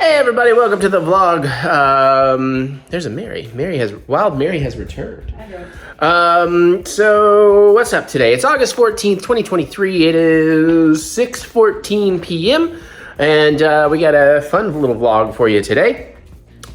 Hey everybody, welcome to the vlog. There's a Mary. Wild Mary has returned. So what's up today? It's August 14th, 2023. It is 6:14 p.m. and we got a fun little vlog for you today.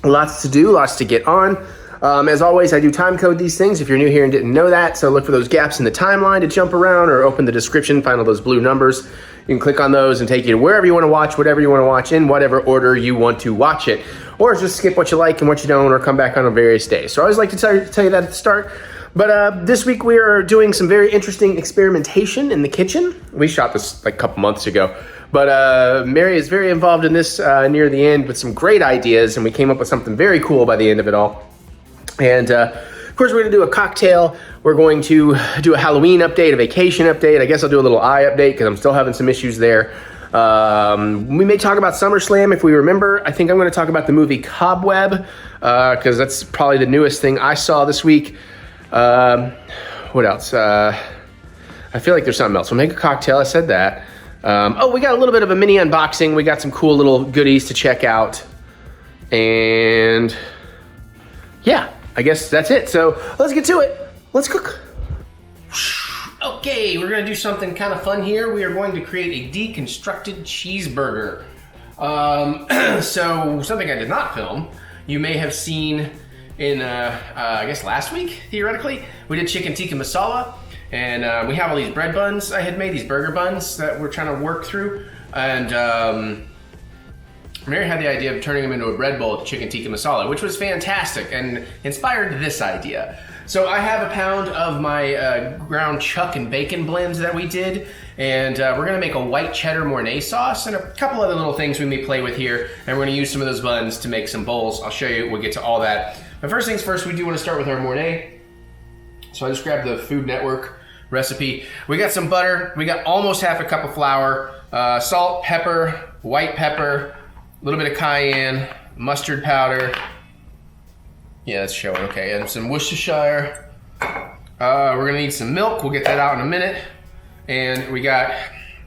Lots to do, lots to get on. As always, I do time code these things if you're new here and didn't know that. So look for those gaps in the timeline to jump around, or open the description, find all those blue numbers. You can click on those and take you to wherever you want to watch, whatever you want to watch, in whatever order you want to watch it. Or just skip what you like and what you don't, or come back on various days. So I always like to tell you that at the start. But this week we are doing some very interesting experimentation in the kitchen. We shot this like a couple months ago. But Mary is very involved in this near the end with some great ideas, and we came up with something very cool by the end of it all. And of course, we're gonna do a cocktail. We're going to do a Halloween update, a vacation update. I guess I'll do a little eye update because I'm still having some issues there. We may talk about SummerSlam if we remember. I think I'm gonna talk about the movie Cobweb because that's probably the newest thing I saw this week. What else? I feel like there's something else. We'll make a cocktail, I said that. Oh, we got a little bit of a mini unboxing. We got some cool little goodies to check out. And yeah, I guess that's it. So let's get to it. Let's cook. Okay, we're gonna do something kind of fun here. We are going to create a deconstructed cheeseburger. So something I did not film, you may have seen in, I guess last week, theoretically, we did chicken tikka masala. And we have all these bread buns I had made, these burger buns that we're trying to work through. And Mary had the idea of turning them into a bread bowl with chicken tikka masala, which was fantastic and inspired this idea. So I have a pound of my ground chuck and bacon blends that we did, and we're gonna make a white cheddar Mornay sauce and a couple other little things we may play with here, and we're gonna use some of those buns to make some bowls. I'll show you, we'll get to all that. But first things first, we do wanna start with our Mornay. So I just grabbed the Food Network recipe. We got some butter, we got almost half a cup of flour, salt, pepper, white pepper, a little bit of cayenne, mustard powder. Yeah, that's showing, okay. And some Worcestershire. We're gonna need some milk. We'll get that out in a minute. And we got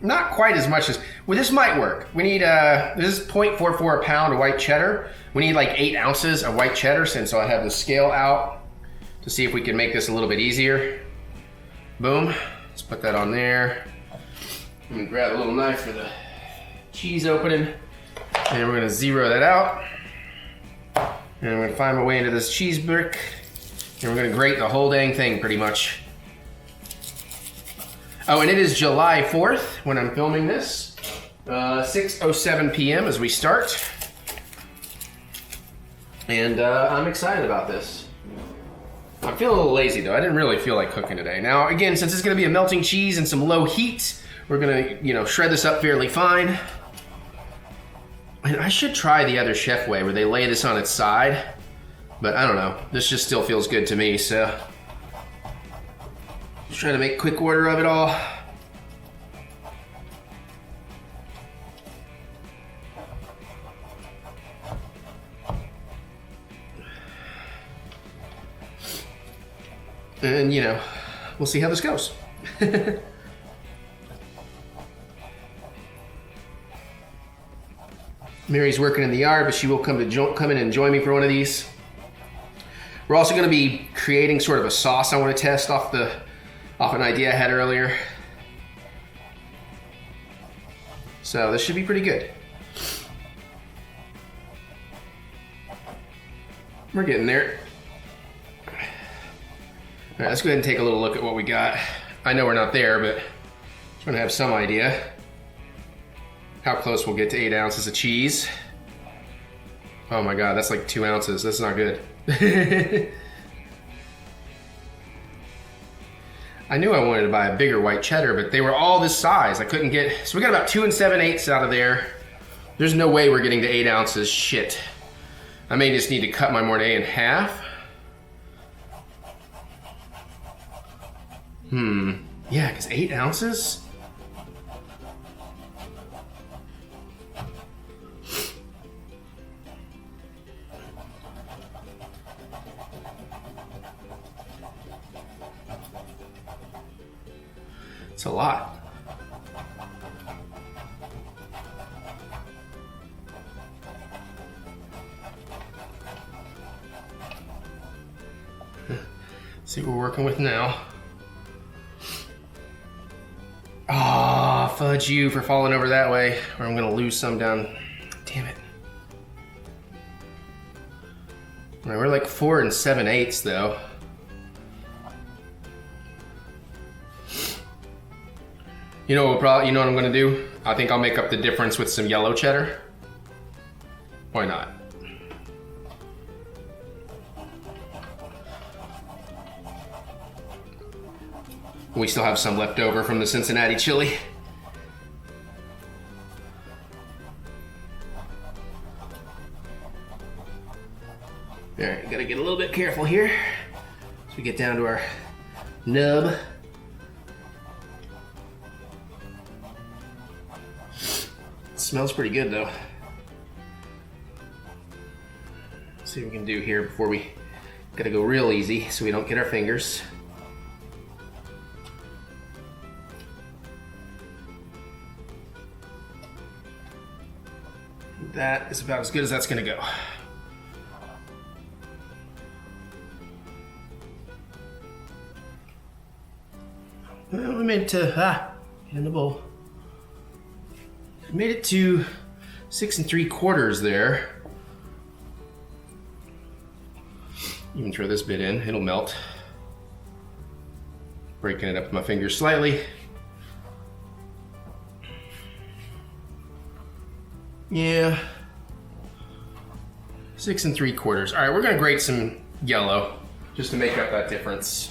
not quite as much as, well, this might work. We need, this is 0.44 a pound of white cheddar. We need like 8 ounces of white cheddar, since I have the scale out to see if we can make this a little bit easier. Boom, let's put that on there. I'm gonna grab a little knife for the cheese opening. And we're gonna zero that out. And I'm gonna find my way into this cheese brick. And we're gonna grate the whole dang thing pretty much. Oh, and it is July 4th when I'm filming this. 6:07 p.m. as we start. And I'm excited about this. I'm feeling a little lazy though. I didn't really feel like cooking today. Now, again, since it's gonna be a melting cheese and some low heat, we're gonna, shred this up fairly fine. And I should try the other chef way where they lay this on its side, but I don't know. This just still feels good to me, so. Just trying to make quick order of it all. And we'll see how this goes. Mary's working in the yard, but she will come in and join me for one of these. We're also going to be creating sort of a sauce I want to test off an idea I had earlier. So this should be pretty good. We're getting there. All right, let's go ahead and take a little look at what we got. I know we're not there, but I'm going to have some idea how close we'll get to 8 ounces of cheese. Oh my God, that's like 2 ounces. That's not good. I knew I wanted to buy a bigger white cheddar, but they were all this size. I couldn't get, so we got about 2 7/8 out of there. There's no way we're getting to 8 ounces, shit. I may just need to cut my Mornay in half. Yeah, because 8 ounces? It's a lot. See what we're working with now. Ah, oh, fudge you for falling over that way, or I'm gonna lose some down. Damn it. All right, we're like 4 7/8 though. You know what I'm gonna do? I think I'll make up the difference with some yellow cheddar. Why not? We still have some left over from the Cincinnati chili. All right, gotta get a little bit careful here as we get down to our nub. Smells pretty good though. Let's see what we can do here before we gotta go real easy so we don't get our fingers. That is about as good as that's gonna go. Well, we made it to, in the bowl. We made it to 6 3/4 there. You can throw this bit in, it'll melt. Breaking it up with my fingers slightly. Yeah, 6 3/4. All right, we're gonna grate some yellow just to make up that difference.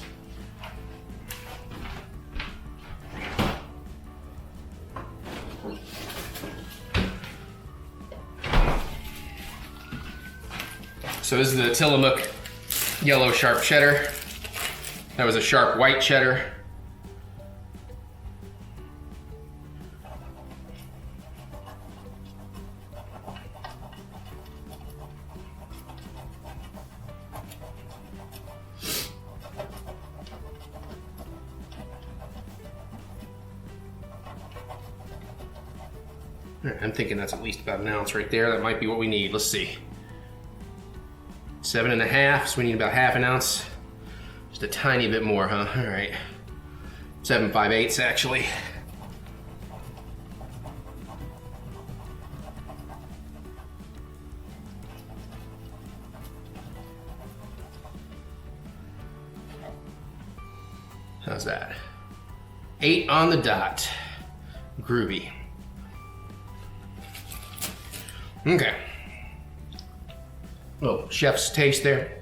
So this is the Tillamook yellow sharp cheddar. That was a sharp white cheddar. I'm thinking that's at least about an ounce right there. That might be what we need. Let's see. 7 1/2, so we need about half an ounce. Just a tiny bit more, huh? All right. 7 5/8 actually. How's that? 8 on the dot. Groovy. Okay. Little chef's taste there.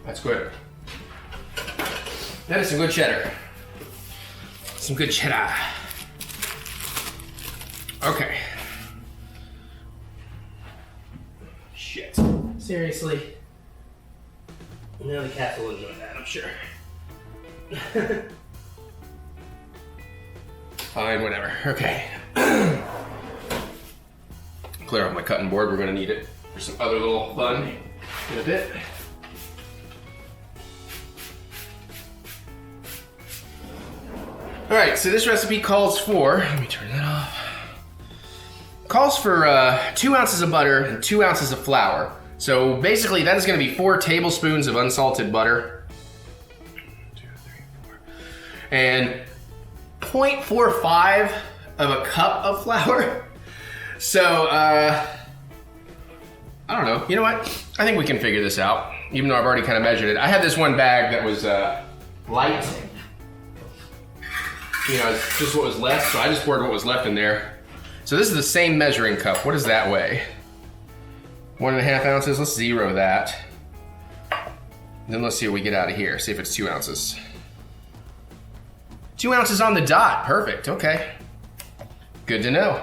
That's good. That is some good cheddar. Some good cheddar. Okay. Shit. Seriously? Now the cat will enjoy that, I'm sure. Fine, whatever. Okay. Clear off my cutting board. We're gonna need it for some other little fun in a bit. All right, so this recipe calls for, let me turn that off. Calls for 2 ounces of butter and 2 ounces of flour. So basically that is gonna be 4 tablespoons of unsalted butter. 1, 2, 3, 4. And 0.45 of a cup of flour. So, I don't know. You know what? I think we can figure this out, even though I've already kind of measured it. I had this one bag that was light. You know, it's just what was left, so I just poured what was left in there. So this is the same measuring cup. What does that weigh? 1 1/2 ounces. Let's zero that. And then let's see what we get out of here. See if it's 2 ounces. 2 ounces on the dot. Perfect. Okay. Good to know.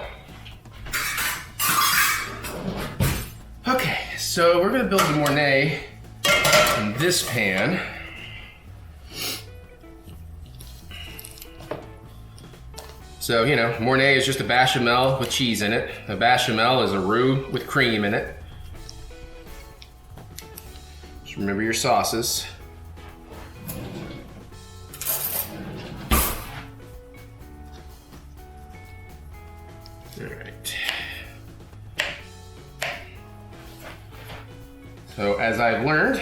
Okay, so we're gonna build the Mornay in this pan. So, you know, Mornay is just a Béchamel with cheese in it. A Béchamel is a roux with cream in it. Just remember your sauces. All right. So as I've learned,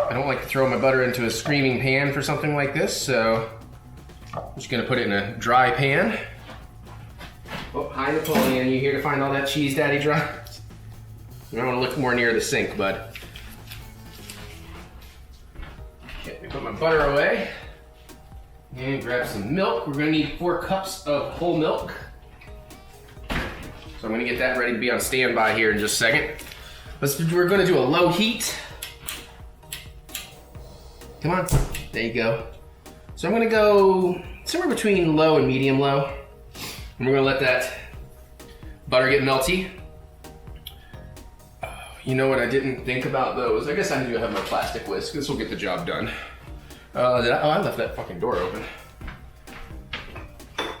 I don't like to throw my butter into a screaming pan for something like this, so I'm just gonna put it in a dry pan. Oh, hi Napoleon, you here to find all that cheese Daddy dropped? You might want to look more near the sink, bud. Okay, let me put my butter away. And grab some milk. We're gonna need 4 cups of whole milk. So I'm gonna get that ready to be on standby here in just a second. We're gonna do a low heat. Come on, there you go. So I'm gonna go somewhere between low and medium low. And we're gonna let that butter get melty. You know what I didn't think about those? I guess I need to have my plastic whisk. This will get the job done. I left that fucking door open.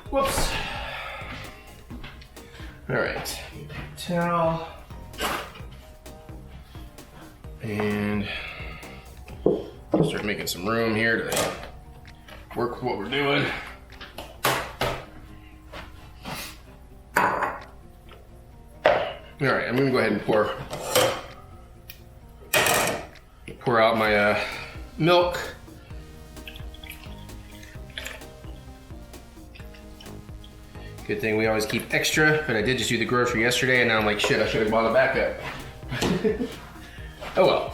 Whoops. All right, towel. And start making some room here to work what we're doing. All right, I'm gonna go ahead and pour out my milk. Good thing we always keep extra, but I did just do the grocery yesterday, and now I'm like, shit, I should have bought a backup. Oh well.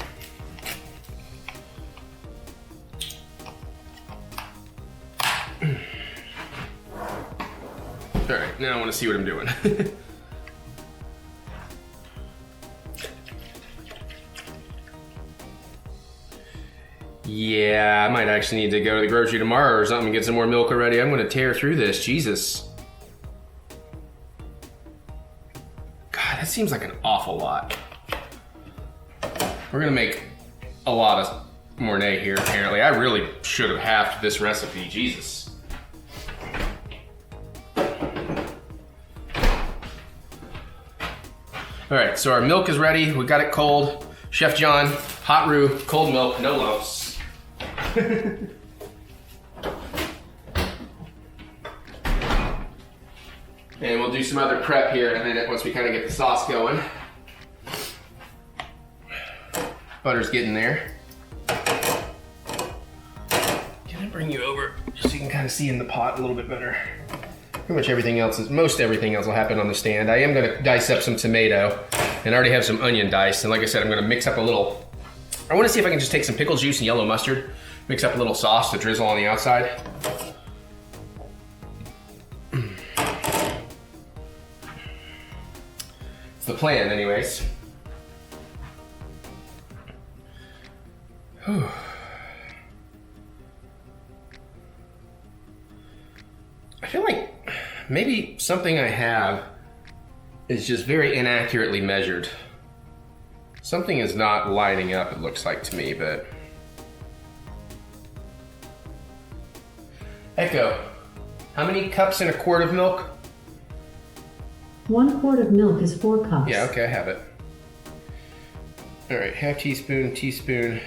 All right, now I want to see what I'm doing. Yeah, I might actually need to go to the grocery tomorrow or something and get some more milk already. I'm gonna tear through this, Jesus. God, that seems like an awful lot. We're gonna make a lot of Mornay here, apparently. I really should have halved this recipe, Jesus. All right, so our milk is ready. We got it cold. Chef John, hot roux, cold milk, no lumps. And we'll do some other prep here in a minute once we kind of get the sauce going. Butter's getting there. Can I bring you over just so you can kind of see in the pot a little bit better? Pretty much everything else most everything else will happen on the stand. I am gonna dice up some tomato and I already have some onion diced. And like I said, I'm gonna mix up a little, I wanna see if I can just take some pickle juice and yellow mustard, mix up a little sauce to drizzle on the outside. It's the plan anyways. Whew. I feel like maybe something I have is just very inaccurately measured. Something is not lining up, it looks like to me, but... Echo, how many cups in a quart of milk? 1 quart of milk is 4 cups. Yeah, okay, I have it. All right, half teaspoon, teaspoon,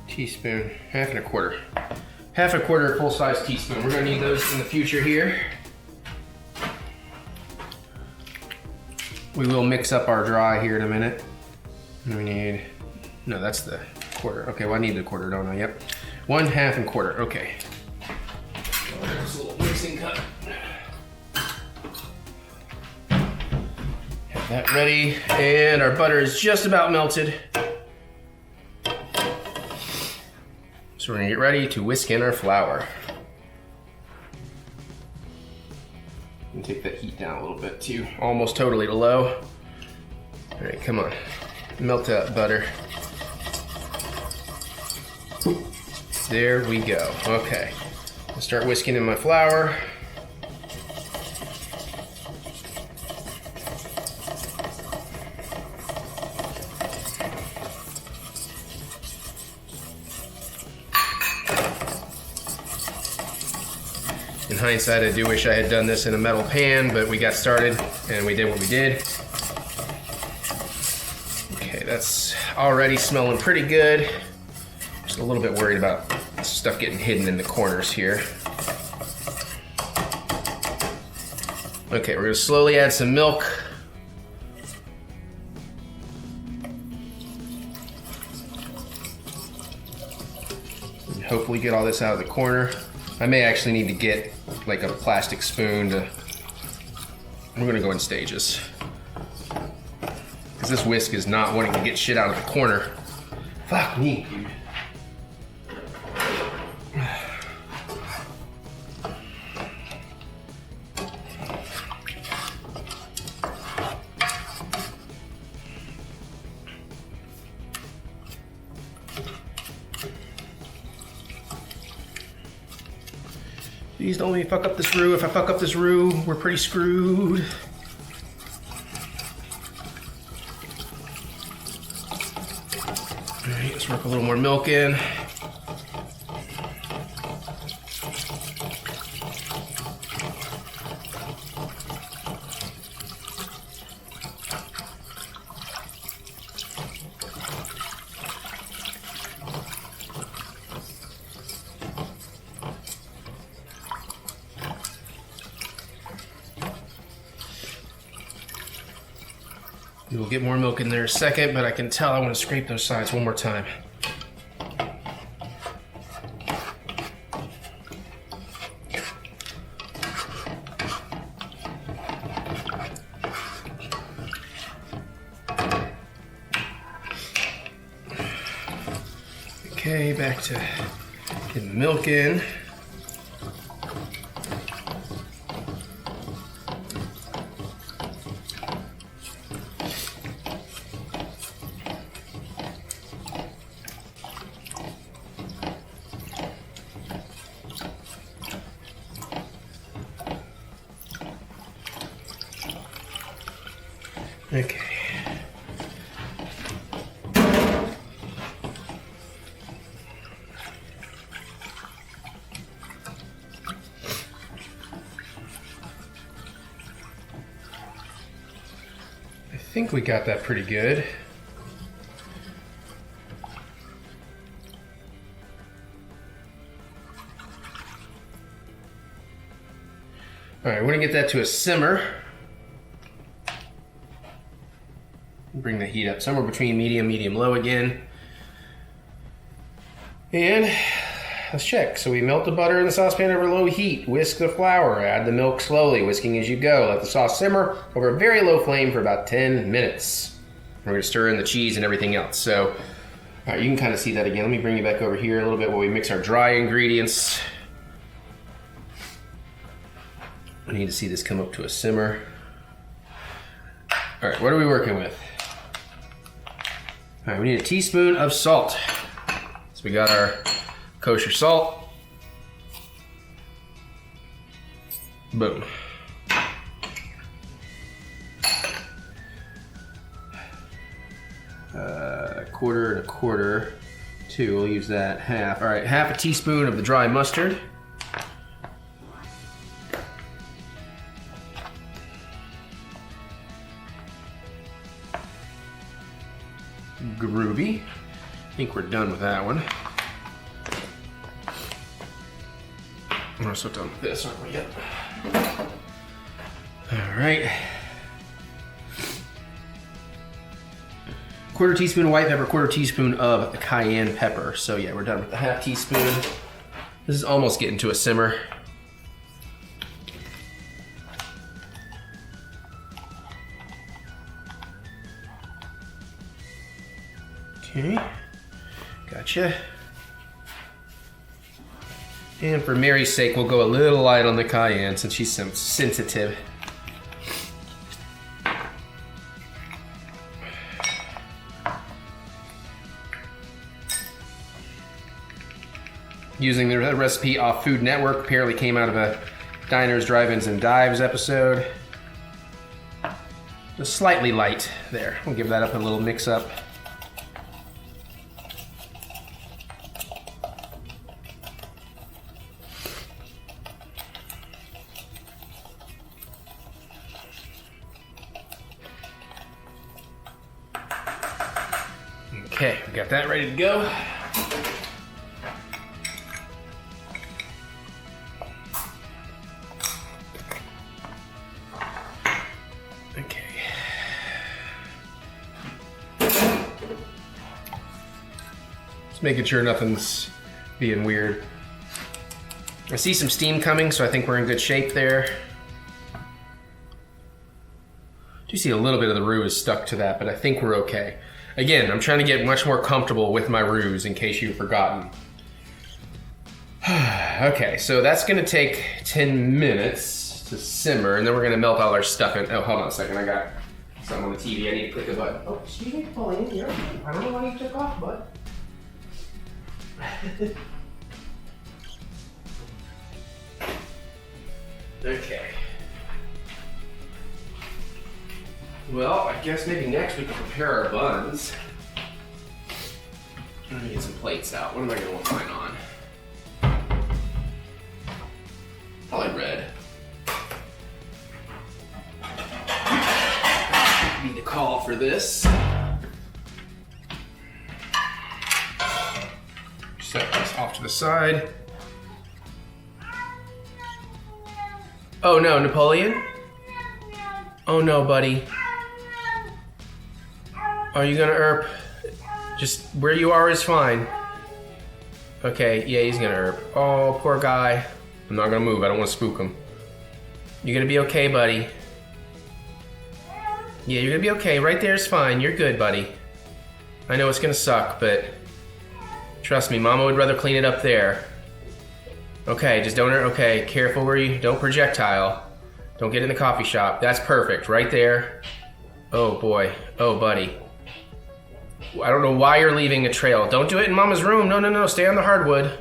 teaspoon, half and a quarter. Half a quarter full-size teaspoon. We're gonna need those in the future here. We will mix up our dry here in a minute. And we need, no, that's the quarter. Okay, well I need the quarter, don't I? Yep. 1, half, and quarter, okay. There's a little mixing cup. Have that ready, and our butter is just about melted. So we're gonna get ready to whisk in our flour. And take that heat down a little bit too, almost totally to low. All right, come on, melt that butter. There we go, okay. I'll start whisking in my flour. In hindsight, I do wish I had done this in a metal pan, but we got started and we did what we did. Okay, that's already smelling pretty good. Just a little bit worried about stuff getting hidden in the corners here. Okay, we're gonna slowly add some milk. hopefully get all this out of the corner. I may actually need to get like a plastic spoon to, we're gonna go in stages. Because this whisk is not wanting to get shit out of the corner. Fuck me, dude. Please don't let me fuck up this roux. If I fuck up this roux, we're pretty screwed. All right, let's work a little more milk in. We'll get more milk in there in a second, but I can tell I want to scrape those sides one more time. Okay, back to getting the milk in. Okay. I think we got that pretty good. All right, we're gonna get that to a simmer. Bring the heat up somewhere between medium, low again. And let's check. So we melt the butter in the saucepan over low heat. Whisk the flour. Add the milk slowly, whisking as you go. Let the sauce simmer over a very low flame for about 10 minutes. We're going to stir in the cheese and everything else. So, all right, you can kind of see that again. Let me bring you back over here a little bit while we mix our dry ingredients. I need to see this come up to a simmer. All right, what are we working with? All right, we need a teaspoon of salt. So we got our kosher salt. Boom. Quarter and a quarter. 2, we'll use that. Half. All right, half a teaspoon of the dry mustard. Groovy. I think we're done with that one. We're also done with this, aren't we? Yep. All right. Quarter teaspoon of white pepper, quarter teaspoon of cayenne pepper. So yeah, we're done with the half teaspoon. This is almost getting to a simmer. Okay, gotcha. And for Mary's sake, we'll go a little light on the cayenne since she's sensitive. Using the recipe off Food Network, apparently came out of a Diners, Drive-Ins, and Dives episode. Just slightly light there. We'll give that up a little mix up. Okay, we got that ready to go. Okay. Just making sure nothing's being weird. I see some steam coming, so I think we're in good shape there. Do see a little bit of the roux is stuck to that, but I think we're okay. Again, I'm trying to get much more comfortable with my roux in case you've forgotten. Okay, so that's gonna take 10 minutes to simmer, and then we're gonna melt all our stuff in. Oh, hold on a second, I got something on the TV. I need to click the button. Oh, excuse me, Pauline, you're okay. I don't know why you took off, bud. Okay. Well, I guess maybe next we can prepare our buns. Let me get some plates out. What am I gonna want mine on? Probably red. Need to call for this. Set this off to the side. Oh no, Napoleon? Oh no, buddy. Are you gonna erp? Just where you are is fine. Okay, yeah, he's gonna erp. Oh, poor guy. I'm not gonna move, I don't wanna spook him. You're gonna be okay, buddy. Yeah, you're gonna be okay. Right there is fine. You're good, buddy. I know it's gonna suck, but trust me, Mama would rather clean it up there. Okay, just don't, okay, careful where you, don't projectile. Don't get in the coffee shop. That's perfect, right there. Oh boy, oh buddy. I don't know why you're leaving a trail. Don't do it in Mama's room. No, no, no, stay on the hardwood.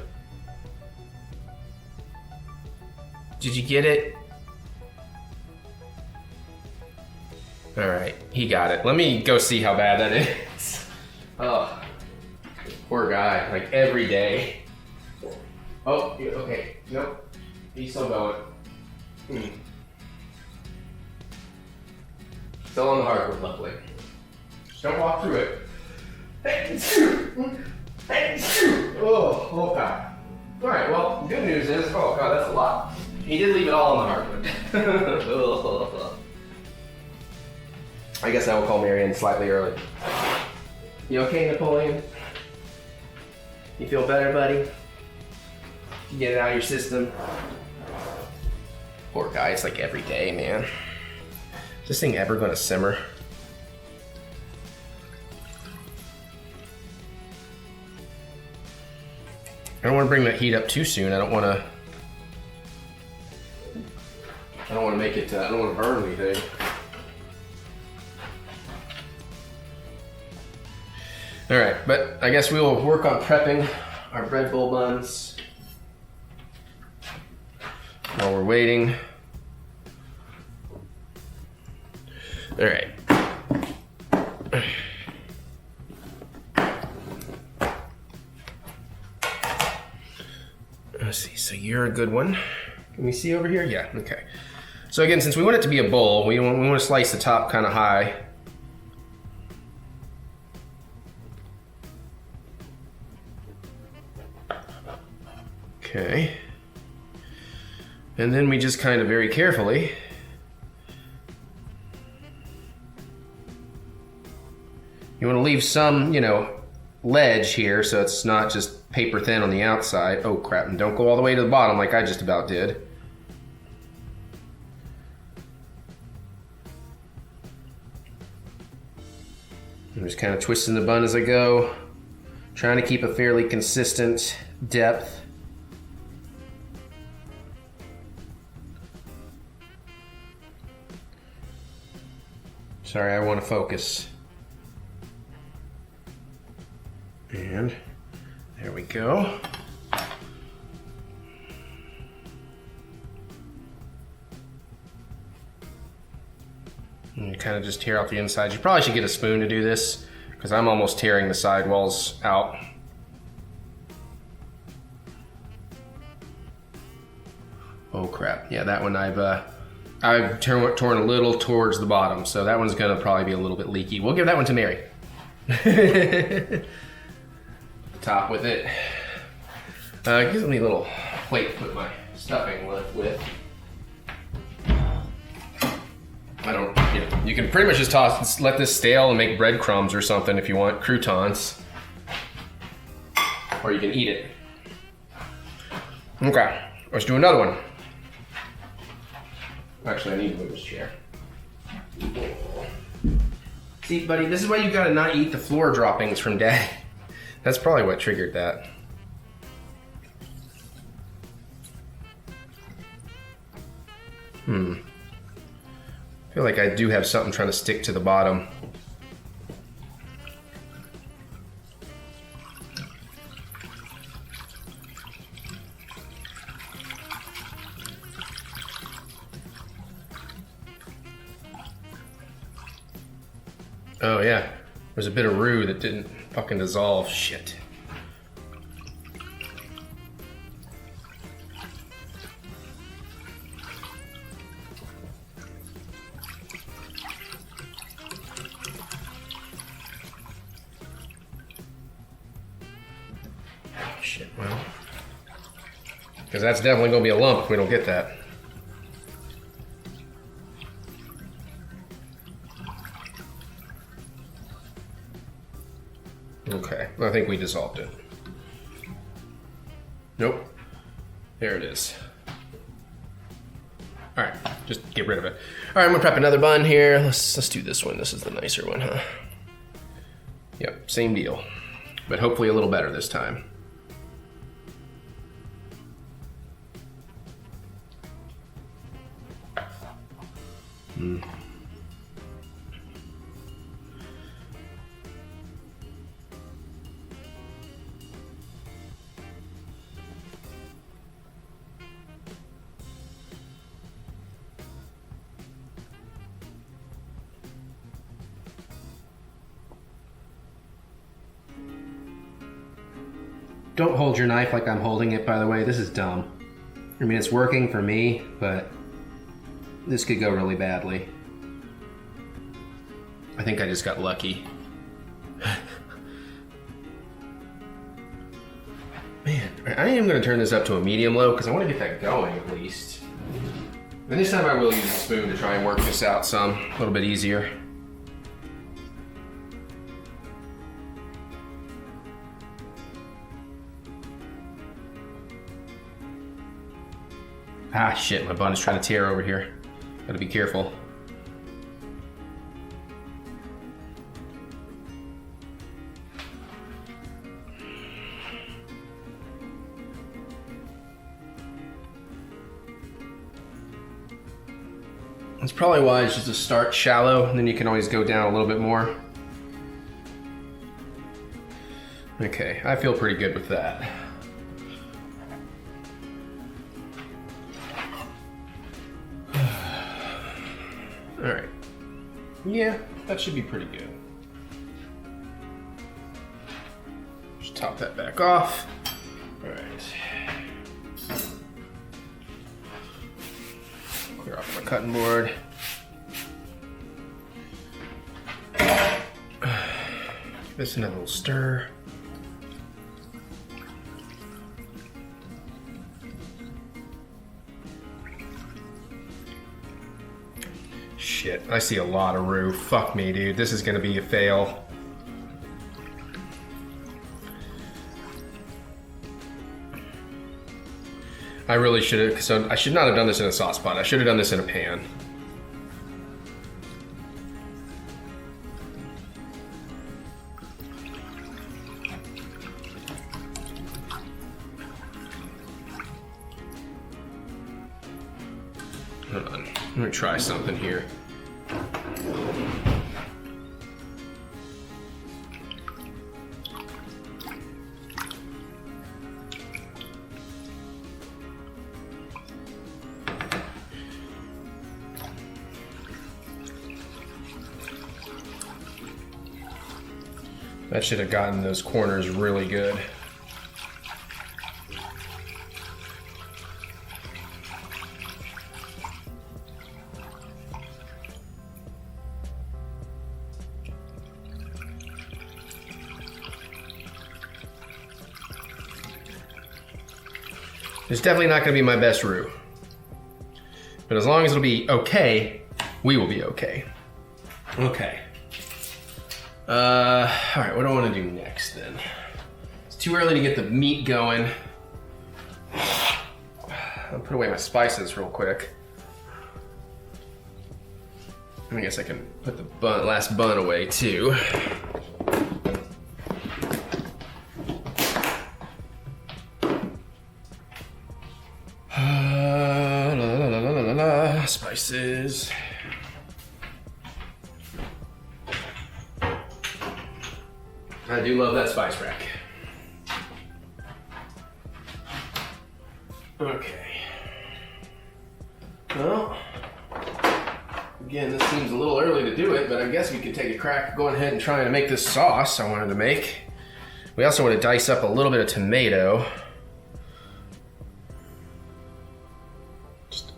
Did you get it? All right, he got it. Let me go see how bad that is. Oh, poor guy, like every day. Oh, okay, nope, he's still going. Still on the hardwood, lovely. Just don't walk through it. Oh, okay. All right, well, good news is, oh God, that's a lot. He did leave it all on the hardwood. I guess I will call Marianne slightly early. You okay, Napoleon? You feel better, buddy? You get it out of your system? Poor guy, it's like every day, man. Is this thing ever gonna simmer? I don't want to bring that heat up too soon. I don't want to make it, I don't want to burn anything. All right, but I guess we will work on prepping our bread bowl buns while we're waiting. All right. Let's see, so you're a good one. Can we see over here? Yeah, okay. So again, since we want it to be a bowl, we want to slice the top kind of high. Okay. And then we just kind of very carefully you want to leave some, you know, ledge here so it's not just paper thin on the outside. Oh crap, and don't go all the way to the bottom like I just about did. I'm just kind of twisting the bun as I go, trying to keep a fairly consistent depth. Sorry, I want to focus. And there we go. And you kind of just tear out the inside. You probably should get a spoon to do this because I'm almost tearing the sidewalls out. Oh crap, yeah, that one I've torn a little towards the bottom, so that one's gonna probably be a little bit leaky. We'll give that one to Mary. Top with it. Gives me a little plate to put my stuffing with. I don't, you know, you can pretty much just let this stale and make breadcrumbs or something if you want, croutons. Or you can eat it. Okay, let's do another one. Actually, I need to move this chair. See, buddy, this is why you gotta not eat the floor droppings from Dad. That's probably what triggered that. I feel like I do have something trying to stick to the bottom. Oh yeah, there's a bit of roux that didn't fucking dissolve. Shit. Oh shit, well. Because that's definitely gonna be a lump if we don't get that. Okay, I think we dissolved it. Nope. There it is. All right, just get rid of it. All right, I'm gonna prep another bun here. Let's do this one. This is the nicer one, huh? Yep, same deal, but hopefully a little better this time. Don't hold your knife like I'm holding it, by the way. This is dumb. I mean, it's working for me, but this could go really badly. I think I just got lucky. Man, I am gonna turn this up to a medium low because I want to get that going at least. And this time I will use a spoon to try and work this out some, a little bit easier. Ah, shit, my bun is trying to tear over here. Gotta be careful. It's probably wise just to start shallow, and then you can always go down a little bit more. Okay, I feel pretty good with that. All right. Yeah, that should be pretty good. Just top that back off. All right. Clear off my cutting board. Give this another little stir. Shit, I see a lot of roux. Fuck me, dude. This is gonna be a fail. I really should have, so I should not have done this in a sauce pot. I should have done this in a pan. Hold on, I'm gonna try something here. That should have gotten those corners really good. It's definitely not going to be my best roux. But as long as it'll be okay, we will be okay. Okay. All right, what do I want to do next then? It's too early to get the meat going. I'll put away my spices real quick. I guess I can put the last bun away too. Spices. I do love that spice rack. Okay. Well, again, this seems a little early to do it, but I guess we could take a crack going ahead and trying to make this sauce I wanted to make. We also want to dice up a little bit of tomato.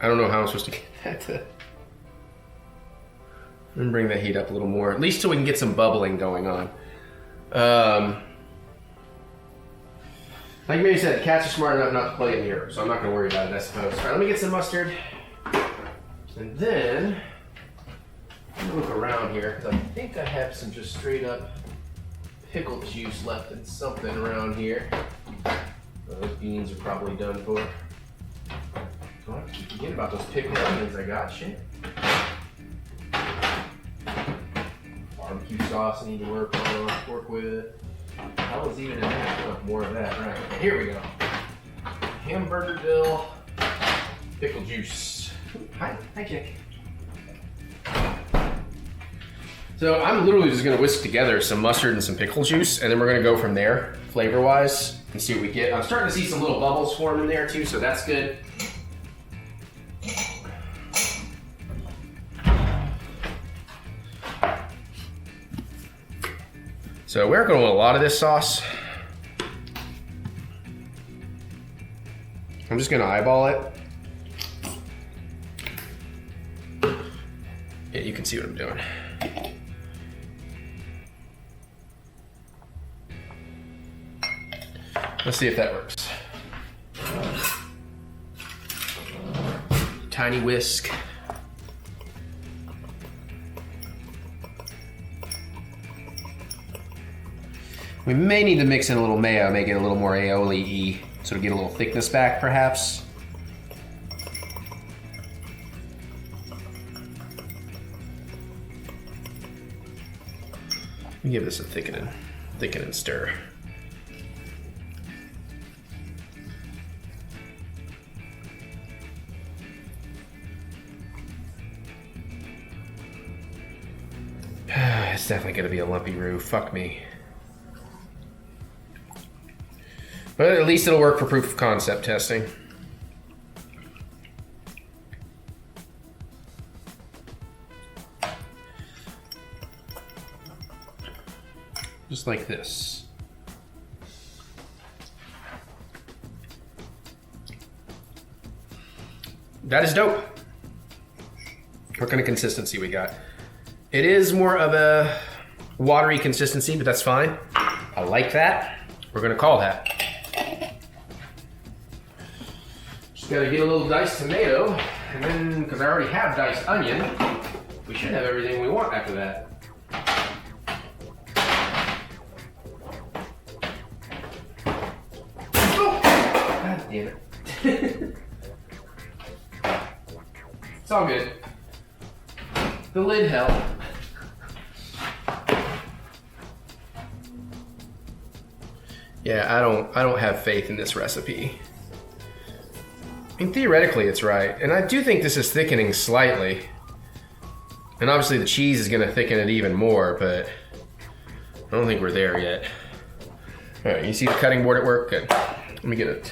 I don't know how I'm supposed to get that to... And bring the heat up a little more, at least so we can get some bubbling going on. Like Mary said, cats are smart enough not to play in here, so I'm not going to worry about it, I suppose. All right, let me get some mustard. And then, let me look around here, because I think I have some just straight up pickle juice left in something around here. Those beans are probably done for. Don't have to keep forgetting about those pickled onions I got, shit. Barbecue sauce I need to work with. How is even in there? Oh, more of that, right. Okay, here we go. Hamburgerville pickle juice. Hi Jake. So I'm literally just gonna whisk together some mustard and some pickle juice, and then we're gonna go from there, flavor-wise, and see what we get. I'm starting to see some little bubbles form in there too, so that's good. So we're going to want a lot of this sauce. I'm just going to eyeball it. Yeah, you can see what I'm doing. Let's see if that works. Tiny whisk. We may need to mix in a little mayo, make it a little more aioli-y, so to get a little thickness back, perhaps. Let me give this a thicken and stir. It's definitely gonna be a lumpy roux, fuck me. But at least it'll work for proof of concept testing. Just like this. That is dope. What kind of consistency we got? It is more of a watery consistency, but that's fine. I like that. We're gonna call that. Gotta get a little diced tomato, and then, because I already have diced onion, we should have everything we want after that. Oh! God damn it. It's all good. The lid held. Yeah, I don't have faith in this recipe. I mean, theoretically it's right, and I do think this is thickening slightly. And obviously the cheese is gonna thicken it even more, but I don't think we're there yet. All right, you see the cutting board at work? Good. Let me get it.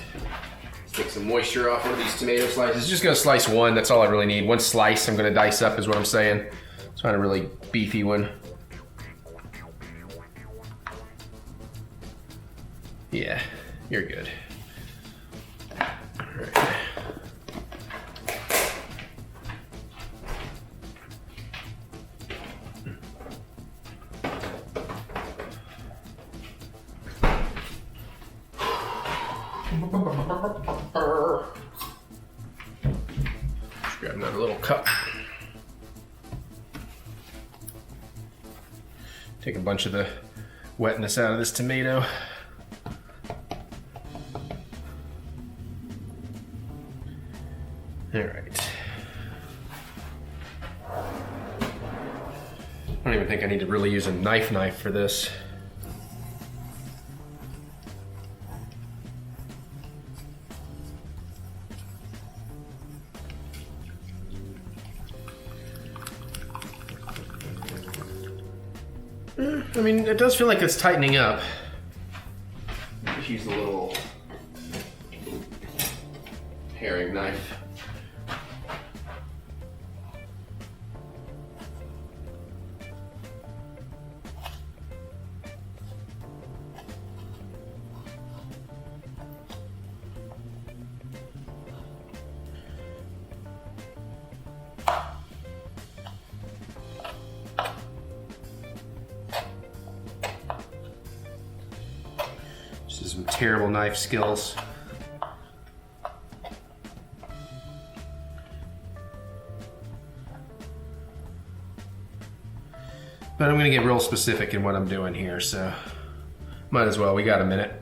Take some moisture off one of these tomato slices. Just gonna slice one, that's all I really need. One slice I'm gonna dice up is what I'm saying. It's not a really beefy one. Yeah, you're good. All right. Just grab another little cup. Take a bunch of the wetness out of this tomato. don't even think I need to really use a knife for this. I mean, it does feel like it's tightening up. Just use the little herring knife. Some terrible knife skills. But I'm gonna get real specific in what I'm doing here, so might as well, we got a minute.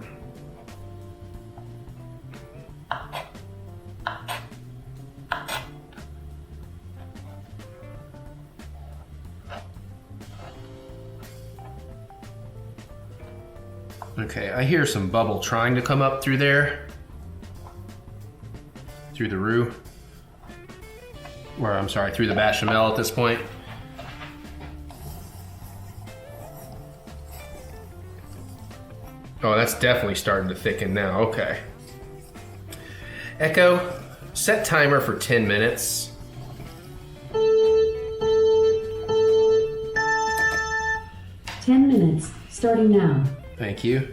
Okay, I hear some bubble trying to come up through there. Through the roux. Or I'm sorry, through the bechamel at this point. Oh, that's definitely starting to thicken now, okay. Echo, set timer for 10 minutes. Minutes, starting now. Thank you.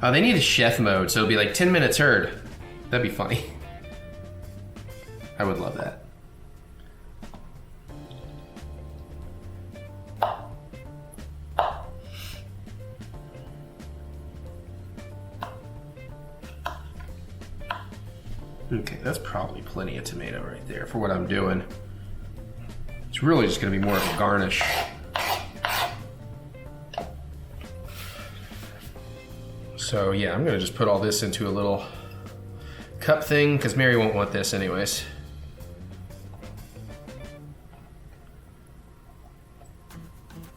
They need a chef mode, so it'll be like 10 minutes heard. That'd be funny. I would love that. Okay, that's probably plenty of tomato right there for what I'm doing. It's really just gonna be more of a garnish. So yeah, I'm gonna just put all this into a little cup thing because Mary won't want this anyways.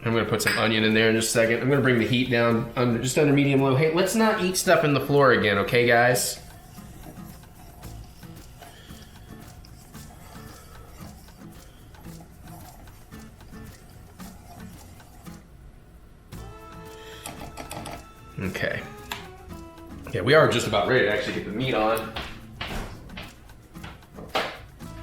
I'm gonna put some onion in there in just a second. I'm gonna bring the heat down just under medium low. Hey, let's not eat stuff in the floor again, okay guys? Okay. Yeah, we are just about ready to actually get the meat on.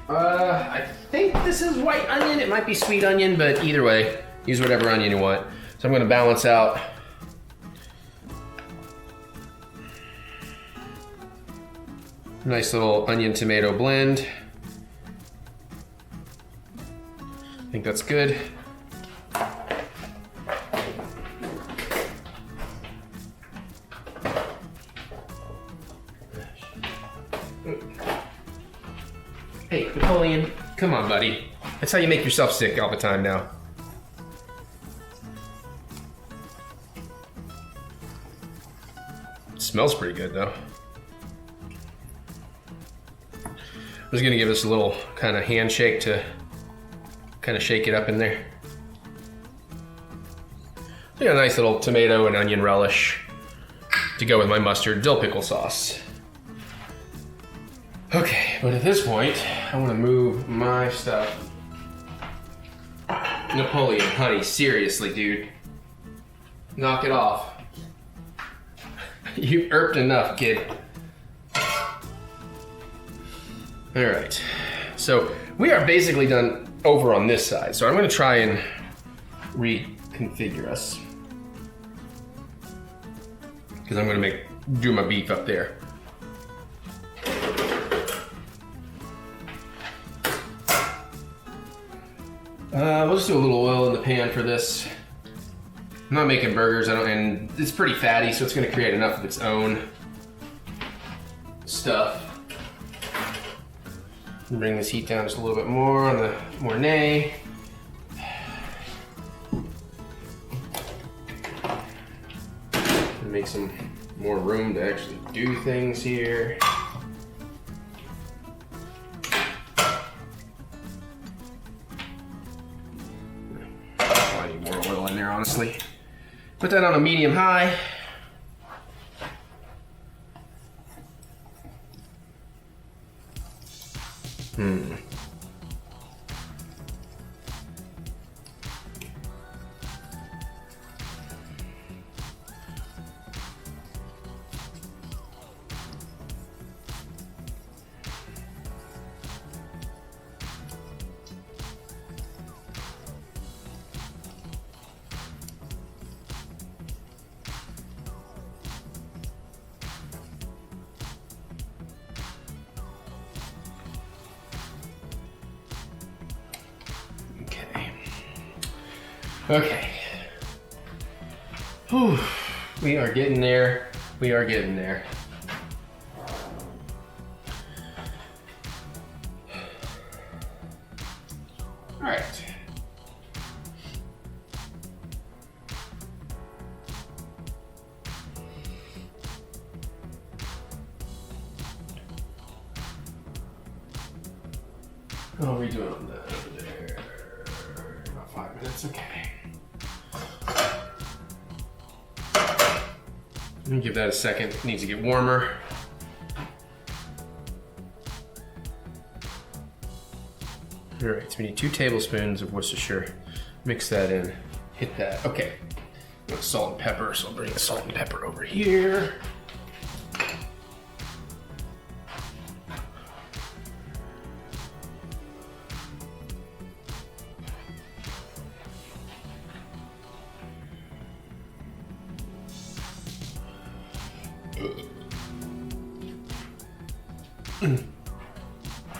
I think this is white onion. It might be sweet onion, but either way, use whatever onion you want. So I'm gonna balance out a nice little onion tomato blend. I think that's good. Hey, Napoleon, come on, buddy. That's how you make yourself sick all the time now. It smells pretty good, though. I'm just gonna give this a little kind of handshake to kind of shake it up in there. So, a nice little tomato and onion relish to go with my mustard dill pickle sauce. Okay, but at this point, I want to move my stuff. Napoleon, honey, seriously, dude. Knock it off. You've irked enough, kid. All right, so we are basically done over on this side. So I'm gonna try and reconfigure us. Because I'm gonna do my beef up there. We'll just do a little oil in the pan for this. I'm not making burgers, and it's pretty fatty, so it's gonna create enough of its own stuff. Bring this heat down just a little bit more on the Mornay. Make some more room to actually do things here. I need more honestly. Put that on a medium high. Okay. Whew. We are getting there. We are getting there. All right. How are we doing on that over there? About 5 minutes, okay. Let me give that a second. It needs to get warmer. All right, so we need 2 tablespoons of Worcestershire. Mix that in, hit that. Okay, salt and pepper, so I'll bring the salt and pepper over here.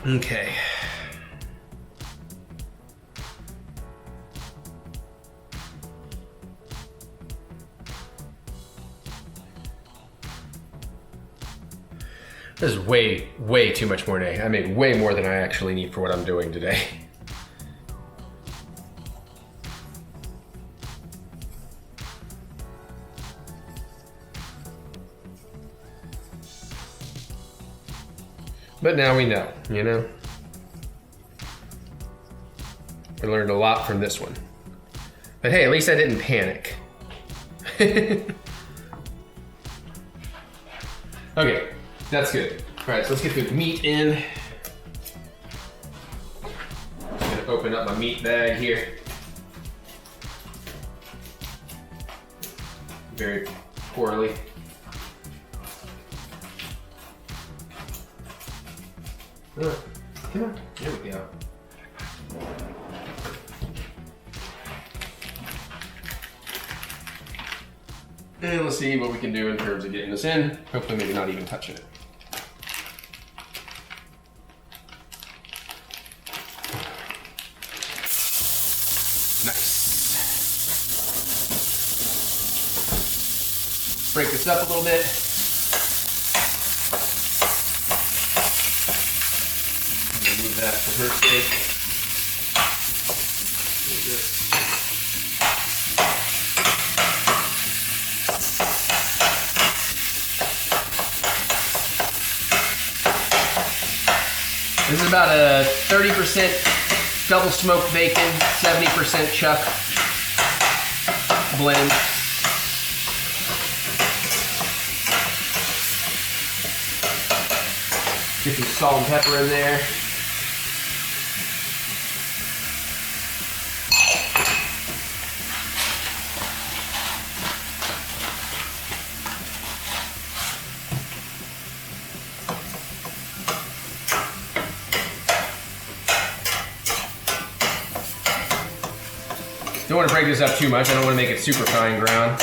Okay. This is way too much more today. I made way more than I actually need for what I'm doing today. But now we know, you know? We learned a lot from this one. But hey, at least I didn't panic. Okay, that's good. All right, so let's get the meat in. I'm gonna open up my meat bag here. Very poorly. Come on, there we go. And let's see what we can do in terms of getting this in. Hopefully maybe not even touching it. Nice. Break this up a little bit. Remove that for her sake. This is about a 30% double smoked bacon, 70% chuck blend. Get some salt and pepper in there. Don't want to break this up too much. I don't want to make it super fine ground.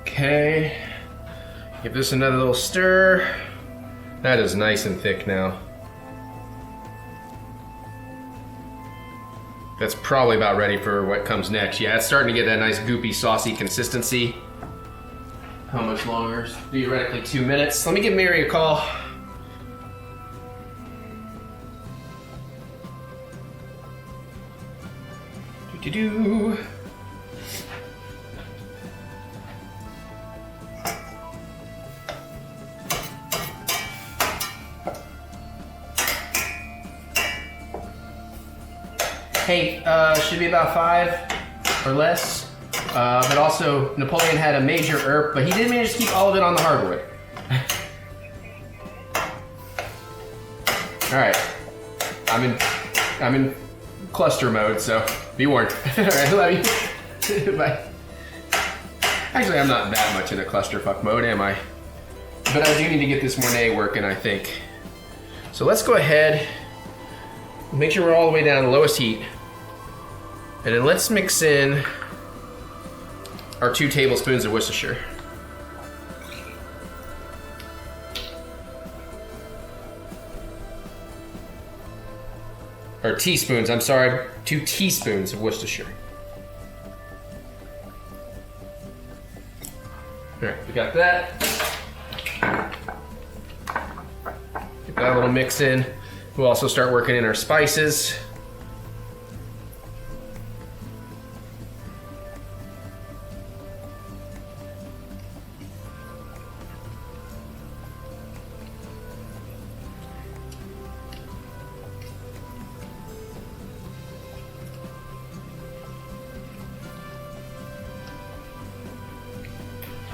Okay, give this another little stir. That is nice and thick now. That's probably about ready for what comes next. Yeah, it's starting to get that nice goopy, saucy consistency. How much longer? Theoretically 2 minutes. Let me give Mary a call. Do-do-do. Hey, should be about 5 or less. But also, Napoleon had a major ERP, but he did manage to keep all of it on the hardwood. All right, I'm in cluster mode, so be warned. All right, love you. Bye. Actually, I'm not that much in a clusterfuck mode, am I? But I do need to get this Mornay working, I think. So let's go ahead, make sure we're all the way down to lowest heat, and then let's mix in our 2 tablespoons of Worcestershire. Or teaspoons, I'm sorry, 2 teaspoons of Worcestershire. All right, we got that. Get that little mix in. We'll also start working in our spices.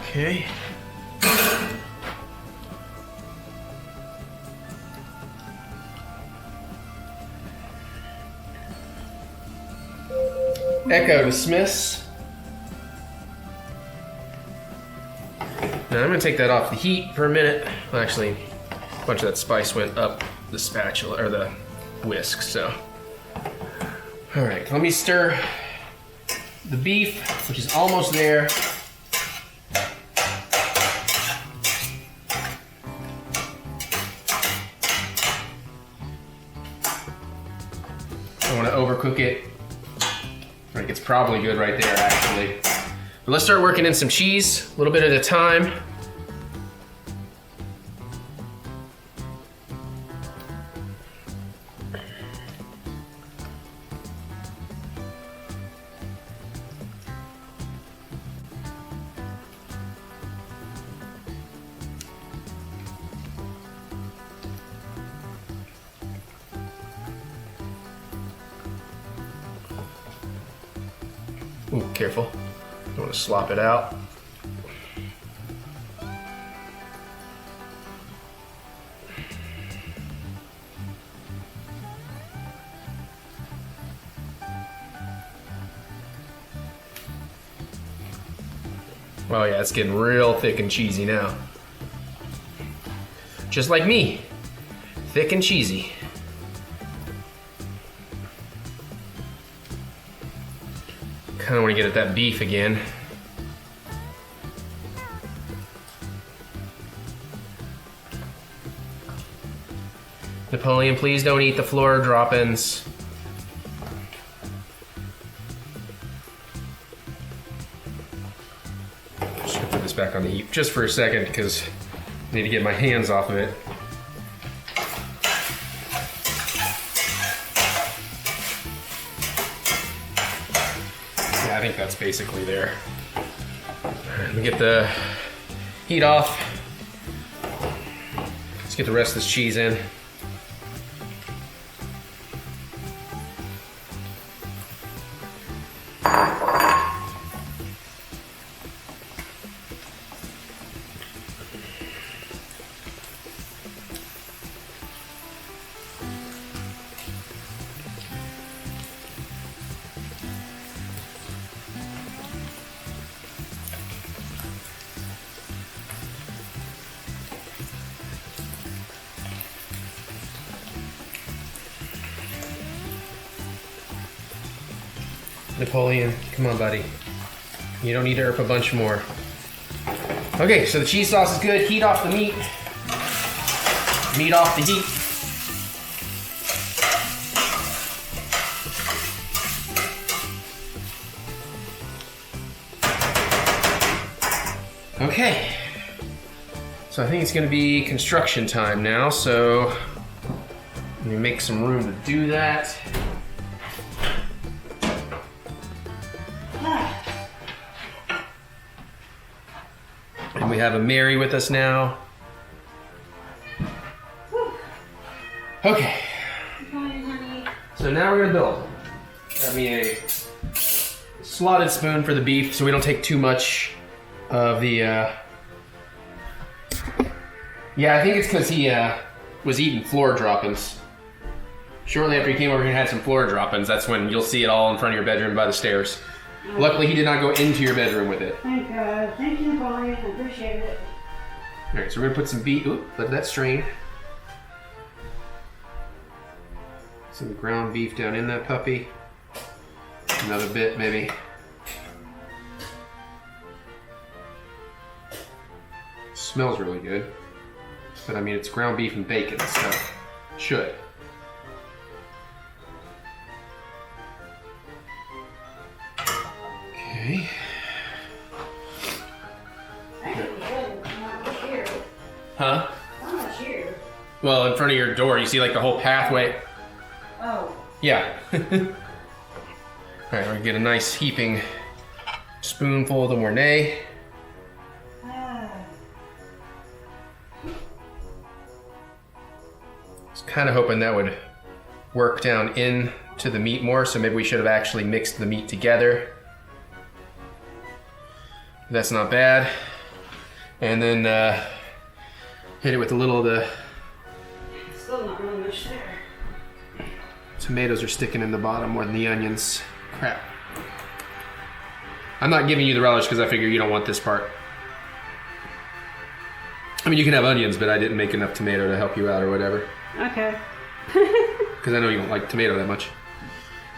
Okay. Echo to Smiths. Now I'm going to take that off the heat for a minute. Well, actually, a bunch of that spice went up the spatula or the whisk, so. All right, let me stir the beef, which is almost there. I don't want to overcook it. I think it's probably good right there, actually. But let's start working in some cheese, a little bit at a time. Ooh, careful. Don't want to slop it out. Oh yeah, it's getting real thick and cheesy now. Just like me, thick and cheesy. Kind of want to get at that beef again. Napoleon, please don't eat the floor droppings. Just gonna put this back on the heat just for a second because I need to get my hands off of it. I think that's basically there. Let me get the heat off. Let's get the rest of this cheese in. Napoleon, come on, buddy. You don't need to erp a bunch more. Okay, so the cheese sauce is good. Heat off the meat. Meat off the heat. Okay. So I think it's gonna be construction time now, so let me make some room to do that. We have a Mary with us now. Okay. So now we're gonna build. Got me a slotted spoon for the beef so we don't take too much of the, yeah, I think it's because he was eating floor droppings. Shortly after he came over here and had some floor droppings, that's when you'll see it all in front of your bedroom by the stairs. Luckily, he did not go into your bedroom with it. Thank God. Thank you, Bonnie. I appreciate it. All right, so we're gonna put some beef. Oop, let that strain. Some ground beef down in that puppy. Another bit, maybe. Smells really good. But I mean, it's ground beef and bacon, so it should. Okay. Huh? I'm not here. Well, in front of your door, you see like the whole pathway. Oh. Yeah. All right, we're gonna get a nice heaping spoonful of the Mornay. I was kind of hoping that would work down into the meat more, so maybe we should have actually mixed the meat together. That's not bad. And then hit it with a little of the... Still not really much there. Tomatoes are sticking in the bottom more than the onions. Crap. I'm not giving you the relish because I figure you don't want this part. I mean, you can have onions, but I didn't make enough tomato to help you out or whatever. Okay. Because I know you don't like tomato that much.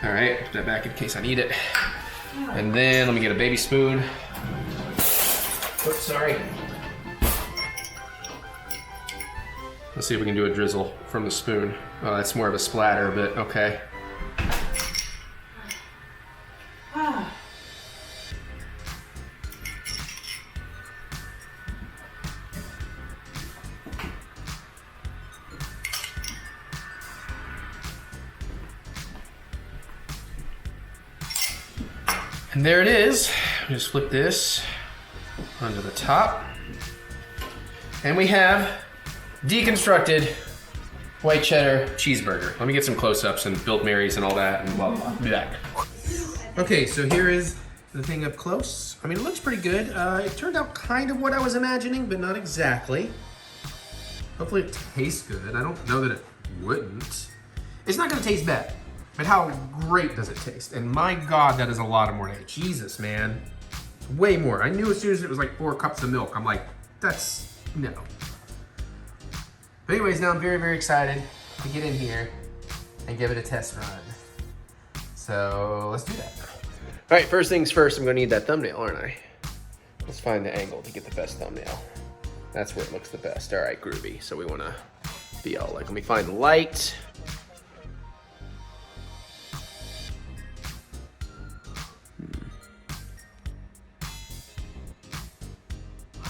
All right, put that back in case I need it. And then let me get a baby spoon. Oops, sorry. Let's see if we can do a drizzle from the spoon. Oh, that's more of a splatter, but okay. And there it is. Just flip this onto the top. And we have deconstructed white cheddar cheeseburger. Let me get some close-ups and built Marys and all that and blah, blah, blah. Be back. Okay, so here is the thing up close. I mean, it looks pretty good. It turned out kind of what I was imagining, but not exactly. Hopefully it tastes good. I don't know that it wouldn't. It's not gonna taste bad, but how great does it taste? And my God, that is a lot of Mornay. Jesus, man. Way more. I knew as soon as it was like 4 cups of milk, I'm like, that's, no. But anyways, now I'm very, very excited to get in here and give it a test run. So let's do that. All right, first things first, I'm gonna need that thumbnail, aren't I? Let's find the angle to get the best thumbnail. That's where it looks the best. All right, groovy. So we wanna be all like, let me find the light.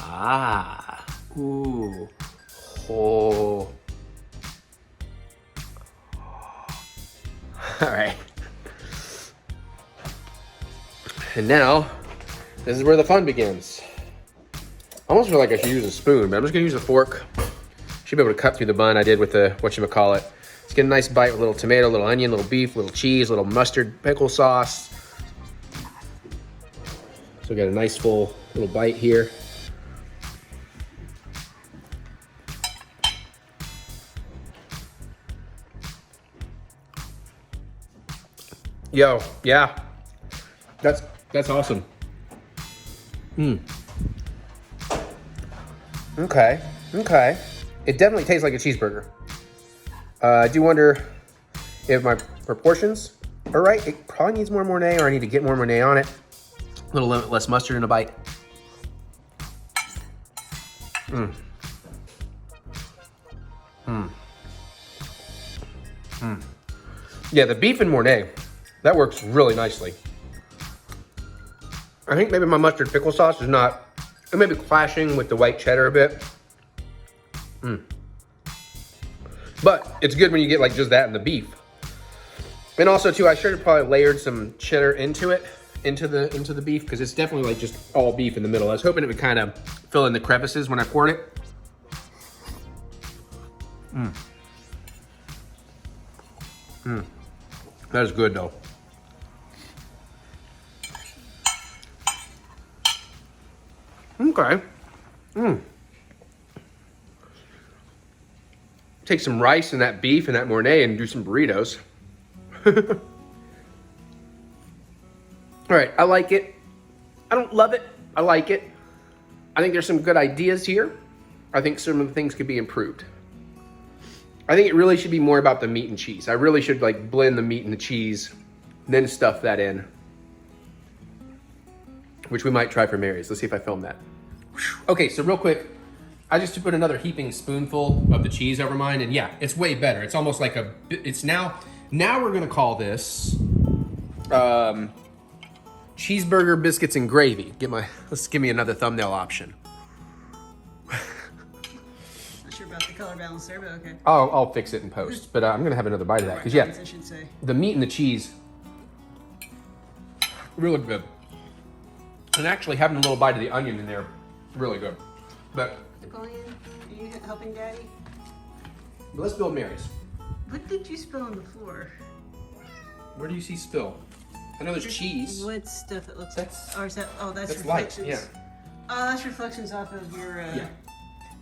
Ah, ooh. Oh. All right. And now, this is where the fun begins. I almost feel like I should use a spoon, but I'm just gonna use a fork. Should be able to cut through the bun I did with the whatchamacallit. Let's get a nice bite with a little tomato, little onion, little beef, little cheese, little mustard, pickle sauce. So we got a nice full little bite here. Yo, yeah, that's awesome. Okay. It definitely tastes like a cheeseburger. I do wonder if my proportions are right. It probably needs more Mornay, or I need to get more Mornay on it. A little less mustard in a bite. Yeah, the beef and Mornay, that works really nicely. I think maybe my mustard pickle sauce is not, it may be clashing with the white cheddar a bit. But it's good when you get like just that and the beef. And also too, I should have probably layered some cheddar into it, into the beef, because it's definitely like just all beef in the middle. I was hoping it would kind of fill in the crevices when I poured it. That is good though. Okay. Take some rice and that beef and that Mornay and do some burritos. All right, I like it. I don't love it. I like it. I think there's some good ideas here. I think some of the things could be improved. I think it really should be more about the meat and cheese. I really should like blend the meat and the cheese, then stuff that in. Which we might try for Mary's. Let's see if I film that. Okay, so real quick, I just put another heaping spoonful of the cheese over mine, and yeah, it's way better. It's almost like it's now we're gonna call this cheeseburger, biscuits, and gravy. Let's give me another thumbnail option. Not sure about the color balance there, but okay. I'll fix it in post, but I'm gonna have another bite of that because yeah, I should say. the meat and the cheese, really good. And actually having a little bite of the onion in there, really good. But Napoleon, are you helping Daddy? let's build Mary's. What did you spill on the floor? Where do you see spill? I know there's cheese. What stuff that looks That's- like? Or is that? Oh, that's light, reflections. yeah. Oh, that's reflections off of your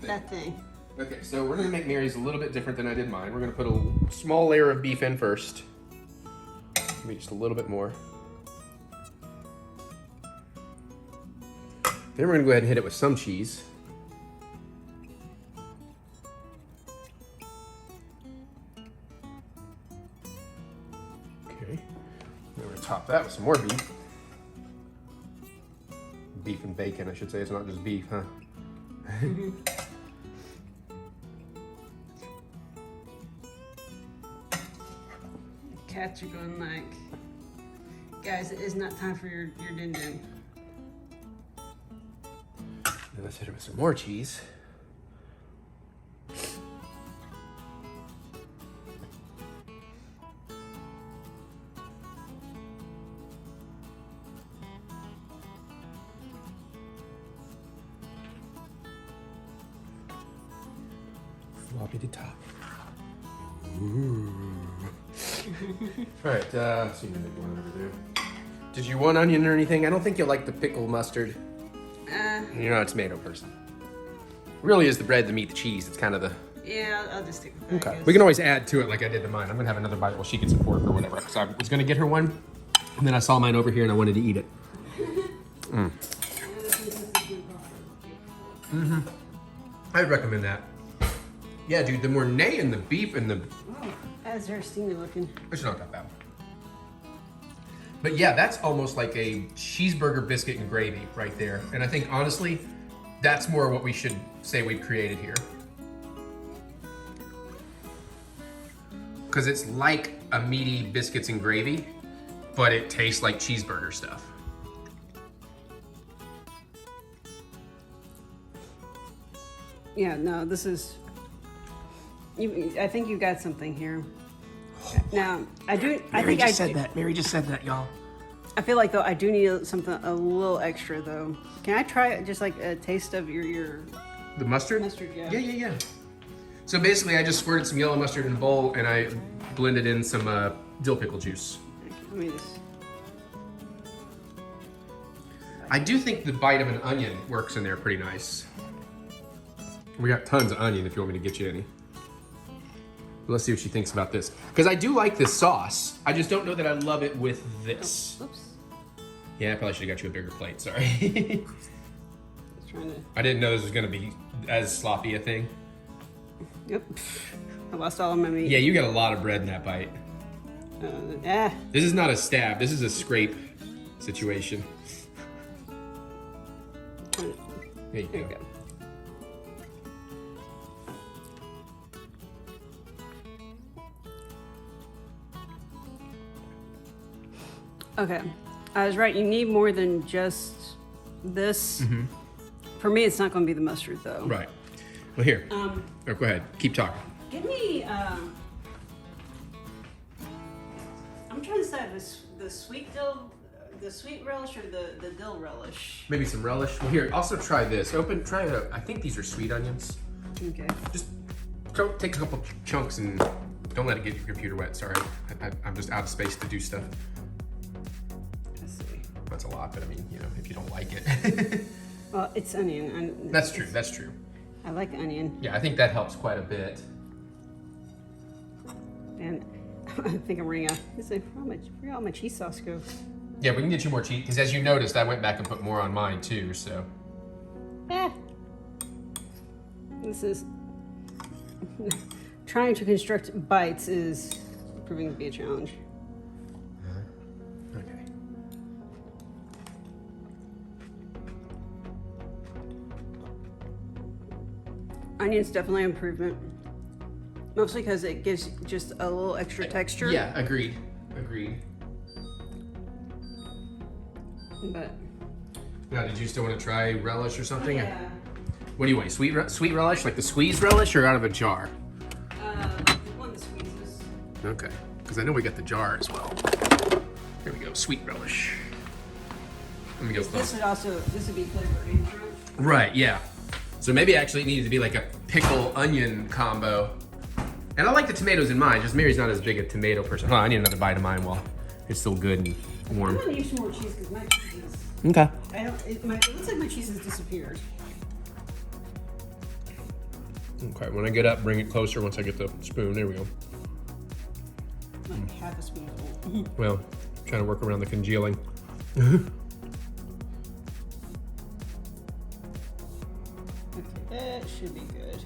that thing. Okay, so we're gonna make Mary's a little bit different than I did mine. We're gonna put a small layer of beef in first. Maybe just a little bit more. Then we're gonna go ahead and hit it with some cheese. Okay, then we're gonna top that with some more beef. Beef and bacon, I should say. It's not just beef, huh? Cats are going like, guys, it is not time for your din din. Then let's hit it with some more cheese. Floppy to top. Ooh. All right, let's see the one over there. Did you want onion or anything? I don't think you'll like the pickle mustard. You're not a tomato person. Really is the bread, the meat, the cheese. It's kind of the... Yeah, I'll just stick with that. Okay. We can always add to it like I did to mine. I'm gonna have another bite while she gets a fork or whatever. Because I was gonna get her one, and then I saw mine over here and I wanted to eat it. I'd recommend that. Yeah, dude, the Mornay and the beef and the... Oh, that's very steamy looking. It's not that bad. But yeah, that's almost like a cheeseburger, biscuit, and gravy right there. And I think, honestly, that's more what we should say we've created here. Because it's like a meaty biscuits and gravy, but it tastes like cheeseburger stuff. Yeah, no, this is... I think you got something here. Now, I think Mary just said that, y'all. I feel like though I do need something a little extra though. Can I try just like a taste of your The mustard? mustard? Yeah. Yeah. So basically, I just squirted some yellow mustard in a bowl and I blended in some dill pickle juice. Let me just. I do think the bite of an onion works in there pretty nice. We got tons of onion if you want me to get you any. Let's see what she thinks about this. Because I do like this sauce. I just don't know that I love it with this. Oops. Yeah, I probably should have got you a bigger plate, sorry. Just trying to. I didn't know this was gonna be as sloppy a thing. Yep. I lost all of my meat. Yeah, you got a lot of bread in that bite. Yeah. This is not a stab, this is a scrape situation. There you There you go. go. Okay, I was right. You need more than just this. For me, it's not going to be the mustard, though. Right. Well, here. Oh, go ahead. Keep talking. Give me. I'm trying to decide the sweet dill the sweet relish or the dill relish? Maybe some relish. Well, here, also try this. Try it up. I think these are sweet onions. Okay. Just take a couple chunks and don't let it get your computer wet. Sorry, I'm just out of space to do stuff. Let's see. That's a lot, but I mean, you know, if you don't like it. Well, it's onion. That's true. That's true. I like onion. Yeah, I think that helps quite a bit. And I think I'm running out. Where all my cheese sauce go? Yeah, we can get you more cheese because, as you noticed, I went back and put more on mine too. So. This is trying to construct bites is proving to be a challenge. Okay. Onion's definitely an improvement. Mostly because it gives just a little extra texture. Yeah, agreed. But Now, did you still want to try relish or something? yeah. What do you want? Sweet relish, like the squeeze relish, or out of a jar? One that squeezes. Okay, because I know we got the jar as well. Here we go, sweet relish. Let me go close. This would be flavored. Right, yeah. So maybe actually it needed to be like a pickle onion combo. And I like the tomatoes in mine, just Mary's not as big a tomato person. Oh, I need another bite of mine while it's still good and warm. I'm gonna use some more cheese because my cheese is. Okay. It looks like my cheese has disappeared. Okay, when I get up, bring it closer once I get the spoon. There we go. Like half a spoonful. Well, trying to work around the congealing. Okay, that should be good.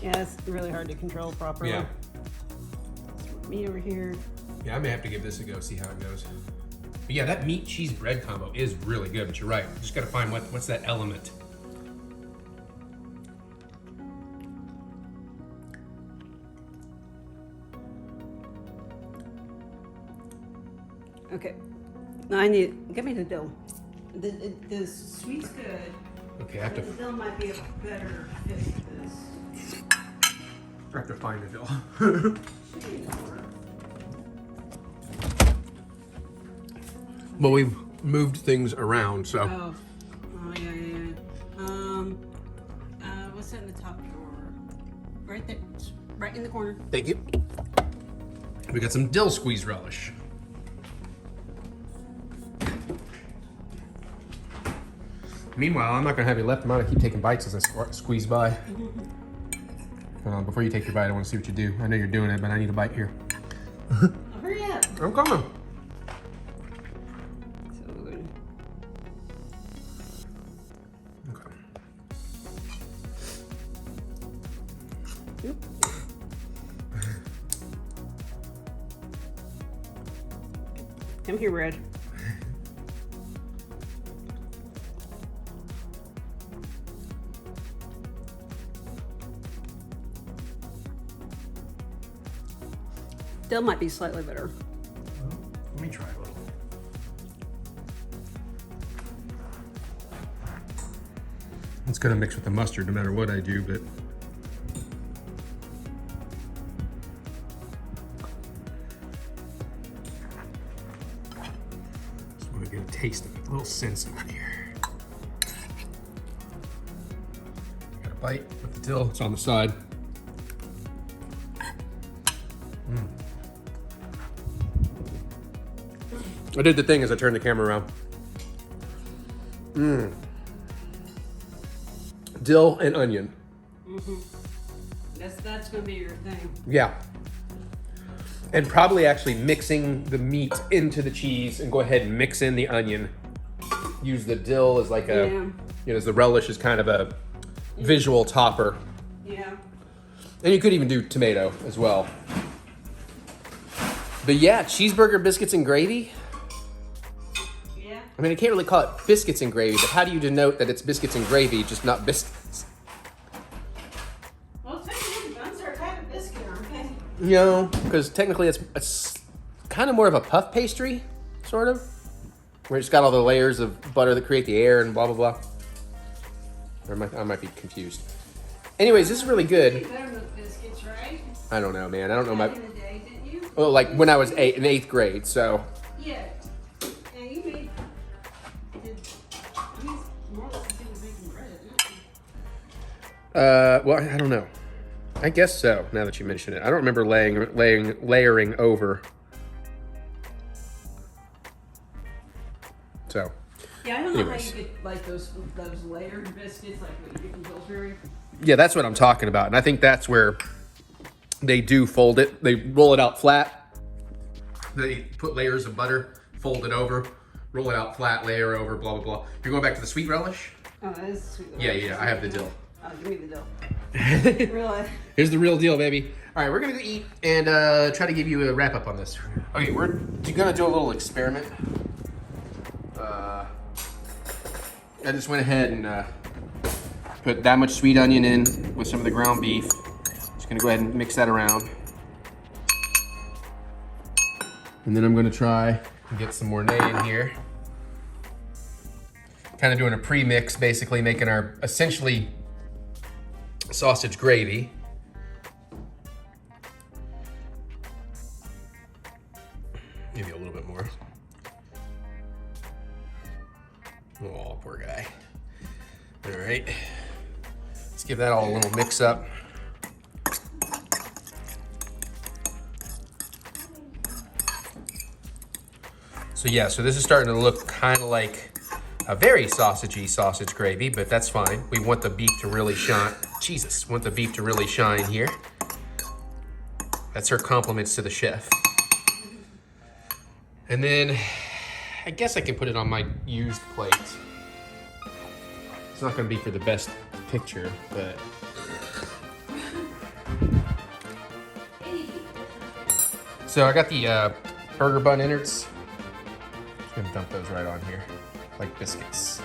Yeah, it's really hard to control properly. Yeah. Me over here. Yeah, I may have to give this a go, see how it goes. But yeah, that meat cheese bread combo is really good, but you're right. Just gotta find what's that element. Okay. Now get me the dill. The sweet's good. Okay, I have The dill might be a better fit for this. to find the dill. Should be in the order. Well, we've moved things around, so. Oh yeah. What's that in the top drawer? Right there, right in the corner. Thank you. We got some dill squeeze relish. Meanwhile, I'm not gonna have you left. I'm gonna keep taking bites as I squeeze by. Before you take your bite, I want to see what you do. I know you're doing it, but I need a bite here. Oh, hurry up. I'm coming. So good. Okay. Oop. Come here, Red. Dill might be slightly better. Let me try a little. It's gonna mix with the mustard no matter what I do, but. Just want to get a taste of it, a little sense of it here. Got a bite with the dill, it's on the side. I did the thing as I turned the camera around. Dill and onion. That's gonna be your thing. Yeah. And probably actually mixing the meat into the cheese and go ahead and mix in the onion. Use the dill as like a, you know, as the relish is kind of a visual topper. Yeah. And you could even do tomato as well. But yeah, cheeseburger, biscuits, and gravy. Yeah. I mean, I can't really call it biscuits and gravy, but how do you denote that it's biscuits and gravy, just not biscuits? Well, technically, buns are a type of biscuit, aren't they? You know, because technically it's kind kind of more of a puff pastry, sort of. Where it's got all the layers of butter that create the air and blah, blah, blah. Or I might be confused. Anyways, this is really good. Better with biscuits, right? I don't know, man. I don't know my... Back in the day, didn't you? Well, like when I was in 8th grade, so... Yeah. Yeah, you made... More or less the same as making bread, didn't you? Well, I don't know. I guess so, now that you mention it. I don't remember layering over. So... Yeah, I don't know Anyways. how you get like those layered biscuits, like what you get from Pillsbury. Yeah, that's what I'm talking about. And I think that's where they do fold it. They roll it out flat. They put layers of butter, fold it over, roll it out flat, layer over, blah, blah, blah. You're going back to the sweet relish? Oh, that is sweet. Yeah, I have the dill. Oh, give me the dill. Really? Here's the real deal, baby. All right, we're going to go eat and try to give you a wrap up on this. Okay, we're going to do a little experiment. I just went ahead and put that much sweet onion in with some of the ground beef. Just gonna go ahead and mix that around. And then I'm gonna try and get some Mornay in here. Kind of doing a pre-mix, basically making our essentially sausage gravy. Maybe a little bit more. Oh, poor guy. All right. Let's give that all a little mix up. So yeah, so this is starting to look kind of like a very sausagey sausage gravy, but that's fine. We want the beef to really shine. Jesus, want the beef to really shine here. That's her compliments to the chef. And then I guess I can put it on my used plate. It's not gonna be for the best picture, but. So I got the burger bun innards. Just gonna dump those right on here, like biscuits.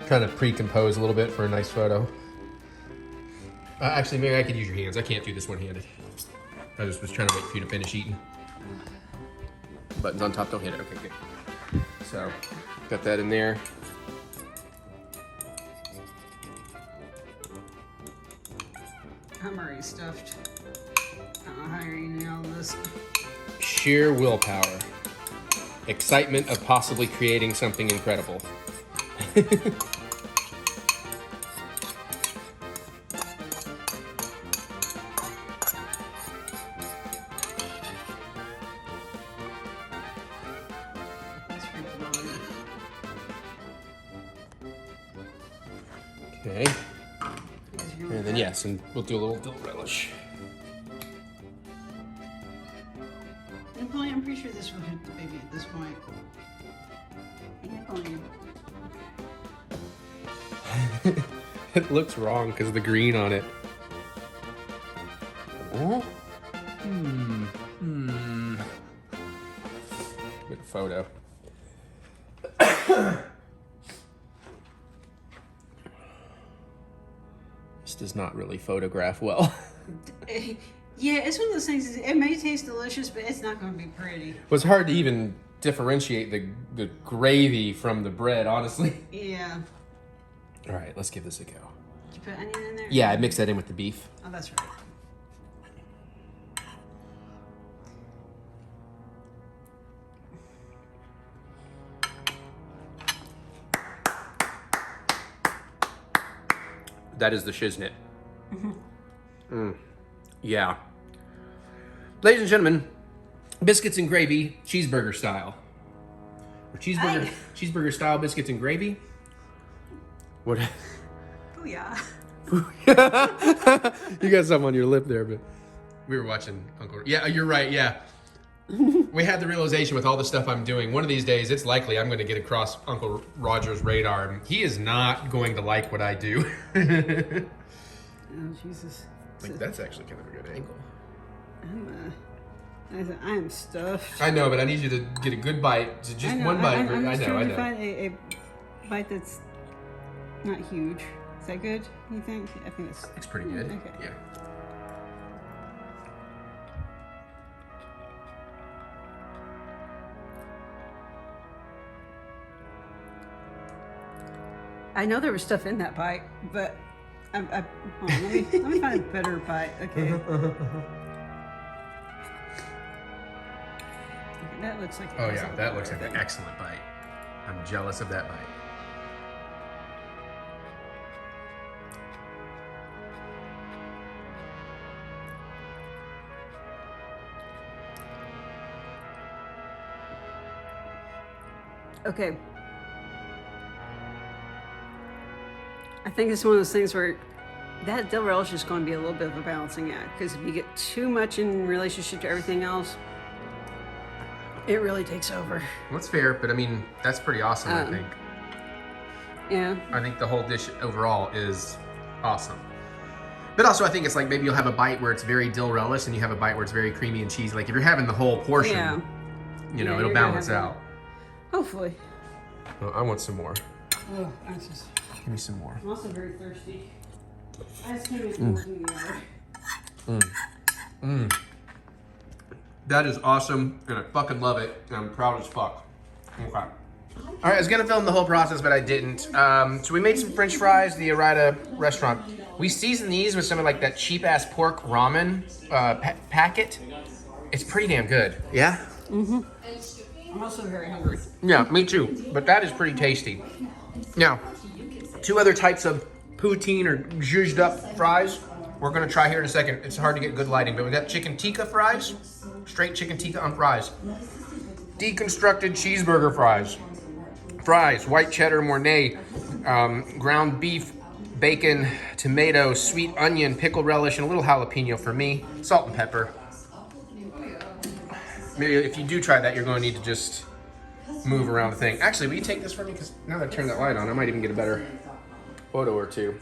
Trying to pre-compose a little bit for a nice photo. Actually, Mary, I could use your hands. I can't do this one-handed. I just was trying to wait for you to finish eating. Buttons on top, don't hit it. Okay, good. So, got that in there. I'm already stuffed. I don't know how you're eating all this. Sheer willpower. Excitement of possibly creating something incredible. Okay. And then yes, and we'll do a little dill relish. I'm pretty sure this will hit the baby at this point. It looks wrong because of the green on it. Oh. Good photo. This does not really photograph well. Yeah, it's one of those things. It may taste delicious, but it's not going to be pretty. It was hard to even differentiate the gravy from the bread, honestly. Yeah. All right, let's give this a go. Did you put onion in there? Yeah, I mixed that in with the beef. Oh, that's right. That is the shiznit. Yeah. Ladies and gentlemen, biscuits and gravy, cheeseburger style. Or cheeseburger style biscuits and gravy. What? Oh yeah. You got something on your lip there, but we were watching Uncle. Yeah, you're right. Yeah. We had the realization with all the stuff I'm doing, one of these days it's likely I'm going to get across Uncle Roger's radar, and he is not going to like what I do. Oh Jesus! Like, that's actually kind of a good angle. I am stuffed. I know, but I need you to get a good bite. Just one bite. I'm just trying to I know. find a bite that's not huge. Is that good? You think? I think it's It's pretty good. Okay. Yeah. I know there was stuff in that bite, but hold on, let me find a better bite. Okay. That looks like. Oh yeah, that looks like an excellent bite. I'm jealous of that bite. Okay. I think it's one of those things where that dill relish is going to be a little bit of a balancing act, because if you get too much in relationship to everything else, it really takes over. Well, that's fair, but I mean, that's pretty awesome, I think. Yeah. I think the whole dish overall is awesome. But also, I think it's like maybe you'll have a bite where it's very dill relish and you have a bite where it's very creamy and cheesy. Like if you're having the whole portion, you know, it'll balance out. Hopefully. Well, I want some more. Oh, I just... Give me some more. I'm also very thirsty. I just came in from working the yard. That is awesome, and I fucking love it, and I'm proud as fuck. Okay. All right, I was gonna film the whole process, but I didn't. So we made some French fries, the Arida restaurant. We seasoned these with some of like that cheap ass pork ramen packet. It's pretty damn good. Yeah? Mm-hmm. I'm also very hungry. Yeah, me too, but that is pretty tasty. Now, 2 other types of poutine or zhuzhed up fries we're gonna try here in a second. It's hard to get good lighting, but we got chicken tikka fries, straight chicken tikka on fries. Deconstructed cheeseburger fries. Fries, white cheddar mornay, ground beef, bacon, tomato, sweet onion, pickle relish, and a little jalapeno for me. Salt and pepper. Maybe if you do try that, you're gonna need to just move around the thing. Actually, will you take this from me? Because now that I turned that light on, I might even get a better photo or two.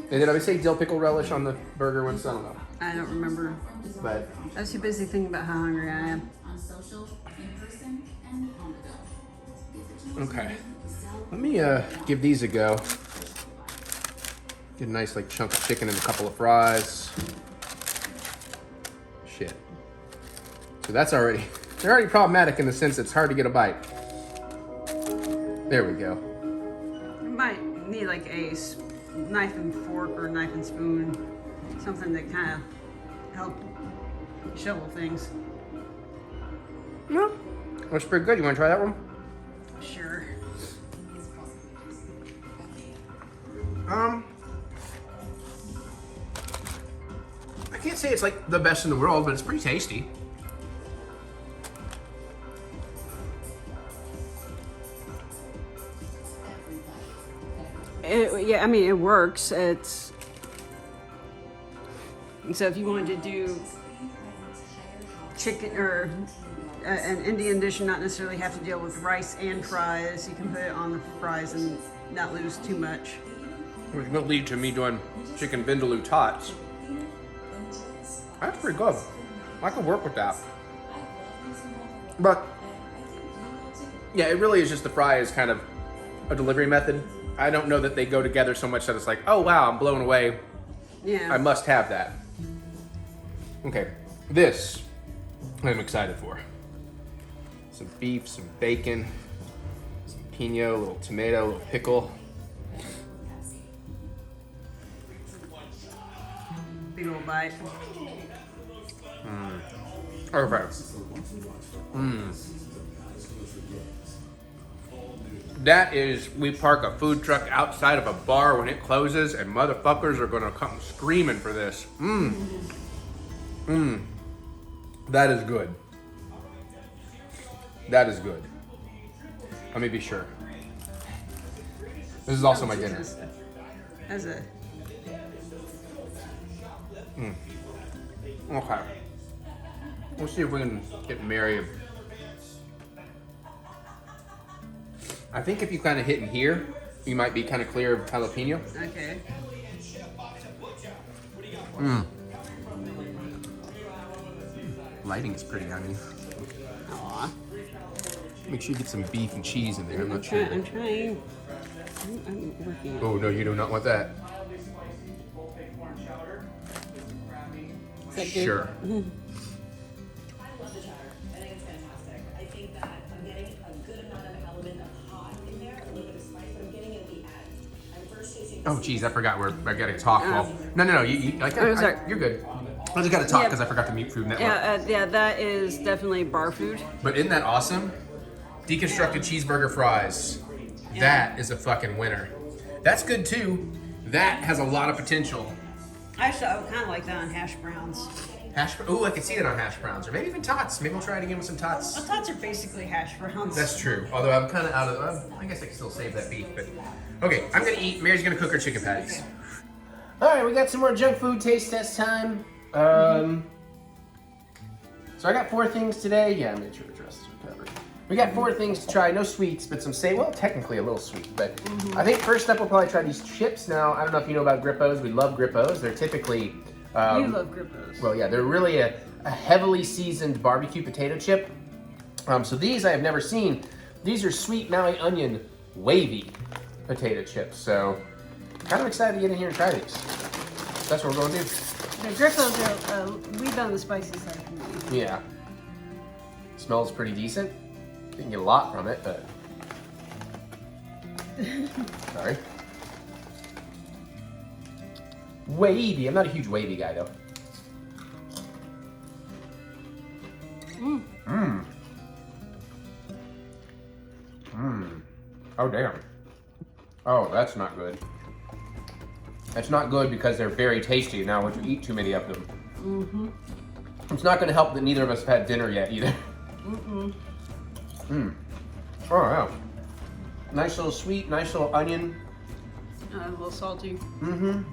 And did I say dill pickle relish on the burger once? I don't know. I don't remember. But I was too busy thinking about how hungry I am. okay. Let me give these a go. Get a nice like chunk of chicken and a couple of fries. Shit. So that's already, they're already problematic in the sense it's hard to get a bite. There we go. You might need like a knife and fork or knife and spoon, something that kind of help shovel things. No, looks pretty good. You want to try that one? Sure. I can't say it's like the best in the world, but it's pretty tasty. Yeah, I mean, it works. It's so if you wanted to do chicken or an Indian dish and not necessarily have to deal with rice and fries, you can put it on the fries and not lose too much. Which will lead to me doing chicken vindaloo tots. That's pretty good. I could work with that. But yeah, it really is just the fry is kind of a delivery method. I don't know that they go together so much that it's like, oh wow, I'm blown away. Yeah. I must have that. Okay, this I'm excited for. Some beef, some bacon, some pino, a little tomato, a little pickle. Big old bite. Okay. That is, we park a food truck outside of a bar when it closes and motherfuckers are gonna come screaming for this. That is good. That is good. Let me be sure. This is also my dinner. As a Okay. Let's see if we can get married. I think if you kind of hit in here, you might be kind of clear of jalapeno. okay. Lighting is pretty on you. Aw. Make sure you get some beef and cheese in there. I'm not sure. I'm trying. I'm working. Oh no, you do not want that. Is that good? Sure. I love the cheddar. I think it's fantastic. I think that I'm getting a good amount of element of hot in there, a little bit of spice, but I'm getting it at the end. Oh, geez, I forgot I gotta talk. Well, no. You sorry. you're good. I just gotta talk Yeah. because I forgot to mute Food Network. Yeah, that is definitely bar food. But isn't that awesome? Deconstructed cheeseburger fries. That is a fucking winner. That's good too. That has a lot of potential. Actually, I would kind of like that on hash browns. Ooh, I could see it on hash browns, or maybe even tots. Maybe we'll try it again with some tots. Well, tots are basically hash browns. That's true. Although I'm kind of out of. I guess I can still save that beef. But okay, I'm gonna eat. Mary's gonna cook her chicken patties. Okay. All right, we got some more junk food taste test time. So I got 4 things today. Yeah, I made sure the dress is covered. We got 4 things to try. No sweets, but some well, technically a little sweet. But I think first up we'll probably try these chips. Now I don't know if you know about Grippos. We love Grippos. They're typically. You love Grippos. Well, yeah, they're really a heavily seasoned barbecue potato chip. So these I have never seen. These are sweet Maui onion wavy potato chips. So kind of excited to get in here and try these. That's what we're going to do. The Grippos are we've on the spicy side for me. Yeah. Smells pretty decent. Didn't get a lot from it, but sorry. Wavy. I'm not a huge wavy guy though. Oh damn. Oh, that's not good. That's not good because they're very tasty. Now, once you eat too many of them, it's not going to help that neither of us have had dinner yet either. Oh yeah. Nice little sweet, nice little onion. A little salty.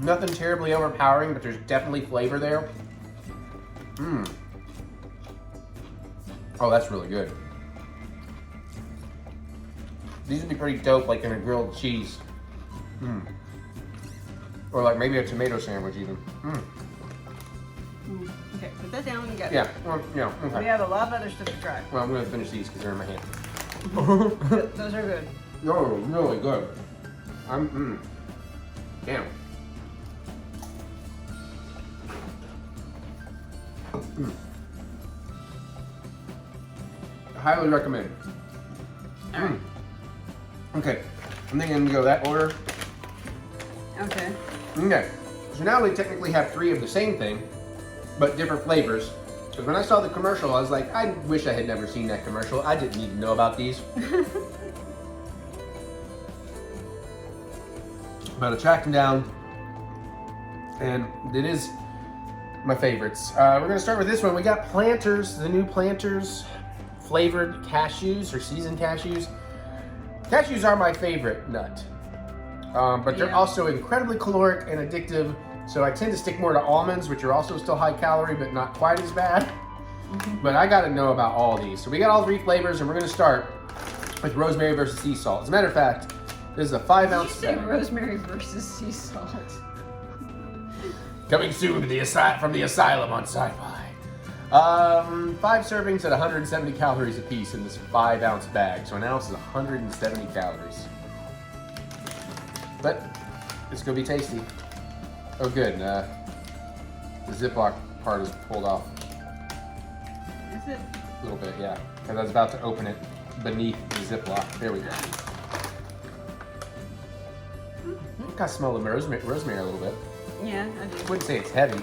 Nothing terribly overpowering, but there's definitely flavor there. Oh, that's really good. These would be pretty dope, like in a grilled cheese. Or like maybe a tomato sandwich even. Okay, put that down and get Yeah, it. well, yeah, okay. We have a lot of other stuff to try. Well, I'm gonna finish these because they're in my hand. Those are good. Oh, really good. Damn. Highly recommend. Okay, I think I'm gonna go that order. Okay. Okay, so now we technically have 3 of the same thing, but different flavors. Because when I saw the commercial, I was like, I wish I had never seen that commercial. I didn't even know about these. But I tracked them down, and it is my favorites. We're gonna start with this one. We got Planters, the new Planters flavored cashews or seasoned cashews. Cashews are my favorite nut, but they're also incredibly caloric and addictive. So I tend to stick more to almonds, which are also still high calorie, but not quite as bad. But I gotta know about all these. So we got all 3 flavors, and we're gonna start with rosemary versus sea salt. As a matter of fact, this is a 5-ounce Did you say bag. rosemary versus sea salt? Coming soon to from the asylum on Sci-Fi. 5 servings at 170 calories a piece in this 5-ounce bag. So an ounce is 170 calories. But it's gonna be tasty. Oh good, the Ziploc part is pulled off. Is it? A little bit, yeah. Because I was about to open it beneath the Ziploc. There we go. I smell the rosemary a little bit. Yeah, I do. I wouldn't say it's heavy.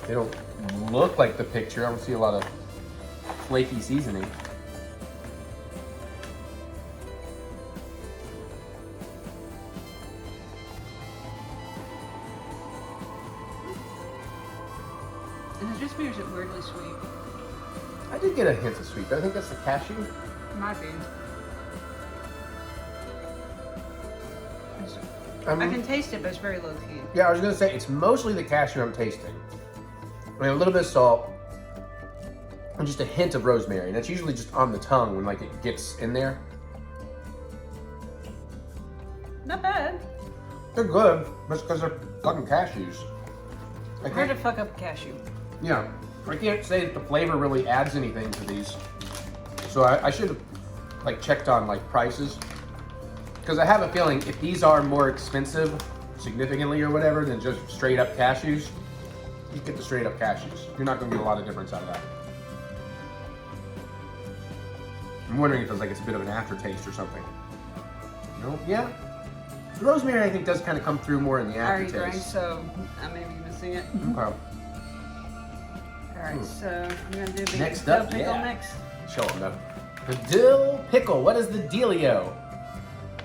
They don't look like the picture. I don't see a lot of flaky seasoning. And it just makes it weirdly sweet. I did get a hint of sweet, but I think that's the cashew. Might be. I I can taste it, but it's very low key. Yeah, I was gonna say it's mostly the cashew I'm tasting. I mean, a little bit of salt and just a hint of rosemary, and that's usually just on the tongue when like it gets in there. Not bad. They're good, but it's because they're fucking cashews. Hard to fuck up a cashew. Yeah, I can't say that the flavor really adds anything to these. So I should have like checked on like prices. Because I have a feeling if these are more expensive, significantly or whatever, than just straight up cashews, you get the straight up cashews. You're not going to get a lot of difference out of that. I'm wondering if it's like it's a bit of an aftertaste or something. No? Yeah? The rosemary, I think, does kind of come through more in the I already drank, aftertaste. so I may be missing it. Okay. All right, so I'm gonna do the Next dill up, pickle yeah. mix. Show them though. The dill pickle. What is the dealio?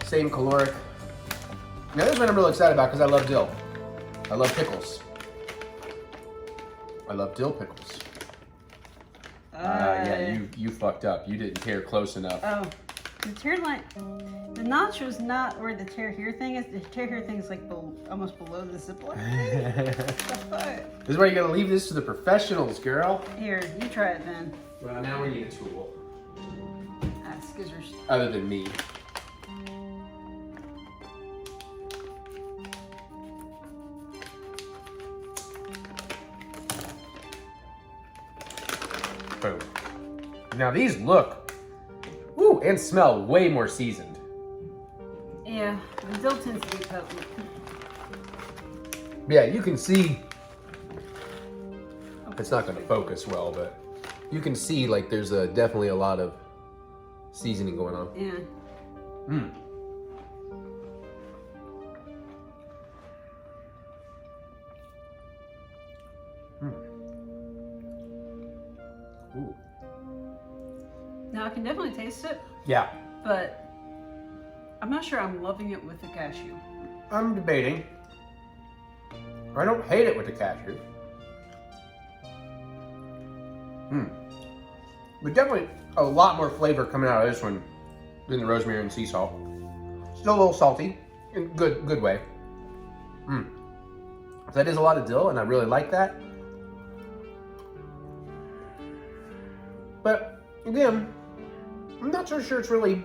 Same caloric. Now this one I'm really excited about because I love dill. I love pickles. I love dill pickles. Yeah, you fucked up. You didn't tear close enough. Oh, the tear line, the notch was not where the tear here thing is. The tear here thing is like almost below the zipper. This is where you gotta leave this to the professionals, girl. Here, you try it then. Well, now we need a tool. Skizzers. Other than me. Boom. Now these look, woo, and smell way more seasoned. Yeah, the dill tends to be potent. Yeah, you can see, it's not gonna focus well, but you can see like there's definitely a lot of seasoning going on. Yeah. Mmm. Ooh. Now I can definitely taste it, Yeah, but I'm not sure I'm loving it with the cashew. I'm debating. I don't hate it with the cashew. But definitely a lot more flavor coming out of this one than the rosemary and sea salt. Still a little salty, in good way. So that is a lot of dill, and I really like that. But again, I'm not so sure it's really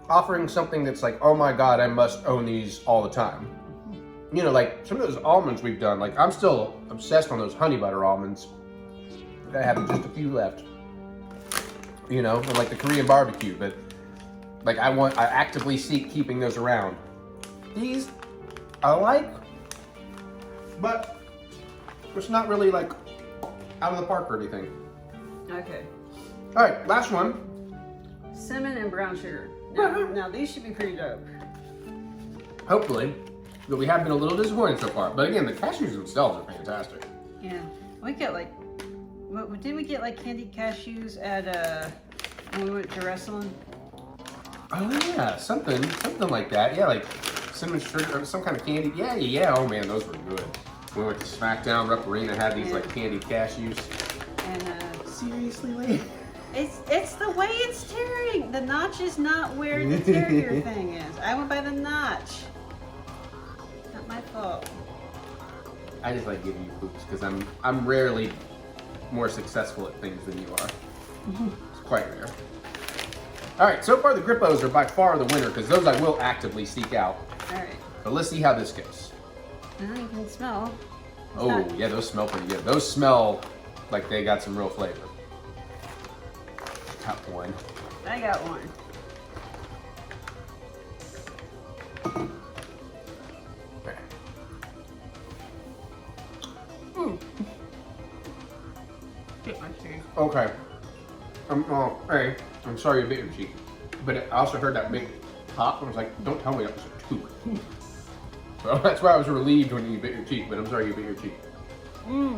offering something that's like, oh my god, I must own these all the time. You know, like some of those almonds we've done, like I'm still obsessed on those honey butter almonds. I have just a few left. You know, and like the Korean barbecue, but like I actively seek keeping those around. These I like, but it's not really like out of the park or anything. Okay. All right, last one. Cinnamon and brown sugar. Now these should be pretty dope. Hopefully, but we have been a little disappointed so far. But again, the cashews themselves are fantastic. Yeah, we get like, what did we get like candied cashews at when we went to wrestling? Oh yeah, something like that. Yeah, like cinnamon sugar or some kind of candy. Yeah. Oh man, those were good. We went to SmackDown. Rupp Arena had these like candied cashews. And Seriously, Lee? it's the way it's tearing. The notch is not where the terrier thing is. I went by the notch. Not my fault. I just like giving you poops because I'm rarely more successful at things than you are. It's quite rare. All right, so far the Grippos are by far the winner because those I will actively seek out. All right. But let's see how this goes. Now you can smell. Oh yeah, those smell pretty good. Those smell like they got some real flavor. Top one. I got one. Okay. Get my cheese. Okay. Hey, I'm sorry you bit your cheek, but I also heard that big pop. I was like, don't tell me that was a tooth. So that's why I was relieved when you bit your cheek, but I'm sorry you bit your cheek.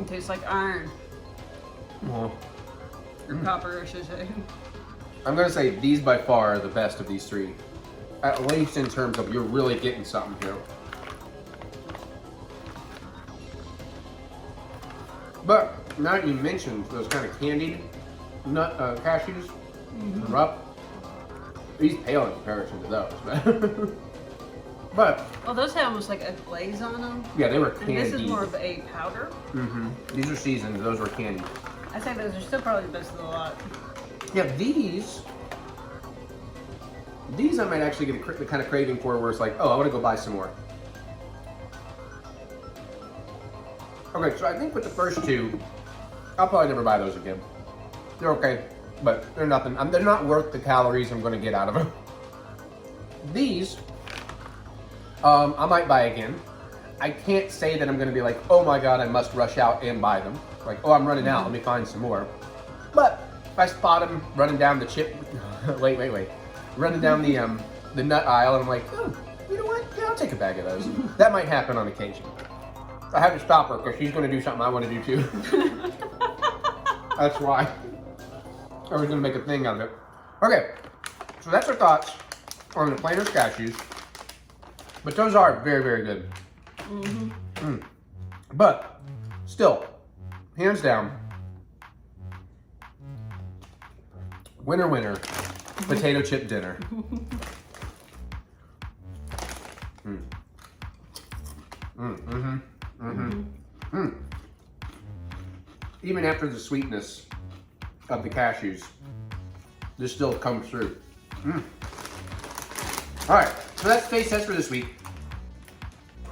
Tastes like iron. Well, Or copper, I should say. I'm gonna say these by far are the best of these three. At least in terms of you're really getting something here. But now that you mentioned those kind of candied nut cashews, Rupp, these pale in comparison to those. But Well, those have almost like a glaze on them. yeah, they were And candied. this is more of a powder. These are seasoned. Those were candied. I think those are still probably the best of the lot. Yeah, these I might actually get the kind of craving for where it's like, oh, I want to go buy some more. Okay, so I think with the first two, I'll probably never buy those again. They're okay, but they're nothing. They're not worth the calories I'm going to get out of them. These, I might buy again. I can't say that I'm going to be like, oh my god, I must rush out and buy them. Like, oh, I'm running out, let me find some more. But if I spot them running down the chip, wait, running down the nut aisle, and I'm like, oh, you know what? Yeah, I'll take a bag of those. That might happen on occasion. I have to stop her because she's going to do something I want to do too. That's why. I was going to make a thing out of it. Okay, so that's our thoughts on the Planters cashews. But those are very, very good. But still, hands down, winner, potato chip dinner. Even after the sweetness of the cashews, this still comes through. All right, so that's Taste Test for this week.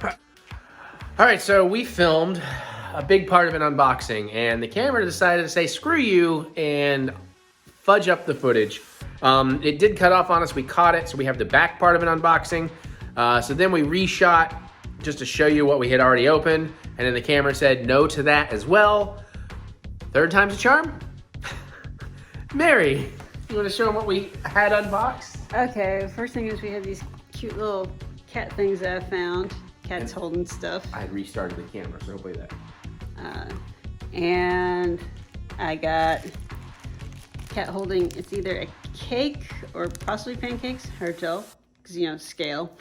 All right, so we filmed a big part of an unboxing, and the camera decided to say, screw you, and fudge up the footage. It did cut off on us, we caught it, so we have the back part of an unboxing. So then we reshot just to show you what we had already opened, and then the camera said no to that as well. Third time's a charm. Mary, you want to show them what we had unboxed? Okay, first thing is we have these cute little cat things that I found. Cats holding stuff. I had restarted the camera, so hopefully that. And I got cat holding, it's either a cake or possibly pancakes, hard to tell, because you know, scale.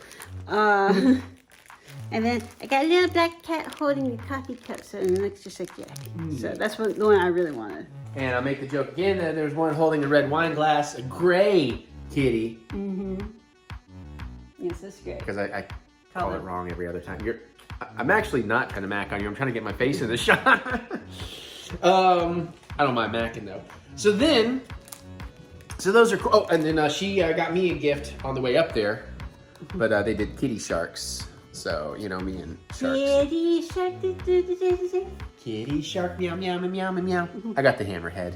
And then I got a little black cat holding the coffee cup, so it looks just like that. So that's the one I really wanted. And I'll make the joke again that there's one holding a red wine glass, a gray kitty. Yes, that's great. Because I call it wrong every other time. I'm actually not gonna mac on you. I'm trying to get my face in the shot. I don't mind macking though. So those are cool. Oh, and then she got me a gift on the way up there, but they did kitty sharks. So, you know, me and sharks. Kitty shark, Kitty shark, meow, meow, meow, meow, meow. I got the hammerhead.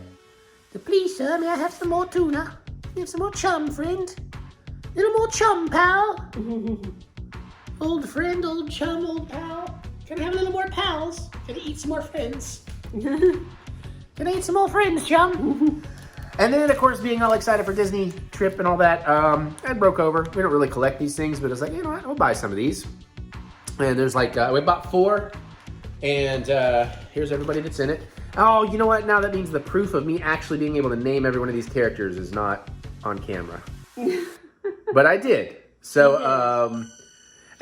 Please, sir, may I have some more tuna? You have some more chum, friend? Little more chum, pal? Old friend, old chum, old pal. Can I have a little more pals? Can I eat some more friends? Can I eat some more friends, chum? And then, of course, being all excited for Disney trip and all that, I broke over. We don't really collect these things, but it's like, you know what, I'll buy some of these. And there's like, we bought 4, and here's everybody that's in it. Oh, you know what, now that means the proof of me actually being able to name every one of these characters is not on camera. But I did. So,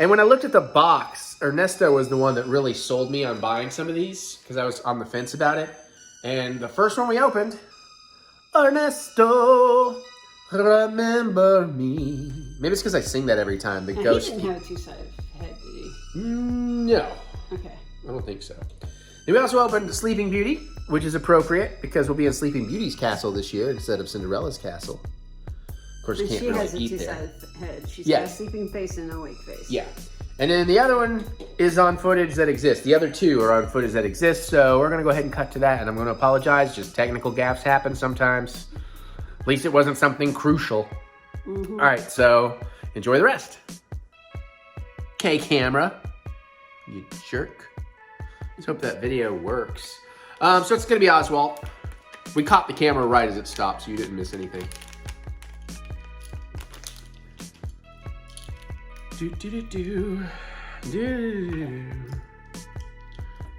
and when I looked at the box, Ernesto was the one that really sold me on buying some of these, because I was on the fence about it. And the first one we opened, Ernesto, remember me. Maybe it's because I sing that every time. The ghost. He didn't have a two-sided head, did he? No. Okay. I don't think so. And we also opened Sleeping Beauty, which is appropriate because we'll be in Sleeping Beauty's castle this year instead of Cinderella's castle. Of course, you can't she really has a eat there. two-sided head. She's Yeah. got a sleeping face and an awake face. Yeah. And then the other one is on footage that exists. The other 2 are on footage that exists, so we're going to go ahead and cut to that, and I'm going to apologize. Just technical gaffes happen sometimes. At least it wasn't something crucial. All right, so enjoy the rest. Okay, camera. You jerk. Let's hope that video works. So it's going to be Oswald. We caught the camera right as it stopped, so you didn't miss anything.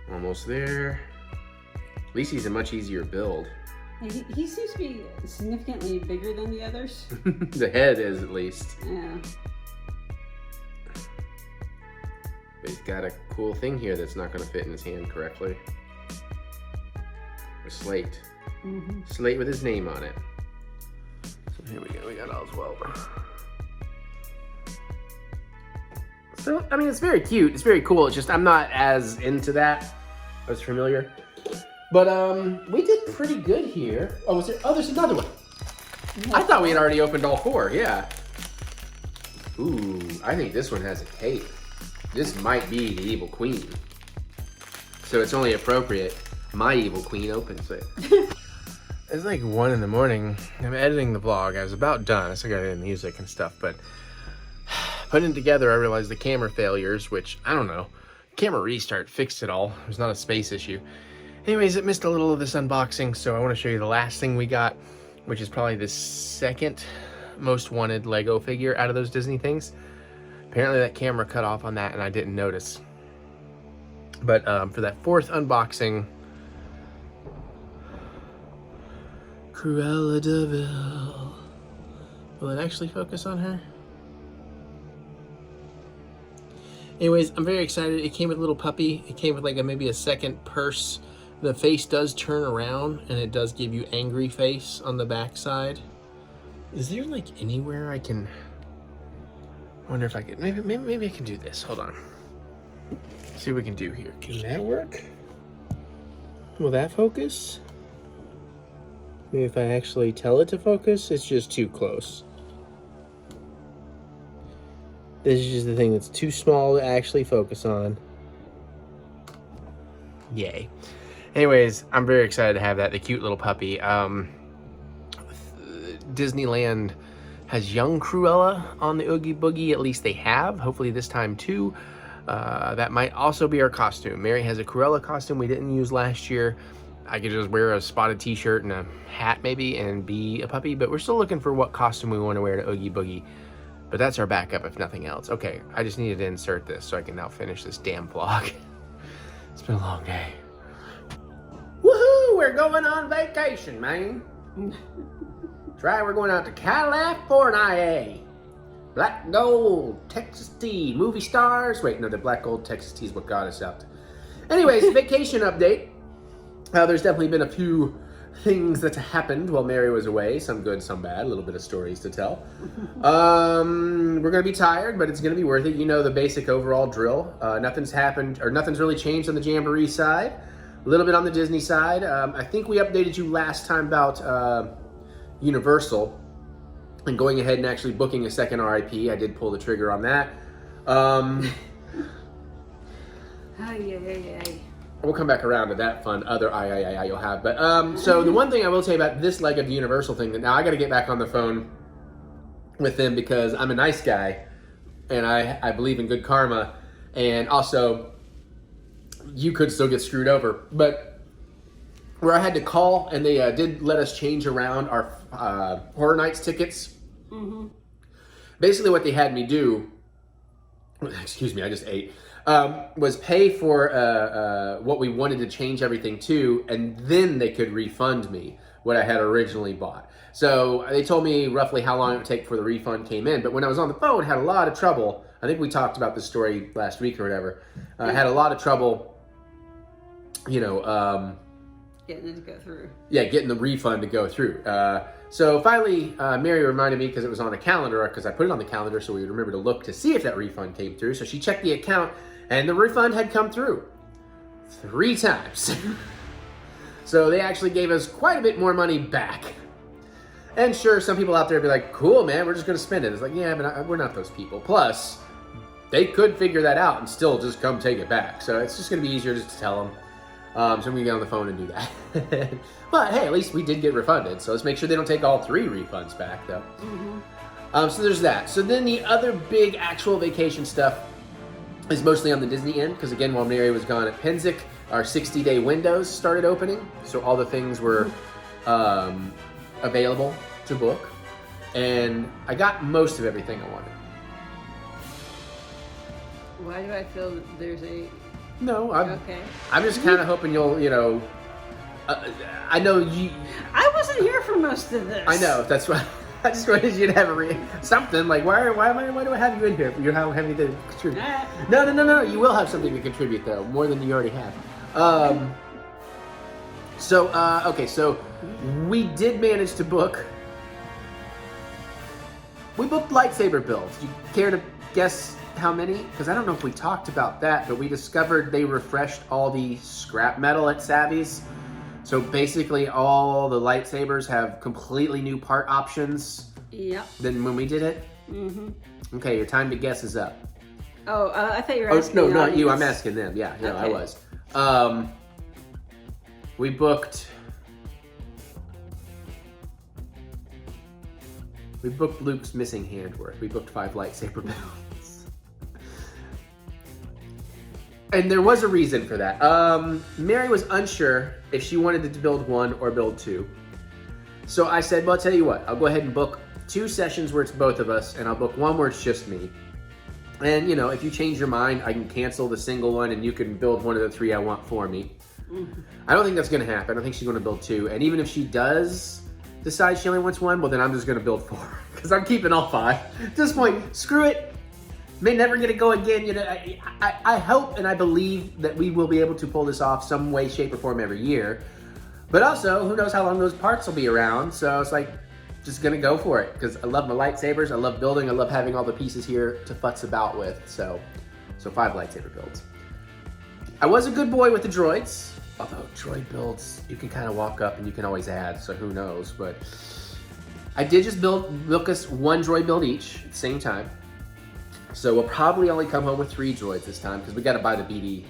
Almost there. At least he's a much easier build. He seems to be significantly bigger than the others. The head is, at least. Yeah. But he's got a cool thing here that's not going to fit in his hand correctly. A slate. Slate with his name on it. So here we go. We got Oswald. So, I mean, it's very cute. It's very cool. It's just I'm not as into that, as familiar. But we did pretty good here. Oh, was there? Oh, there's another one. I thought we had already opened all 4. Yeah. Ooh, I think this one has a cape. This might be the Evil Queen. So it's only appropriate my Evil Queen opens it. It's like 1 in the morning. I'm editing the vlog. I was about done. I still got in music and stuff, but putting it together, I realized the camera failures, which, I don't know, camera restart fixed it all. It was not a space issue. Anyways, it missed a little of this unboxing, so I want to show you the last thing we got, which is probably the second most wanted Lego figure out of those Disney things. Apparently that camera cut off on that and I didn't notice. But for that fourth unboxing, Cruella de Vil. Will it actually focus on her? Anyways, I'm very excited. It came with a little puppy. It came with like maybe a second purse. The face does turn around and it does give you angry face on the back side. Is there like anywhere I can... I wonder if I could... Maybe I can do this. Hold on. See what we can do here. Can that work? Will that focus? Maybe if I actually tell it to focus, it's just too close. This is just the thing that's too small to actually focus on. Yay. Anyways, I'm very excited to have that, the cute little puppy. Disneyland has young Cruella on the Oogie Boogie, at least they have. Hopefully this time too. That might also be our costume. Mary has a Cruella costume we didn't use last year. I could just wear a spotted t-shirt and a hat maybe and be a puppy, but we're still looking for what costume we want to wear to Oogie Boogie. But that's our backup if nothing else. Okay, I just needed to insert this so I can now finish this damn vlog. It's been a long day. Woohoo! We're going on vacation, man. That's right, we're going out to California. Black Gold, Texas tea, movie stars. Wait, no, the Black Gold Texas tea is what got us out. Anyways, vacation update. There's definitely been a few things that happened while Mary was away. Some good, some bad. A little bit of stories to tell. We're going to be tired, but it's going to be worth it. You know the basic overall drill. Nothing's happened, or nothing's really changed on the Jamboree side. A little bit on the Disney side. I think we updated you last time about Universal and going ahead and actually booking a second RIP. I did pull the trigger on that. We'll come back around to that fun other you'll have. But so the one thing I will tell you about this leg of the Universal thing, that now I got to get back on the phone with them because I'm a nice guy and I believe in good karma, and also you could still get screwed over. But where I had to call and they did let us change around our Horror Nights tickets. Mm-hmm. Basically what they had me do, excuse me, I just ate, was pay for what we wanted to change everything to, and then they could refund me what I had originally bought. So they told me roughly how long it would take before the refund came in, but when I was on the phone, had a lot of trouble. I think we talked about this story last week or whatever. I had a lot of trouble, you know, getting it to go through. Yeah, getting the refund to go through. So finally, Mary reminded me, because it was on a calendar, because I put it on the calendar so we would remember to look to see if that refund came through. So she checked the account, and the refund had come through 3 times. So they actually gave us quite a bit more money back. And sure, some people out there would be like, cool, man, we're just going to spend it. It's like, yeah, but we're not those people. Plus, they could figure that out and still just come take it back. So it's just going to be easier just to tell them. So I'm going to get on the phone and do that. But hey, at least we did get refunded. So let's make sure they don't take all 3 refunds back, though. Mm-hmm. So there's that. So then the other big actual vacation stuff is mostly on the Disney end. Because again, while Mary was gone at Penzic, our 60-day windows started opening. So all the things were available to book. And I got most of everything I wanted. Why do I feel that there's a... No, okay. I'm just kind of hoping you'll, you know, I know you... I wasn't here for most of this. I know, that's why. I just wanted you to have something, like, why do I have you in here? You don't have anything to contribute. No, you will have something to contribute, though, more than you already have. Okay, so we did manage to book... We booked lightsaber builds. Do you care to guess how many? Because I don't know if we talked about that, but we discovered they refreshed all the scrap metal at Savvy's. So basically all the lightsabers have completely new part options. Yep. Than when we did it? Mm-hmm. Okay, your time to guess is up. Oh, I thought you were asking no, not you. I'm asking them. Yeah, no, okay. I was. We booked Luke's missing hand worth. We booked 5 lightsaber builds. And there was a reason for that. Mary was unsure if she wanted to build 1 or build 2. So I said, well, I'll tell you what. I'll go ahead and book 2 sessions where it's both of us, and I'll book 1 where it's just me. And, you know, if you change your mind, I can cancel the single one and you can build one of the 3 I want for me. I don't think that's going to happen. I think she's going to build 2. And even if she does decide she only wants 1, well, then I'm just going to build 4. Because I'm keeping all 5. At this point, screw it. May never get it go again. You know, I hope and I believe that we will be able to pull this off some way, shape, or form every year. But also, who knows how long those parts will be around. So it's like, just gonna go for it. Because I love my lightsabers, I love building, I love having all the pieces here to futz about with. So 5 lightsaber builds. I was a good boy with the droids. Although droid builds, you can kind of walk up and you can always add, so who knows. But I did just build us 1 droid build each at the same time. So we'll probably only come home with 3 droids this time because we got to buy the BD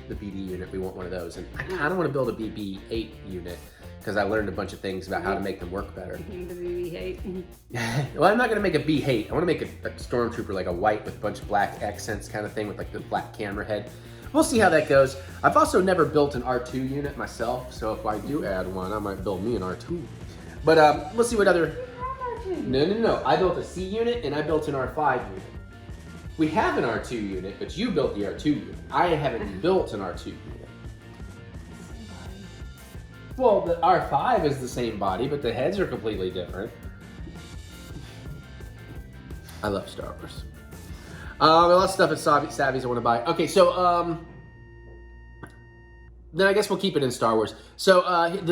unit. We want one of those, and I kind of want to build a BB-8 unit because I learned a bunch of things about how to make them work better. The BB-8. Well, I'm not going to make a B-8. I want to make a stormtrooper, like a white with a bunch of black accents kind of thing with like the black camera head. We'll see how that goes. I've also never built an R2 unit myself, so if I do add one, I might build me an R2. But we'll see what other... No. I built a C unit and I built an R5 unit. We have an R2 unit, but you built the R2 unit. I haven't built an R2 unit. Well, the R5 is the same body, but the heads are completely different. I love Star Wars. A lot of stuff at Savvy's I want to buy. Okay, so then I guess we'll keep it in Star Wars. So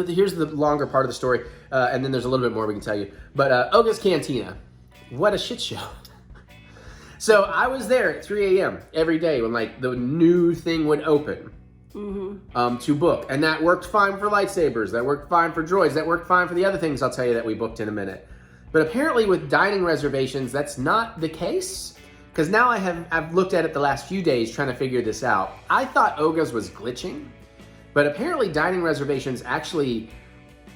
here's the longer part of the story, and then there's a little bit more we can tell you. But Oga's Cantina, what a shit show. So I was there at 3 a.m. every day when like the new thing would open to book. And that worked fine for lightsabers. That worked fine for droids. That worked fine for the other things I'll tell you that we booked in a minute. But apparently with dining reservations, that's not the case. Because now I've looked at it the last few days trying to figure this out. I thought Oga's was glitching. But apparently dining reservations actually,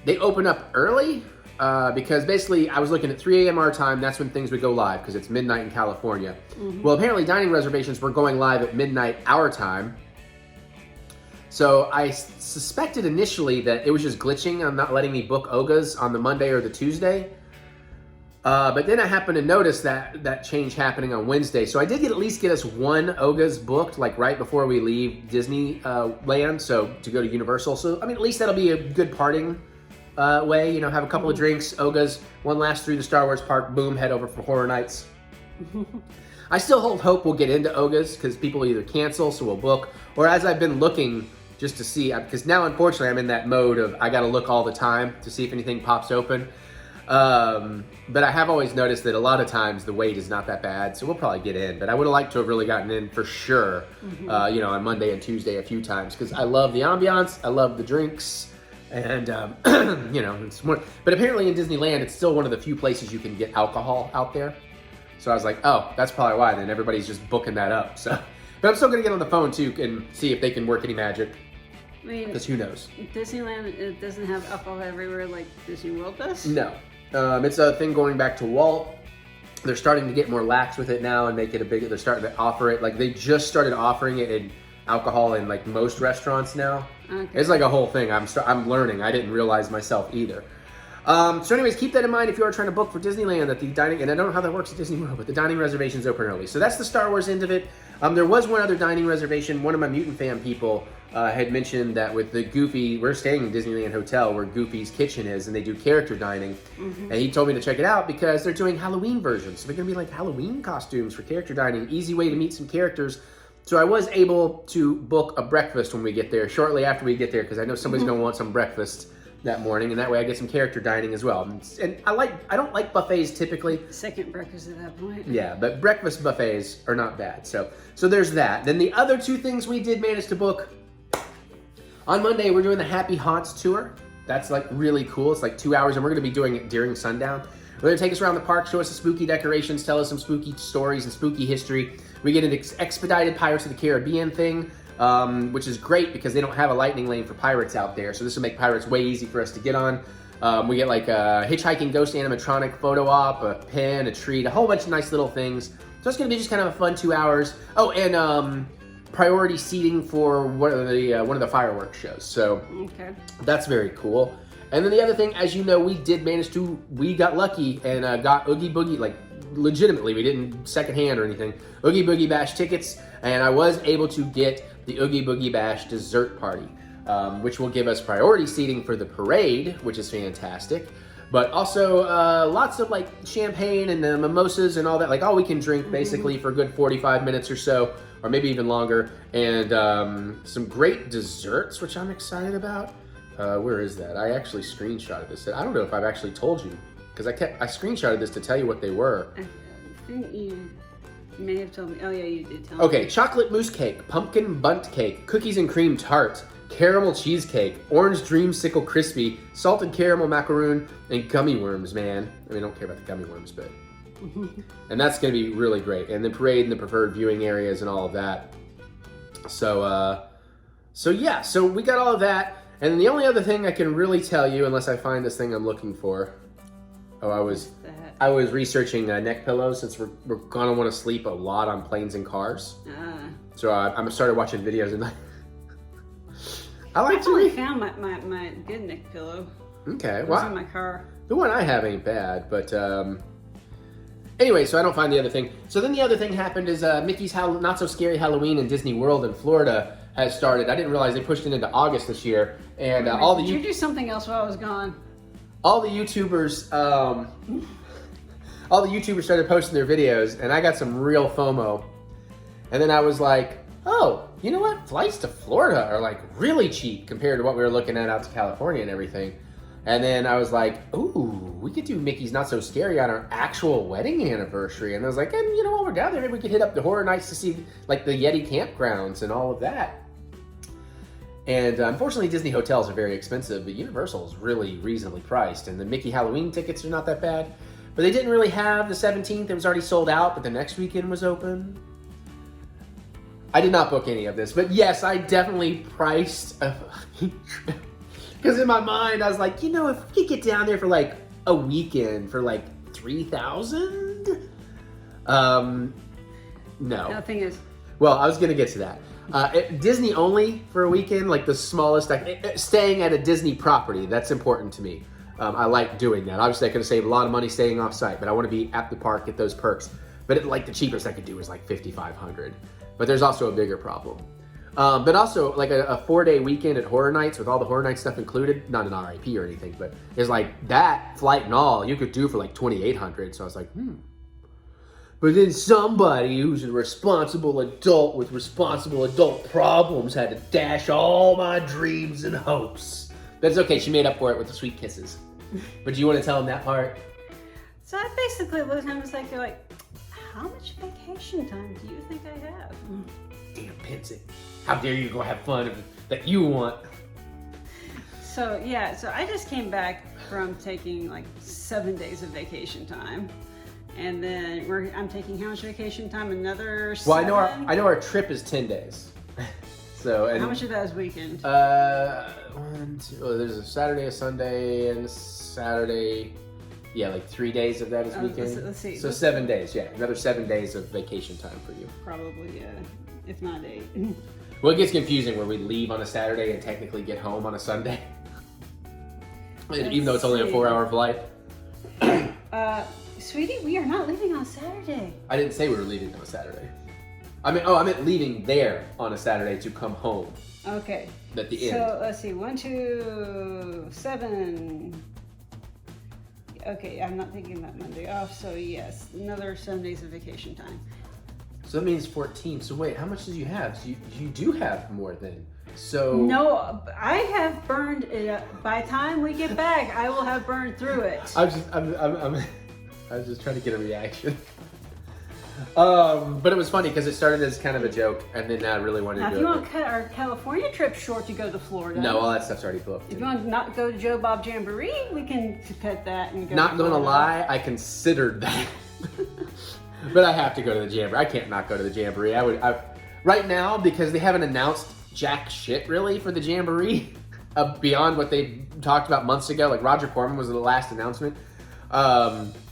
they open up early. Because basically I was looking at 3 a.m. our time, that's when things would go live because it's midnight in California. Well, apparently dining reservations were going live at midnight our time. So I suspected initially that it was just glitching on not letting me book Oga's on the Monday or the Tuesday. But then I happened to notice that change happening on Wednesday. So I did at least get us 1 Oga's booked, like right before we leave Disney land, so to go to Universal. So, I mean, at least that'll be a good parting way, you know, have a couple of drinks, Oga's, one last through the Star Wars park, boom, head over for Horror Nights. I still hold hope we'll get into Oga's because people either cancel, so we'll book, or as I've been looking just to see, because now unfortunately I'm in that mode of I gotta look all the time to see if anything pops open. But I have always noticed that a lot of times the wait is not that bad, so we'll probably get in. But I would have liked to have really gotten in for sure, you know, on Monday and Tuesday a few times because I love the ambiance, I love the drinks. And, you know, it's more, but apparently in Disneyland, it's still one of the few places you can get alcohol out there. So I was like, oh, that's probably why then everybody's just booking that up. So, but I'm still going to get on the phone too and see if they can work any magic. I mean, because who knows? Disneyland, it doesn't have alcohol everywhere like Disney World does? No. It's a thing going back to Walt. They're starting to get more lax with it now and make it a bigger, they're starting to offer it. Like they just started offering it in alcohol in like most restaurants now. Okay. It's like a whole thing. I'm learning. I didn't realize myself either. So anyways, keep that in mind if you are trying to book for Disneyland at the dining, and I don't know how that works at Disney World, but the dining reservations open early. So that's the Star Wars end of it. There was one other dining reservation. One of my Mutant fan people had mentioned that with the Goofy, we're staying in Disneyland Hotel where Goofy's kitchen is, and they do character dining. And he told me to check it out because they're doing Halloween versions. So they're going to be like Halloween costumes for character dining. Easy way to meet some characters. So I was able to book a breakfast when we get there, shortly after we get there, because I know somebody's going to want some breakfast that morning, and that way I get some character dining as well. And I don't like buffets typically. Second breakfast at that point. Yeah, but breakfast buffets are not bad. So there's that. Then the other 2 things we did manage to book. On Monday, we're doing the Happy Haunts tour. That's like really cool. It's like 2 hours, and we're going to be doing it during sundown. They're going to take us around the park, show us the spooky decorations, tell us some spooky stories and spooky history. We get an expedited Pirates of the Caribbean thing, which is great because they don't have a lightning lane for pirates out there. So this will make pirates way easy for us to get on. We get like a hitchhiking ghost animatronic photo op, a pin, a treat, a whole bunch of nice little things. So it's going to be just kind of a fun 2 hours. Oh, and priority seating for one of the fireworks shows. So that's very cool. And then the other thing, as you know, we got lucky and got Oogie Boogie, like legitimately, we didn't secondhand or anything. Oogie Boogie Bash tickets, and I was able to get the Oogie Boogie Bash dessert party, which will give us priority seating for the parade, which is fantastic. But also lots of like champagne and mimosas and all that, like all we can drink basically for a good 45 minutes or so, or maybe even longer, and some great desserts, which I'm excited about. Where is that? I actually screenshotted this. I don't know if I've actually told you, because I screenshotted this to tell you what they were. I think you may have told me. Oh yeah, you did tell me. Okay, chocolate mousse cake, pumpkin bundt cake, cookies and cream tart, caramel cheesecake, orange dreamsicle crispy, salted caramel macaroon, and gummy worms, man. I mean, I don't care about the gummy worms, but... and that's going to be really great. And the parade and the preferred viewing areas and all of that. So yeah, so we got all of that. And then the only other thing I can really tell you, unless I find this thing I'm looking for... Oh, I was researching neck pillows, since we're going to want to sleep a lot on planes and cars. So I started watching videos and... I finally found my good neck pillow. Okay, It was in my car. The one I have ain't bad, but anyway, so I don't find the other thing. So then the other thing happened is Mickey's Not So Scary Halloween in Disney World in Florida has started. I didn't realize they pushed it into August this year, and Did you do something else while I was gone? All the YouTubers started posting their videos, and I got some real FOMO. And then I was like, oh, you know what? Flights to Florida are like really cheap compared to what we were looking at out to California and everything. And then I was like, ooh, we could do Mickey's Not So Scary on our actual wedding anniversary. And I was like, and you know, while we're down there, maybe we could hit up the Horror Nights to see like the Yeti campgrounds and all of that. And unfortunately, Disney hotels are very expensive, but Universal is really reasonably priced. And the Mickey Halloween tickets are not that bad. But they didn't really have the 17th. It was already sold out, but the next weekend was open. I did not book any of this, but yes, I definitely priced a fucking trip. Because in my mind, I was like, you know, if we could get down there for like a weekend for like $3,000? No. Nothing is. Well, I was going to get to that. Disney only for a weekend, like the smallest, staying at a Disney property, that's important to me. I like doing that. Obviously, I could have saved a lot of money staying off site, but I want to be at the park, get those perks. But like the cheapest I could do is like $5,500. But there's also a bigger problem. But also like a 4-day weekend at Horror Nights with all the Horror Nights stuff included, not an RIP or anything, but it's like that flight and all you could do for like $2,800. So I was like, But then somebody who's a responsible adult with responsible adult problems had to dash all my dreams and hopes. That's okay, she made up for it with the sweet kisses. But do you want to tell them that part? So I basically looked at him and was like, how much vacation time do you think I have? Damn, Pinsett. How dare you go have fun that you want? So yeah, so I just came back from taking like 7 days of vacation time. And then I'm taking how much vacation time? Another 7? Well, I know our trip is 10 days. So and how much of that is weekend? There's a Saturday, a Sunday, and a Saturday. Yeah, like 3 days of that is weekend. Let's see. So 7 days, yeah. Another 7 days of vacation time for you. Probably, yeah. If not 8. Well, it gets confusing where we leave on a Saturday and technically get home on a Sunday. Even though it's only a 4-hour flight. Sweetie, we are not leaving on Saturday. I didn't say we were leaving on a Saturday. I meant leaving there on a Saturday to come home. Okay. At the end. So let's see, 1, 2, 7. Okay, I'm not taking that Monday off, so yes, another 7 days of vacation time. So that means 14. So wait, how much did you have? So you do have more then. So no, I have burned it. By the time we get back, I will have burned through it. I was just trying to get a reaction. But it was funny because it started as kind of a joke, and then I really wanted to do it. If you want to cut our California trip short to go to Florida. No, all that stuff's already booked. If you want to not go to Joe Bob Jamboree, we can cut that and go. Not gonna lie, I considered that. But I have to go to the Jamboree. I can't not go to the Jamboree. Right now, because they haven't announced jack shit really for the Jamboree, beyond what they talked about months ago. Like Roger Corman was the last announcement.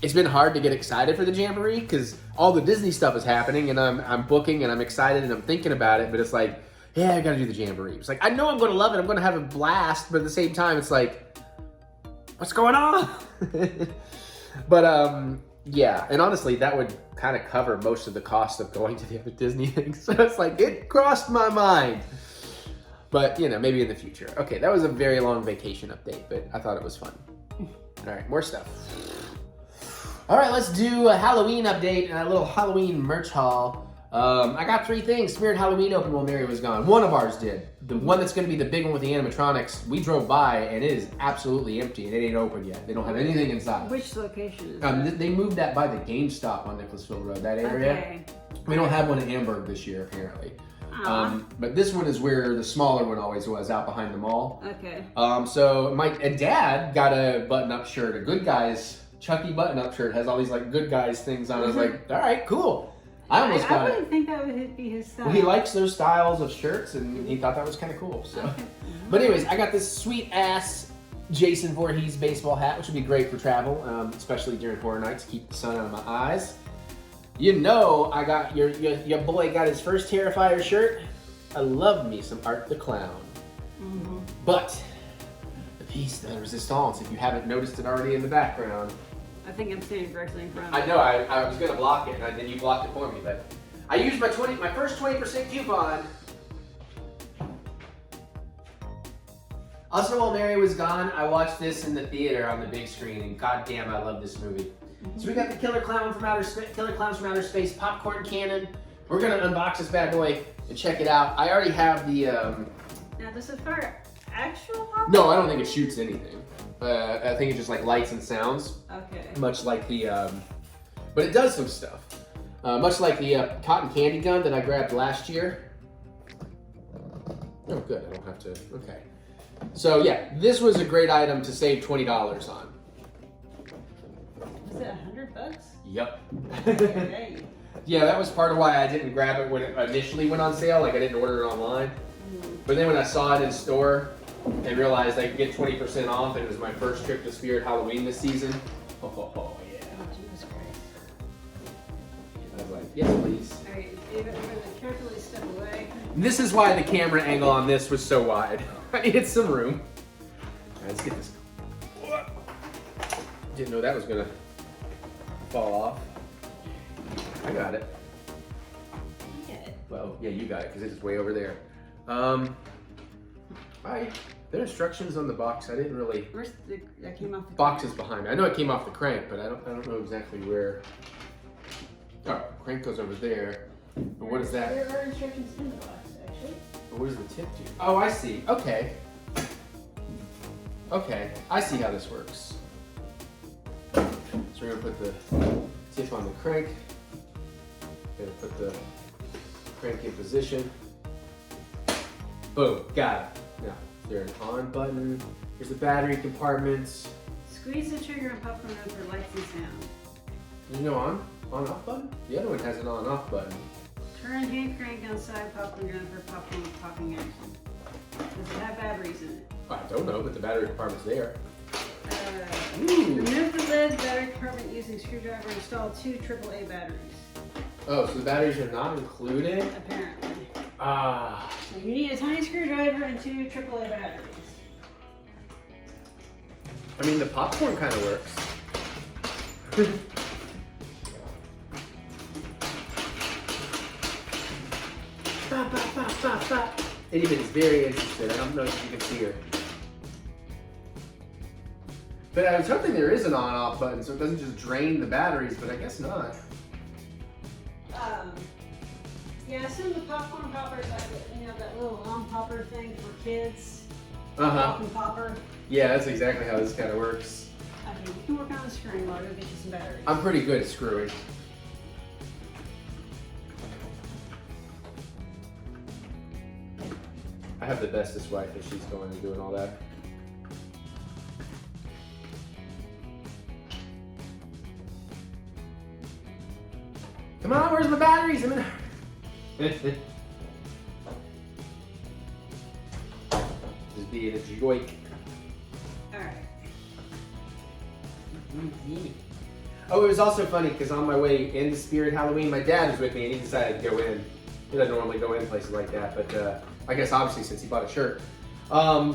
It's been hard to get excited for the Jamboree because all the Disney stuff is happening, and I'm booking and I'm excited and I'm thinking about it. But it's like, yeah, I got to do the Jamboree. It's like I know I'm going to love it. I'm going to have a blast, but at the same time, it's like, what's going on? But Yeah, and honestly, that would kind of cover most of the cost of going to the other Disney things. So it's like, it crossed my mind. But, you know, maybe in the future. Okay, that was a very long vacation update, but I thought it was fun. All right, more stuff. All right, let's do a Halloween update and a little Halloween merch haul. I got 3 things. Spirit Halloween opened while Mary was gone. One of ours did. The one that's going to be the big one with the animatronics, we drove by and it is absolutely empty and it ain't open yet. They don't have anything inside. Which location is that? They moved that by the GameStop on Nicholasville Road, that area. Okay. We don't have one in Hamburg this year, apparently. But this one is where the smaller one always was, out behind the mall. Okay. So my dad got a button-up shirt, a Good Guys Chucky button-up shirt, has all these like Good Guys things on. I was like, all right, cool. I almost got it. I wouldn't think that would be his style. Well, he likes those styles of shirts, and he thought that was kind of cool. So, Okay. But anyways, I got this sweet ass Jason Voorhees baseball hat, which would be great for travel, especially during horror nights, keep the sun out of my eyes. You know, I got your boy got his first Terrifier shirt. I love me some Art the Clown. But the piece de resistance, if you haven't noticed it already in the background. I think I'm standing directly in front of it. I know, I was gonna block it, and then you blocked it for me, but I used my first 20% coupon. Also, while Mary was gone, I watched this in the theater on the big screen, and goddamn, I love this movie. So we got the Killer Clowns from Outer Space popcorn cannon. We're gonna unbox this bad boy and check it out. I already have the. Now, does it fire actual popcorn? No, I don't think it shoots anything. I think it's just like lights and sounds. Okay. Much like the, but it does some stuff. Much like the cotton candy gun that I grabbed last year. Oh, good. I don't have to. Okay. So yeah, this was a great item to save $20 on. Was it $100? Yep. Okay. Yeah, that was part of why I didn't grab it when it initially went on sale. Like I didn't order it online. But then when I saw it in store and realized I could get 20% off, and it was my first trip to Spirit Halloween this season. Oh yeah. Oh, Jesus Christ. I was like, yes, please. All right, David, I'm going to carefully step away. This is why the camera angle on this was so wide. I needed some room. All right, let's get this. Didn't know that was gonna fall off. I got it. I get it. Well, yeah, you got it because it's way over there. There are instructions on the box. I didn't really. Where's that came off the Box is behind me. I know it came off the crank, but I don't know exactly where. Oh, crank goes over there. But what is that? There are instructions in the box, actually. What does the tip do? Oh, I see. Okay. Okay, I see how this works. So we're gonna put the tip on the crank. Gonna put the crank in position. Boom, got it. Now, is there an on button? Here's the battery compartments. Squeeze the trigger and popcorn on for lights and sound. There's no on-off button? The other one has an on-off button. Turn hand crank on side popcorn gun for popcorn popping action. Does it have batteries in it? I don't know, but the battery compartment's there. Remove the lid battery compartment using screwdriver. Install 2 AAA batteries. Oh, so the batteries are not included? Apparently. Ah. So you need a tiny screwdriver and 2 AAA batteries. I mean, the popcorn kind of works. Eddie is very interested. I don't know if you can see her. But I was hoping there is an on-off button so it doesn't just drain the batteries, but I guess not. Yeah, I assume the popcorn popper is like, that little long popper thing for kids. Uh-huh. Popcorn popper. Yeah, that's exactly how this kind of works. Okay, you can work on the screwing while I go get you some batteries. I'm pretty good at screwing. I have the bestest wife if she's going and doing all that. Come on, where's my batteries? I'm in. Just being a joik. Alright. Oh, it was also funny because on my way into Spirit Halloween, my dad was with me and he decided to go in. He doesn't normally go in places like that, but I guess obviously since he bought a shirt. I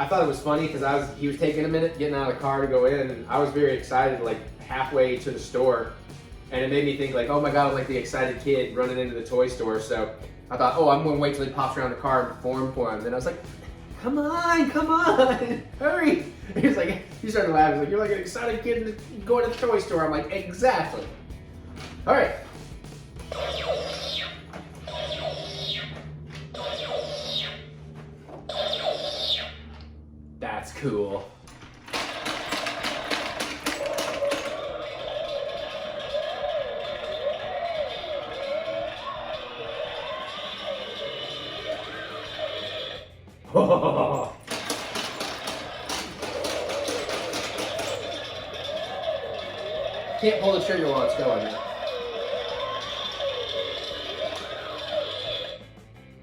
thought it was funny because he was taking a minute getting out of the car to go in, and I was very excited to like halfway to the store, and it made me think like, oh my god, I'm like the excited kid running into the toy store. So I thought, oh, I'm gonna wait till he pops around the car and perform for him. Then I was like, come on, hurry. And he's like, he started laughing. He's like, you're like an excited kid going to the toy store. I'm like, exactly. All right. That's cool. Can't pull the trigger while it's going.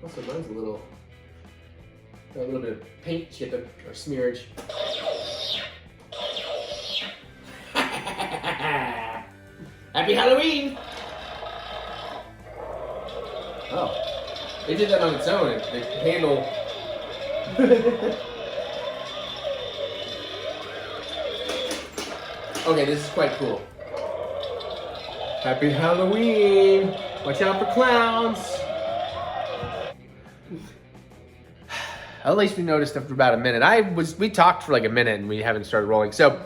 Also, mine's got a little bit of paint chipping or smearage. Happy Halloween! Oh, they did that on its own. The handle. Okay, this is quite cool. Happy Halloween! Watch out for clowns! At least we noticed after about a minute. We talked for like a minute and we haven't started rolling. So,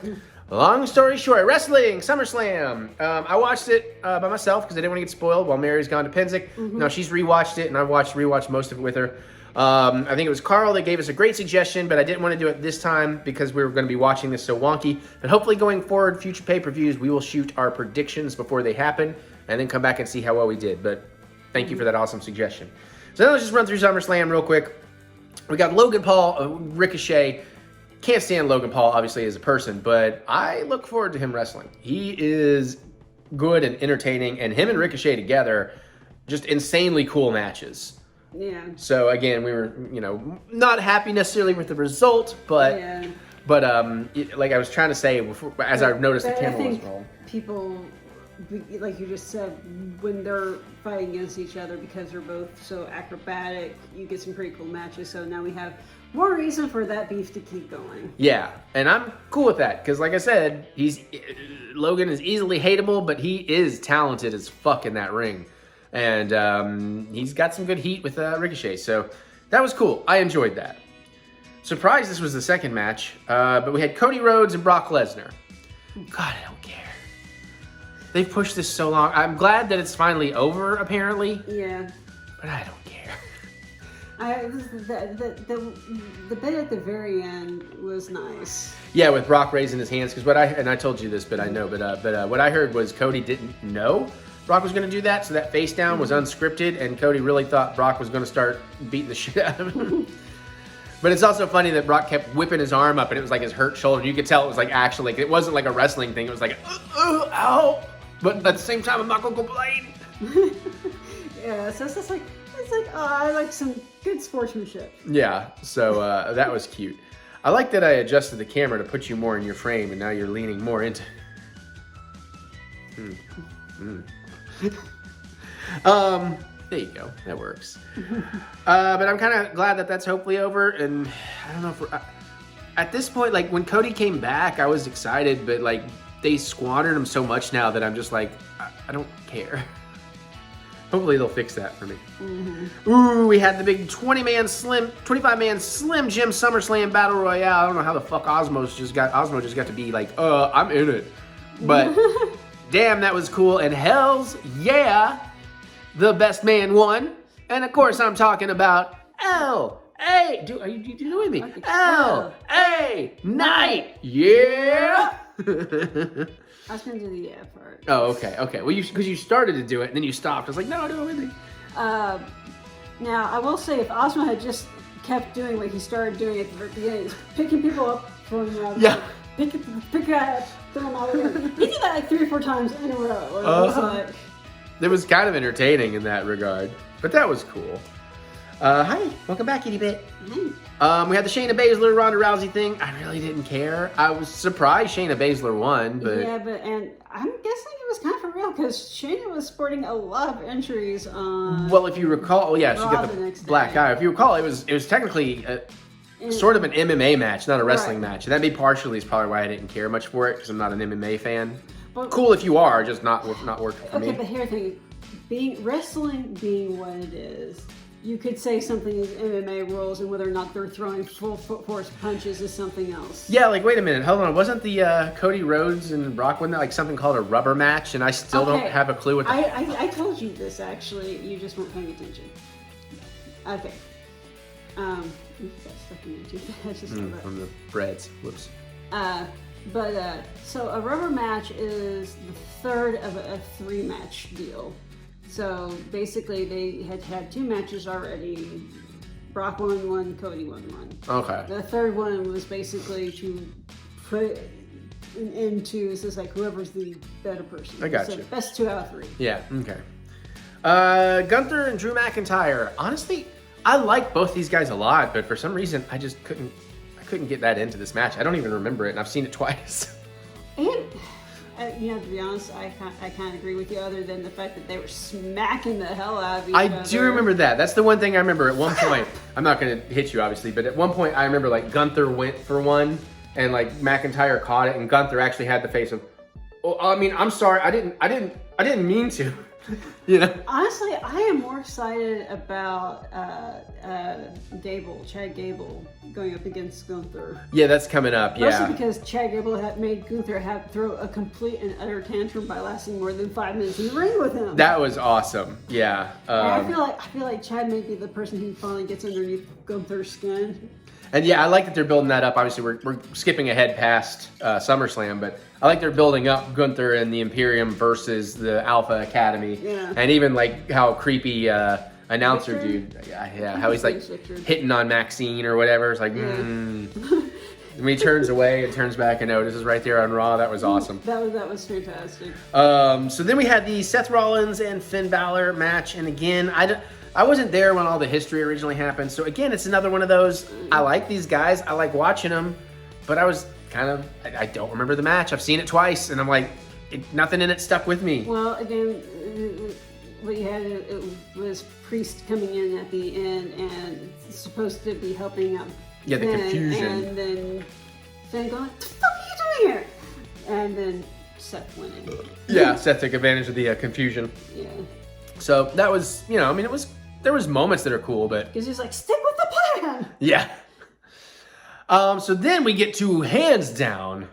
long story short, wrestling, SummerSlam. I watched it by myself because I didn't want to get spoiled while Mary's gone to Penzic. Now she's rewatched it and I rewatched most of it with her. I think it was Carl that gave us a great suggestion, but I didn't want to do it this time because we were going to be watching this so wonky. But hopefully going forward, future pay-per-views, we will shoot our predictions before they happen and then come back and see how well we did. But thank you for that awesome suggestion. So now let's just run through SummerSlam real quick. We got Logan Paul, Ricochet. Can't stand Logan Paul, obviously, as a person, but I look forward to him wrestling. He is good and entertaining, and him and Ricochet together, just insanely cool matches. Yeah. So again, we were, not happy necessarily with the result, but like I was trying to say before, as I noticed the camera was rolling. People, like you just said, when they're fighting against each other because they're both so acrobatic, you get some pretty cool matches. So now we have more reason for that beef to keep going. Yeah, and I'm cool with that because, like I said, Logan is easily hateable, but he is talented as fuck in that ring. And he's got some good heat with Ricochet, so that was cool. I enjoyed that. Surprised this was the second match, but we had Cody Rhodes and Brock Lesnar. God, I don't care. They've pushed this so long. I'm glad that it's finally over, apparently. Yeah. But I don't care. The bit at the very end was nice. Yeah, with Brock raising his hands, because I told you this, but I know, but what I heard was Cody didn't know Brock was going to do that, so that face down was unscripted, and Cody really thought Brock was going to start beating the shit out of him. But it's also funny that Brock kept whipping his arm up, and it was like his hurt shoulder. You could tell it was like actually, it wasn't like a wrestling thing. It was like, ow! But at the same time, I'm not going to complain. Yeah, so it's like, oh, I like some good sportsmanship. Yeah, so that was cute. I like that I adjusted the camera to put you more in your frame, and now you're leaning more into. There you go. That works. But I'm kind of glad that that's hopefully over. And I don't know if at this point, like when Cody came back, I was excited, but like they squandered him so much now that I'm just like, I don't care. Hopefully they'll fix that for me. Ooh, we had the big 25-man Slim Jim SummerSlam Battle Royale. I don't know how the fuck Osmo just got to be like, I'm in it. But damn, that was cool. And hells yeah, the best man won. And of course I'm talking about L.A. Are you doing me? L.A. Knight. Yeah. I was going to do the yeah part. Oh, okay. Well, because you started to do it and then you stopped. I was like, no, do it with me. Now, I will say, if Osmo had just kept doing what he started doing at the very beginning, picking people up from pick up, throw them all over. He did that like 3 or 4 times in a row. It was kind of entertaining in that regard, but that was cool. Hi, welcome back, Kitty Bit. We had the Shayna Baszler Ronda Rousey thing. I really didn't care. I was surprised Shayna Baszler won, but and I'm guessing it was kind of for real because Shayna was sporting a lot of injuries on. Well, if you recall, she got the black eye. If you recall, it was technically sort of an MMA match, not a wrestling match, and that may partially is probably why I didn't care much for it because I'm not an MMA fan. Cool if you are, just not working for Okay, me. but here's the thing. Wrestling being what it is, you could say something is MMA rules, and whether or not they're throwing full force punches is something else. Yeah, like wait a minute, hold on. Wasn't the Cody Rhodes and Brock, wasn't that like something called a rubber match? And I still don't have a clue what the... I told you this actually, you just weren't paying attention. Okay. That's stuck in your tooth. I just saw that. From the breads. Whoops. So a rubber match is the third of a 3-match deal. So basically, they had 2 matches already. Brock won one, Cody won one. Okay. The third one was basically to put an end to, it's just like whoever's the better person. I got so you. Best 2 out of 3. Yeah, okay. Gunther and Drew McIntyre. Honestly, I like both these guys a lot, but for some reason, I just couldn't get that into this match. I don't even remember it, and I've seen it twice. And, to be honest, I kind of agree with you, other than the fact that they were smacking the hell out of each other. I do remember that. That's the one thing I remember at one point. I'm not going to hit you, obviously, but at one point, I remember, like, Gunther went for one, and, like, McIntyre caught it, and Gunther actually had the face of, oh, I mean, I'm sorry, I didn't mean to. Honestly, I am more excited about Chad Gable going up against Gunther. Yeah, that's coming up. Yeah. Mostly because Chad Gable had made Gunther throw a complete and utter tantrum by lasting more than 5 minutes in the ring with him. That was awesome. Yeah. I feel like Chad may be the person who finally gets underneath Gunther's skin. And yeah, I like that they're building that up. Obviously, we're skipping ahead past SummerSlam, but I like they're building up Gunther and the Imperium versus the Alpha Academy. Yeah. And even like how creepy announcer Victor? dude, yeah, how he's like Victor. hitting on Maxine or whatever. It's like, And when he turns away and turns back and notices right there on Raw, that was awesome. That was fantastic. So then we had the Seth Rollins and Finn Balor match, and again, I wasn't there when all the history originally happened, so again, it's another one of those, I like these guys, I like watching them, but I was I don't remember the match. I've seen it twice, and I'm like, nothing in it stuck with me. Well, again, what you had it was Priest coming in at the end and supposed to be helping out. Yeah, the Finn, confusion. And then Finn going, "What the fuck are you doing here?" And then Seth winning. Yeah, Seth took advantage of the confusion. Yeah. So that was, there was moments that are cool, but Because he's like, stick with the plan. yeah. So then we get to, hands down,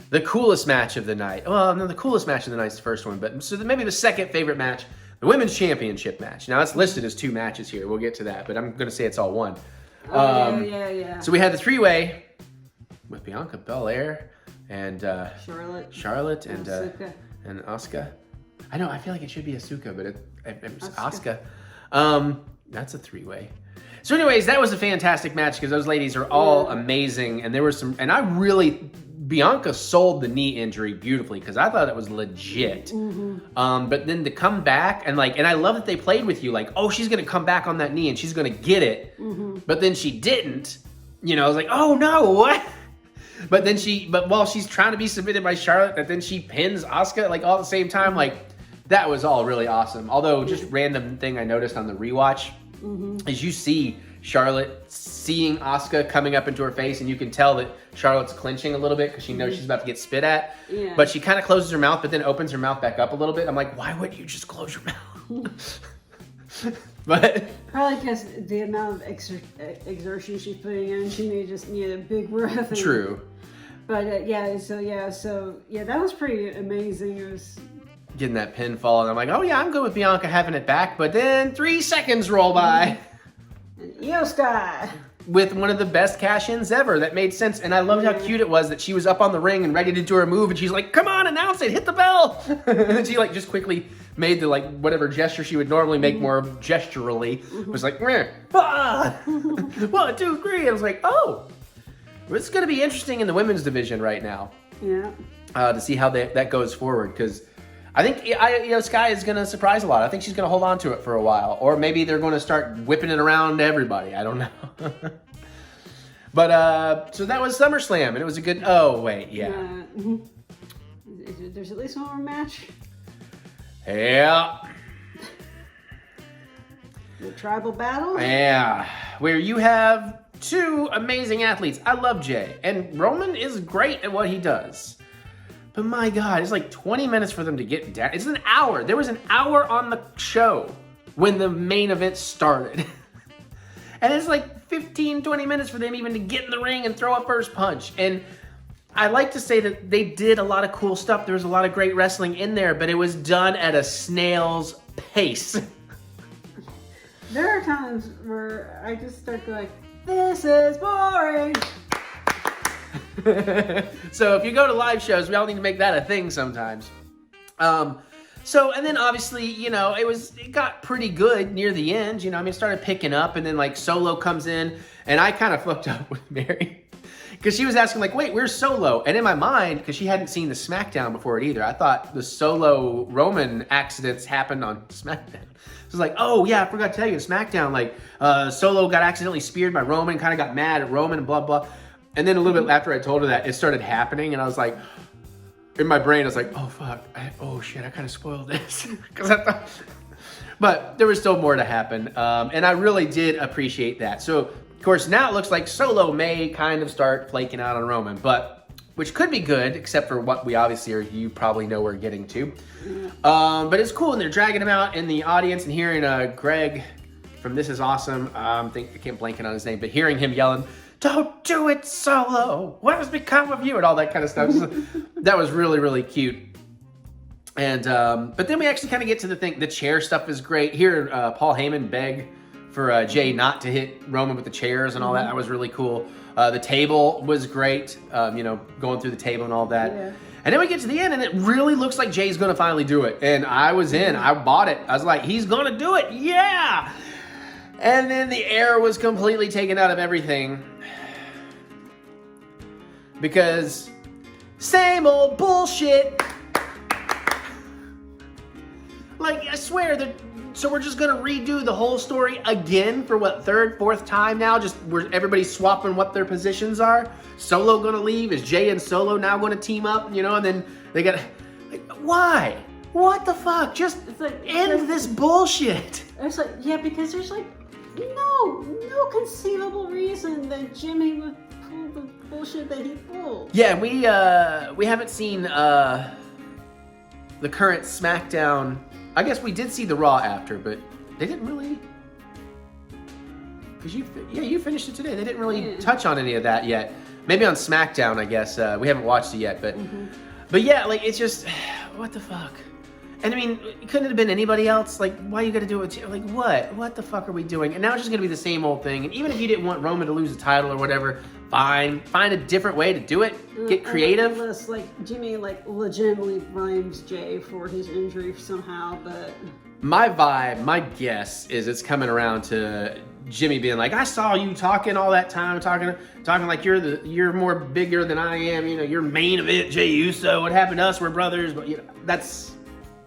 the coolest match of the night. Well, no, the coolest match of the night is the first one, but so maybe the second favorite match, the Women's Championship match. Now, it's listed as 2 matches here. We'll get to that, but I'm going to say it's all one. Yeah. So we had the 3-way with Bianca Belair and Charlotte and Asuka. and Asuka. I know, I feel like it should be Asuka, but it's Asuka. Asuka. That's a 3-way. So anyways, that was a fantastic match because those ladies are all amazing, and there was some, and Bianca sold the knee injury beautifully because I thought it was legit. Mm-hmm. But then to come back and I love that they played with you, like, oh, she's gonna come back on that knee and she's gonna get it, but then she didn't. I was like, oh no, what? But while she's trying to be submitted by Charlotte, that then she pins Asuka like all at the same time, like that was all really awesome. Although just random thing I noticed on the rewatch is you see Charlotte seeing Asuka coming up into her face, and you can tell that Charlotte's clenching a little bit because she knows she's about to get spit at. Yeah. But she kind of closes her mouth, but then opens her mouth back up a little bit. I'm like, why wouldn't you just close your mouth? But Probably because the amount of exertion she's putting in, she may just need a big breath. True. But so that was pretty amazing. It was Getting that pinfall, and I'm like, oh yeah, I'm good with Bianca having it back. But then 3 seconds roll by. Io Sky. With one of the best cash-ins ever. That made sense. And I loved how cute it was that she was up on the ring and ready to do her move, and she's like, come on, announce it, hit the bell. And then she just quickly made the whatever gesture she would normally make more gesturally. Was like, meh, 1, 2, 3. I was like, oh, this is going to be interesting in the women's division right now. Yeah. To see how that goes forward, because I think Io Sky is going to surprise a lot. I think she's going to hold on to it for a while. Or maybe they're going to start whipping it around to everybody. I don't know. But, so that was SummerSlam, and it was a good... Oh, wait, yeah. There's at least one more match. Yeah. The tribal battle? Yeah. Where you have 2 amazing athletes. I love Jay. And Roman is great at what he does. But my God, it's like 20 minutes for them to get down. It's an hour. There was an hour on the show when the main event started. And it's like 15, 20 minutes for them even to get in the ring and throw a first punch. And I like to say that they did a lot of cool stuff. There was a lot of great wrestling in there, but it was done at a snail's pace. There are times where I just start going, this is boring. So if you go to live shows, we all need to make that a thing sometimes. So, and then obviously, you know, it got pretty good near the end. You know, I mean, it started picking up, and then like Solo comes in, and I kind of fucked up with Mary. Because she was asking like, wait, where's Solo? And in my mind, because she hadn't seen the SmackDown before it either, I thought the Solo Roman accidents happened on SmackDown. So it's like, oh yeah, I forgot to tell you, in SmackDown, like Solo got accidentally speared by Roman, kind of got mad at Roman and blah, blah. And then a little bit after I told her that, it started happening, and I was like, in my brain, I was like, oh fuck, oh shit, I kind of spoiled this. Because I thought, but there was still more to happen. And I really did appreciate that. So, of course, now it looks like Solo may kind of start flaking out on Roman, but which could be good, except for what we obviously are, you probably know we're getting to. But it's cool, and they're dragging him out in the audience and hearing Greg from This Is Awesome, I can't blank on his name, but hearing him yelling, don't do it, Solo! What has become of you? And all that kind of stuff. That was really, really cute. And but then we actually kind of get to the thing. The chair stuff is great. Here, Paul Heyman beg for Jay not to hit Roman with the chairs and all that. That was really cool. The table was great. You know, going through the table and all that. Yeah. And then we get to the end, and it really looks like Jay's going to finally do it. And I was in. I bought it. I was like, he's going to do it. Yeah! And then the air was completely taken out of everything. Because same old bullshit. Like, I swear that, so we're just gonna redo the whole story again for what, third, fourth time now? Just where everybody's swapping what their positions are? Solo gonna leave? Is Jay and Solo now gonna team up? You know, and then they gotta, like, why? What the fuck? Just end this bullshit. It's like, yeah, because there's like no conceivable reason that Jimmy would pull the bullshit that he pulled. Yeah, we haven't seen the current SmackDown. I guess we did see the Raw after, but they didn't really. Because you finished it today. They didn't really touch on any of that yet. Maybe on SmackDown, I guess. We haven't watched it yet, but yeah, like it's just what the fuck. And I mean, couldn't it have been anybody else? Like, why you gotta do it? Like, what? What the fuck are we doing? And now it's just gonna be the same old thing. And even if you didn't want Roman to lose the title or whatever, fine. Find a different way to do it. Get creative. Unless, like, Jimmy, like, legitimately blames Jay for his injury somehow, but... My vibe, my guess is it's coming around to Jimmy being like, I saw you talking all that time, talking like you're more bigger than I am. You know, you're main event Jey Uso. What happened to us? We're brothers. But you know, that's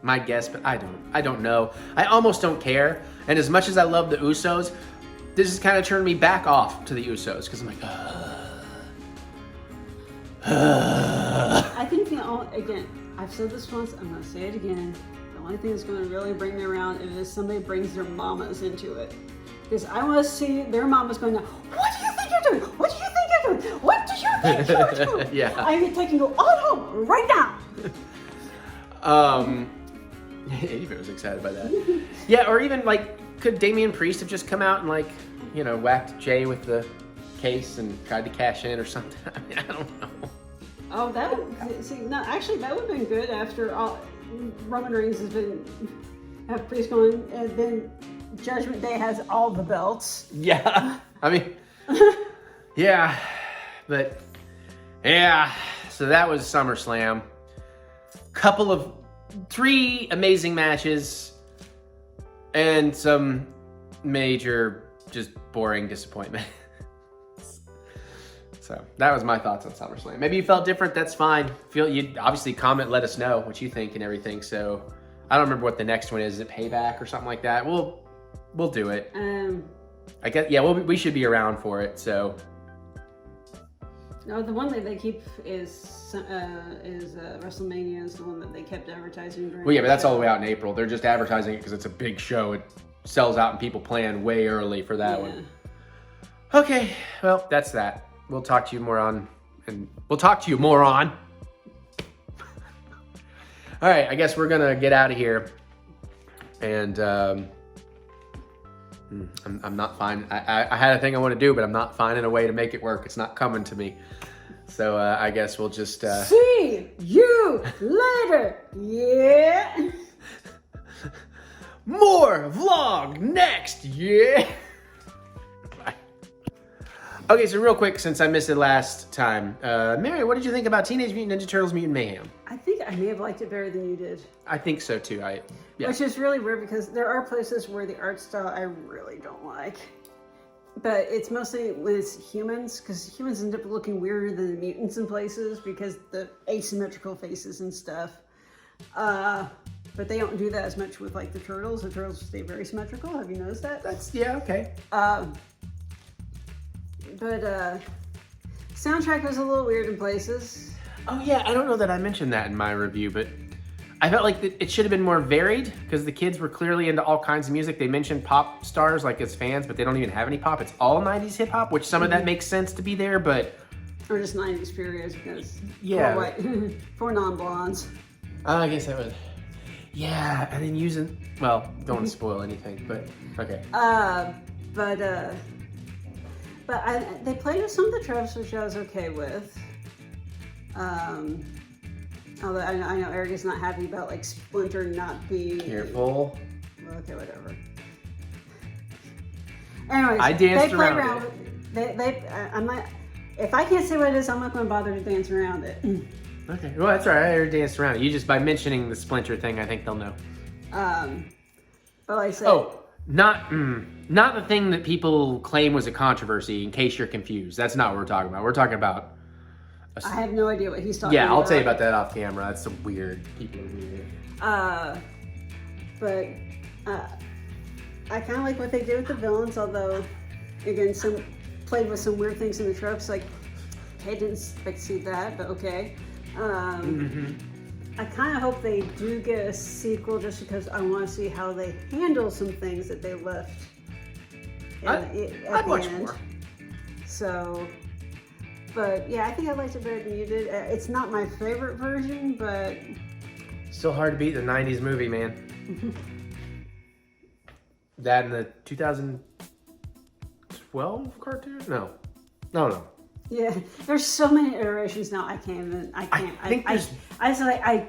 my guess, but I don't know. I almost don't care. And as much as I love the Usos, this has kind of turned me back off to the Usos because I'm like, I think again, I've said this once, I'm gonna say it again. The only thing that's gonna really bring me around is if somebody brings their mamas into it. Because I want to see their mamas going, what do you think you're doing? What do you think you're doing? What do you think you're doing? Yeah. I'm taking you all home right now. Even was excited by that. Yeah, or even like, could Damian Priest have just come out and like, you know, whacked Jay with the case and tried to cash in or something? I mean, I don't know. Oh, that would see. No, actually, that would have been good after all. Roman Reigns have Priest going, and then Judgment Day has all the belts. Yeah, I mean, yeah, but yeah. So that was SummerSlam. Couple of 3 amazing matches and some major, just boring disappointment. So that was my thoughts on SummerSlam. Maybe you felt different. That's fine. You obviously comment, let us know what you think and everything. So I don't remember what the next one is. Is it Payback or something like that? We'll do it. I guess we should be around for it. So. No, the one that they keep is WrestleMania is the one that they kept advertising during. Well, yeah, but that's all the way out in April. They're just advertising it because it's a big show. It sells out and people plan way early for that one. Okay, well, that's that. We'll talk to you more on, and we'll talk to you more on. All right, I guess we're gonna get out of here. And I'm not finding. I had a thing I want to do, but I'm not finding a way to make it work. It's not coming to me. So I guess we'll just see you later. Yeah. More vlog next. Yeah. Bye. Okay, so real quick, since I missed it last time, Mary, what did you think about Teenage Mutant Ninja Turtles Mutant Mayhem? I think I may have liked it better than you did. I think so too. Yeah. Which is really weird because there are places where the art style I really don't like. But it's mostly when it's humans, because humans end up looking weirder than the mutants in places because the asymmetrical faces and stuff. But they don't do that as much with like the turtles. The turtles stay very symmetrical. Have you noticed that? Yeah, okay. But soundtrack was a little weird in places. Oh yeah, I don't know that I mentioned that in my review, but I felt like it should have been more varied because the kids were clearly into all kinds of music. They mentioned pop stars like as fans, but they don't even have any pop. It's all 90s hip hop, which some of that makes sense to be there, but... Or just 90s periods because... Yeah. For white, for non-blondes. I guess that would... Yeah, and then using... Well, don't want to spoil anything, but... Okay. But they played with some of the tropes, which I was okay with. Although I know Eric is not happy about like Splinter not being... Careful. Well, okay, whatever. Anyways, I danced they play around it. I'm not... If I can't say what it is, I'm not going to bother to dance around it. Okay, well that's all right. I already danced around it. You just, by mentioning the Splinter thing, I think they'll know. But like I said... Oh, not the thing that people claim was a controversy, in case you're confused. That's not what we're talking about. We're talking about... I have no idea what he's talking about. Yeah, I'll tell you about that off camera. That's some weird. People are weird. But I kind of like what they did with the villains, although, again, some played with some weird things in the tropes. Like, okay, didn't expect to see that, but okay. I kind of hope they do get a sequel just because I want to see how they handle some things that they left at the end. More. So... But yeah, I think I liked it better than you did. It's not my favorite version, but... Still hard to beat the 90s movie, man. That and the 2012 cartoon? No. Yeah, there's so many iterations now. I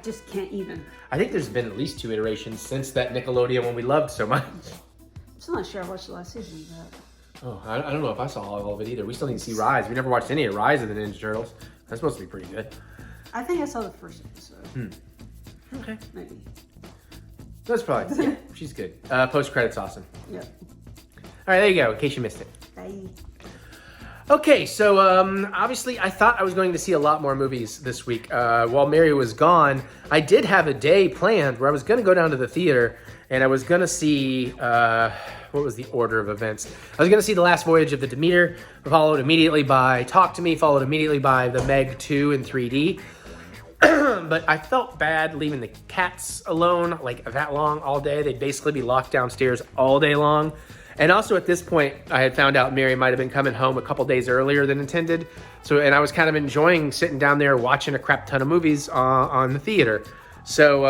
just can't even. I think there's been at least 2 iterations since that Nickelodeon one we loved so much. I'm still not sure I watched the last season of that. Oh, I don't know if I saw all of it either. We still need to see Rise. We never watched any of Rise of the Ninja Turtles. That's supposed to be pretty good. I think I saw the first episode. Okay. Maybe. That's probably, yeah, she's good. Post-credits awesome. Yep. All right, there you go, in case you missed it. Bye. Okay, so obviously I thought I was going to see a lot more movies this week. While Mary was gone, I did have a day planned where I was going to go down to the theater and I was going to see... what was the order of events? I was going to see The Last Voyage of the Demeter, followed immediately by Talk to Me, followed immediately by The Meg 2 in 3D. But I felt bad leaving the cats alone like that long all day. They'd basically be locked downstairs all day long. And also at this point, I had found out Mary might have been coming home a couple days earlier than intended. And I was kind of enjoying sitting down there watching a crap ton of movies on the theater. So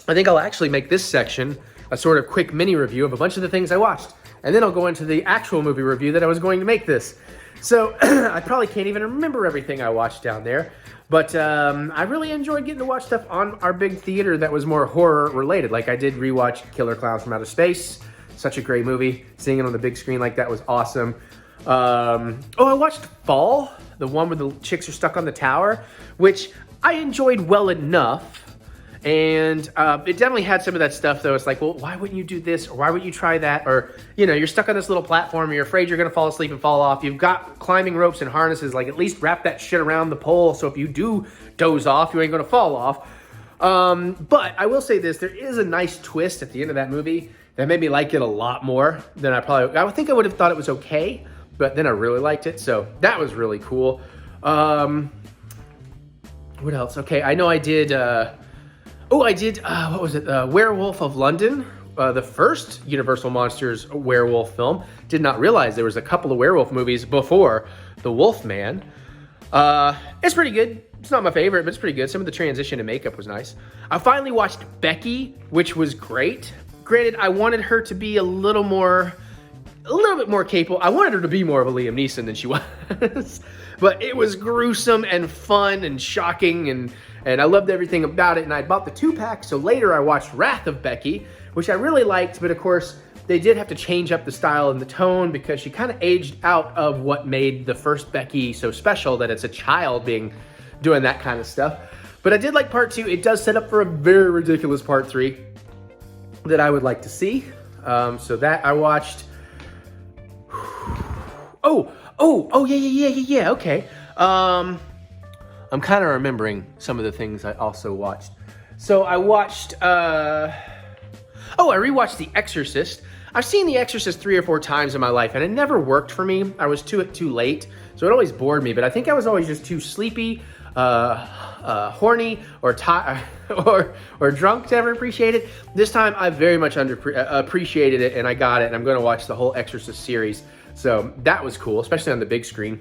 I think I'll actually make this section a sort of quick mini review of a bunch of the things I watched. And then I'll go into the actual movie review that I was going to make this. So I probably can't even remember everything I watched down there. But I really enjoyed getting to watch stuff on our big theater that was more horror related. Like I did rewatch Killer Clowns from Outer Space. Such a great movie. Seeing it on the big screen like that was awesome. I watched Fall, the one where the chicks are stuck on the tower, which I enjoyed well enough. And it definitely had some of that stuff, though. It's like, well, why wouldn't you do this? Or why wouldn't you try that? Or, you know, you're stuck on this little platform. You're afraid you're going to fall asleep and fall off. You've got climbing ropes and harnesses. Like, at least wrap that shit around the pole. So if you do doze off, you ain't going to fall off. But I will say this. There is a nice twist at the end of that movie that made me like it a lot more than I would think I would have thought it was okay. But then I really liked it. So that was really cool. What else? Okay, I know I did... what was it? Werewolf of London, the first Universal Monsters werewolf film. Did not realize there was a couple of werewolf movies before The Wolfman. It's pretty good. It's not my favorite, but it's pretty good. Some of the transition and makeup was nice. I finally watched Becky, which was great. Granted, I wanted her to be a little bit more capable. I wanted her to be more of a Liam Neeson than she was. But it was gruesome and fun and shocking, and I loved everything about it. And I bought the 2-pack, so later I watched Wrath of Becky, which I really liked, but of course, they did have to change up the style and the tone because she kind of aged out of what made the first Becky so special, that it's a child doing that kind of stuff. But I did like part 2. It does set up for a very ridiculous part 3 that I would like to see. So that I watched. Yeah, okay. I'm kind of remembering some of the things I also watched. So I watched, I rewatched The Exorcist. I've seen The Exorcist 3 or 4 times in my life, and it never worked for me. I was too late, so it always bored me. But I think I was always just too sleepy, horny, or drunk to ever appreciate it. This time, I very much appreciated it, and I got it. And I'm going to watch the whole Exorcist series, so that was cool, especially on the big screen.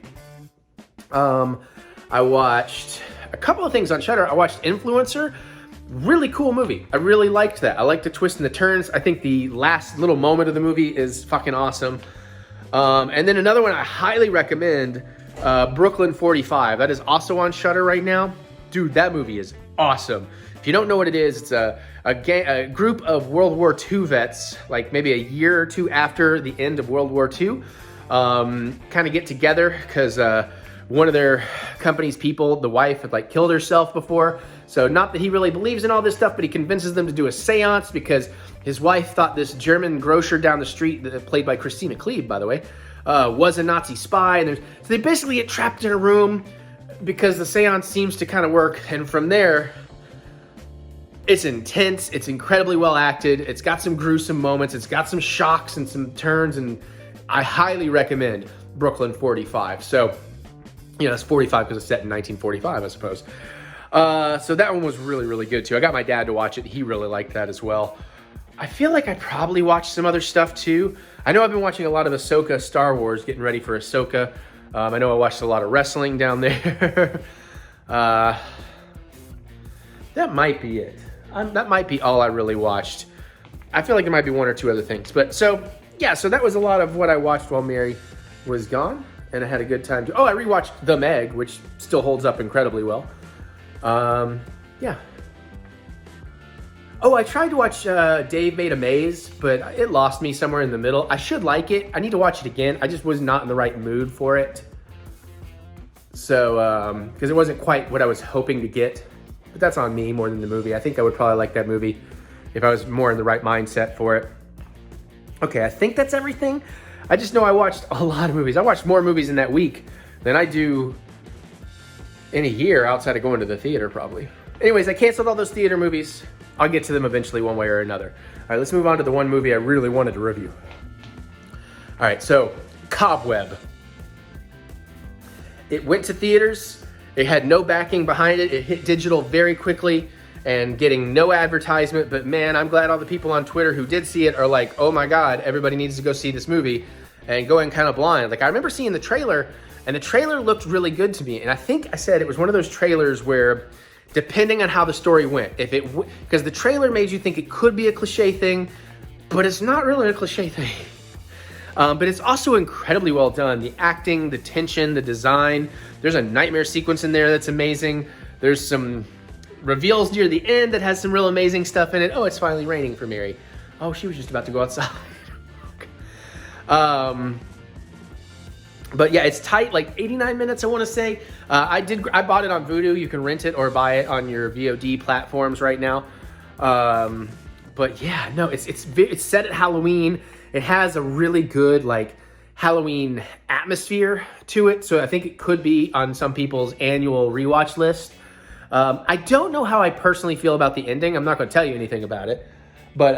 I watched a couple of things on Shudder. I watched Influencer. Really cool movie. I really liked that. I like the twists and the turns. I think the last little moment of the movie is fucking awesome. And then another one I highly recommend, Brooklyn 45. That is also on Shudder right now. Dude, that movie is awesome. If you don't know what it is, it's a group of World War II vets, like maybe a year or two after the end of World War II, kind of get together because one of their company's people, the wife, had killed herself before. So not that he really believes in all this stuff, but he convinces them to do a seance because his wife thought this German grocer down the street, played by Christina Klebe, by the way, was a Nazi spy. And so they basically get trapped in a room because the seance seems to kind of work. And from there, it's intense. It's incredibly well acted. It's got some gruesome moments. It's got some shocks and some turns. And I highly recommend Brooklyn 45. So, it's 45 because it's set in 1945, I suppose. So that one was really, really good too. I got my dad to watch it. He really liked that as well. I feel like I probably watched some other stuff too. I know I've been watching a lot of Ahsoka Star Wars, getting ready for Ahsoka. I know I watched a lot of wrestling down there. That might be it. That might be all I really watched. I feel like there might be one or two other things. But so that was a lot of what I watched while Mary was gone. And I had a good time. I rewatched The Meg, which still holds up incredibly well. Yeah. I tried to watch Dave Made a Maze, but it lost me somewhere in the middle. I should like it. I need to watch it again. I just was not in the right mood for it. So, because it wasn't quite what I was hoping to get. But that's on me more than the movie. I think I would probably like that movie if I was more in the right mindset for it. Okay, I think that's everything. I just know I watched a lot of movies. I watched more movies in that week than I do in a year outside of going to the theater, probably. Anyways, I canceled all those theater movies. I'll get to them eventually one way or another. All right, let's move on to the one movie I really wanted to review. All right, so Cobweb. It went to theaters. It had no backing behind it. It hit digital very quickly and getting no advertisement. But man, I'm glad all the people on Twitter who did see it are like, oh my God, everybody needs to go see this movie, and going kind of blind. I remember seeing the trailer, and the trailer looked really good to me. And I think I said it was one of those trailers where, depending on how the story went, because the trailer made you think it could be a cliche thing, but it's not really a cliche thing. But it's also incredibly well done. The acting, the tension, the design. There's a nightmare sequence in there that's amazing. There's some reveals near the end that has some real amazing stuff in it. Oh, it's finally raining for Mary. Oh, she was just about to go outside. But yeah, it's tight, 89 minutes, I want to say. I bought it on Vudu. You can rent it or buy it on your VOD platforms right now. But yeah, no, it's set at Halloween. It has a really good Halloween atmosphere to it. So I think it could be on some people's annual rewatch list. I don't know how I personally feel about the ending. I'm not going to tell you anything about it. But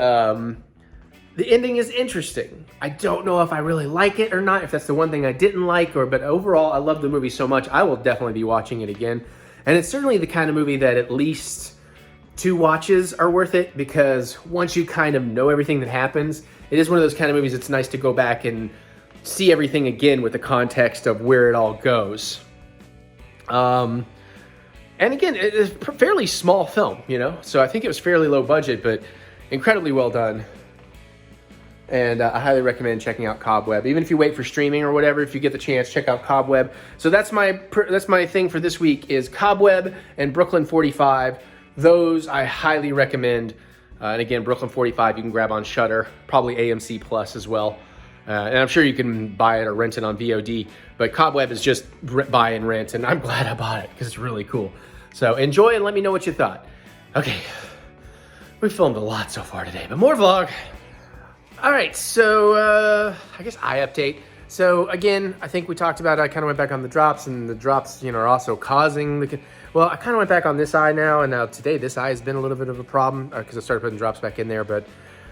the ending is interesting. I don't know if I really like it or not, if that's the one thing I didn't like, but overall, I love the movie so much, I will definitely be watching it again. And it's certainly the kind of movie that at least 2 watches are worth it, because once you kind of know everything that happens, it is one of those kind of movies it's nice to go back and see everything again with the context of where it all goes. And again, it is a fairly small film, you know? So I think it was fairly low budget, but incredibly well done. And I highly recommend checking out Cobweb. Even if you wait for streaming or whatever, if you get the chance, check out Cobweb. So that's my thing for this week is Cobweb and Brooklyn 45. Those I highly recommend. And again, Brooklyn 45 you can grab on Shudder, probably AMC Plus as well. And I'm sure you can buy it or rent it on VOD. But Cobweb is just buy and rent, and I'm glad I bought it because it's really cool. So enjoy and let me know what you thought. Okay, we filmed a lot so far today, but more vlog. All right, so I guess eye update. So again, I think we talked about it. I kind of went back on the drops, and the drops, you know, are also causing the. Well, I kind of went back on this eye now, and now today this eye has been a little bit of a problem because I started putting drops back in there. But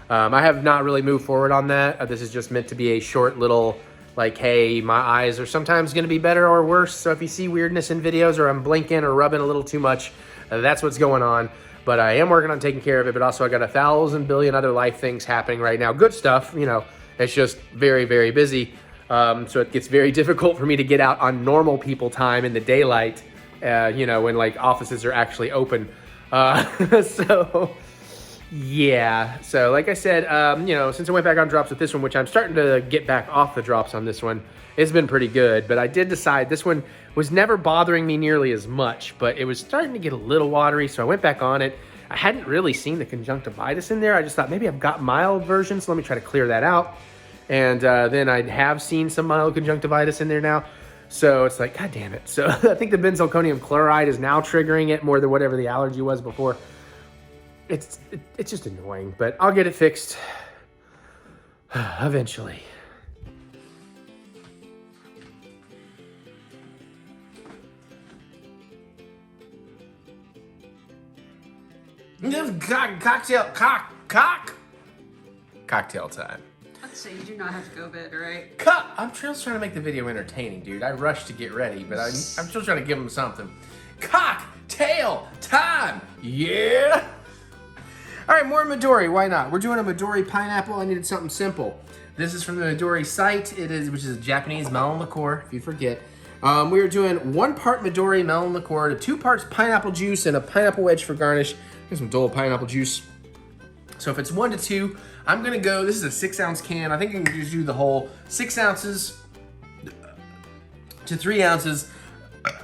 I have not really moved forward on that. This is just meant to be a short little, like, hey, my eyes are sometimes going to be better or worse. So if you see weirdness in videos or I'm blinking or rubbing a little too much, that's what's going on. But I am working on taking care of it. But also I got 1,000 billion other life things happening right now. Good stuff, you know. It's just very, very busy. So it gets very difficult for me to get out on normal people time in the daylight, you know, when like offices are actually open. So yeah. So like I said, you know, since I went back on drops with this one, which I'm starting to get back off the drops on this one, it's been pretty good. But I did decide this one was never bothering me nearly as much, but it was starting to get a little watery. So I went back on it. I hadn't really seen the conjunctivitis in there. I just thought maybe I've got mild versions. So let me try to clear that out. And then I have seen some mild conjunctivitis in there now. So it's like, God damn it. So I think the benzalkonium chloride is now triggering it more than whatever the allergy was before. It's just annoying, but I'll get it fixed eventually. Cocktail time. So you do not have to go bed, right? I'm just trying to make the video entertaining, dude. I rushed to get ready, but I'm still trying to give them something. Cocktail time! Yeah! All right, more Midori. Why not? We're doing a Midori Pineapple. I needed something simple. This is from the Midori site. Which is a Japanese melon liqueur, if you forget. We are doing 1 part Midori melon liqueur to 2 parts pineapple juice and a pineapple wedge for garnish. Here's some Dole pineapple juice. So if it's 1 to 2, I'm gonna go, this is a 6-ounce can. I think I can just do the whole 6 ounces to 3 ounces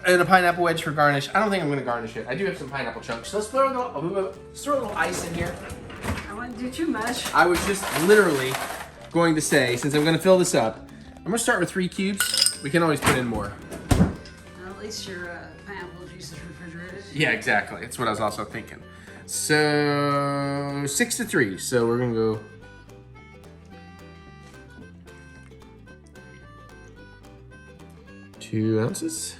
and a pineapple wedge for garnish. I don't think I'm gonna garnish it. I do have some pineapple chunks. So let's throw a little ice in here. I wouldn't do too much. I was just literally going to say, since I'm gonna fill this up, I'm gonna start with 3 cubes. We can always put in more. At least your pineapple juice is refrigerated. Yeah, exactly. That's what I was also thinking. So 6 to 3. So we're gonna go. Two ounces.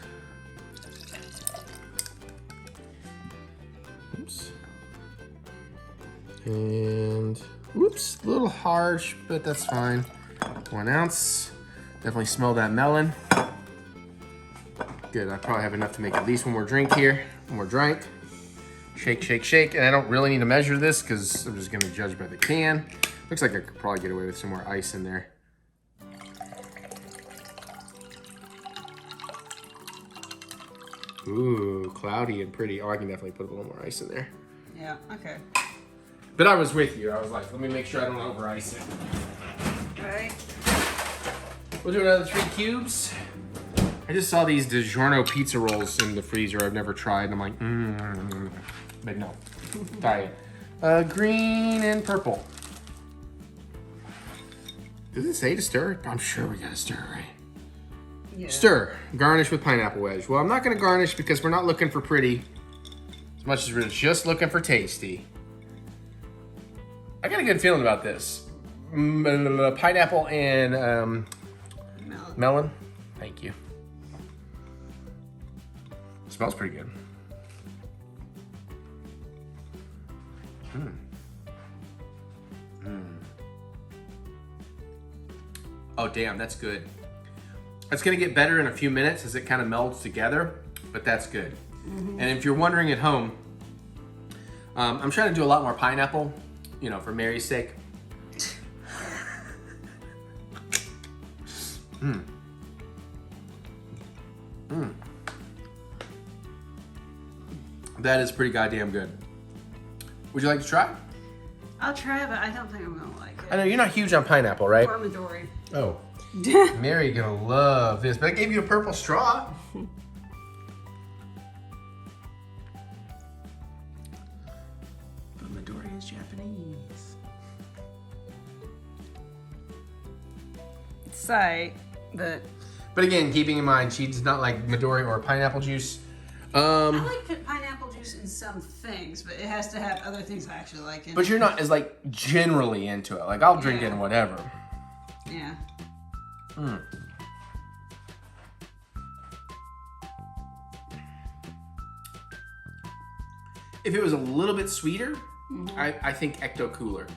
Oops. And whoops, a little harsh, but that's fine. 1 ounce. Definitely smell that melon. Good. I probably have enough to make at least one more drink here. One more drink. Shake, shake, shake. And I don't really need to measure this because I'm just going to judge by the can. Looks like I could probably get away with some more ice in there. Ooh, cloudy and pretty. Oh, I can definitely put a little more ice in there. Yeah, okay. But I was with you. I was like, let me make sure I don't over ice it. All right. We'll do another 3 cubes. I just saw these DiGiorno pizza rolls in the freezer I've never tried. And I'm like, but no. Diet. Green and purple. Does it say to stir? I'm sure we gotta stir, right? Yeah. Stir. Garnish with pineapple wedge. Well, I'm not gonna garnish because we're not looking for pretty as much as we're just looking for tasty. I got a good feeling about this. Pineapple and melon. Thank you. Smells pretty good. Oh, damn, that's good. It's gonna get better in a few minutes as it kind of melds together, but that's good. And if you're wondering at home, I'm trying to do a lot more pineapple, you know, for Mary's sake. That is pretty goddamn good. Would you like to try? I'll try it, but I don't think I'm gonna like it. I know you're not huge on pineapple, right? Or Midori. Oh. Mary gonna love this, but I gave you a purple straw. But Midori is Japanese. It's tight, but But again, keeping in mind, she does not like Midori or pineapple juice. I like pineapple juice in some things, but it has to have other things I actually like in it. But you're not as like generally into it. Like I'll drink it and whatever. Yeah. If it was a little bit sweeter, I think Ecto cooler.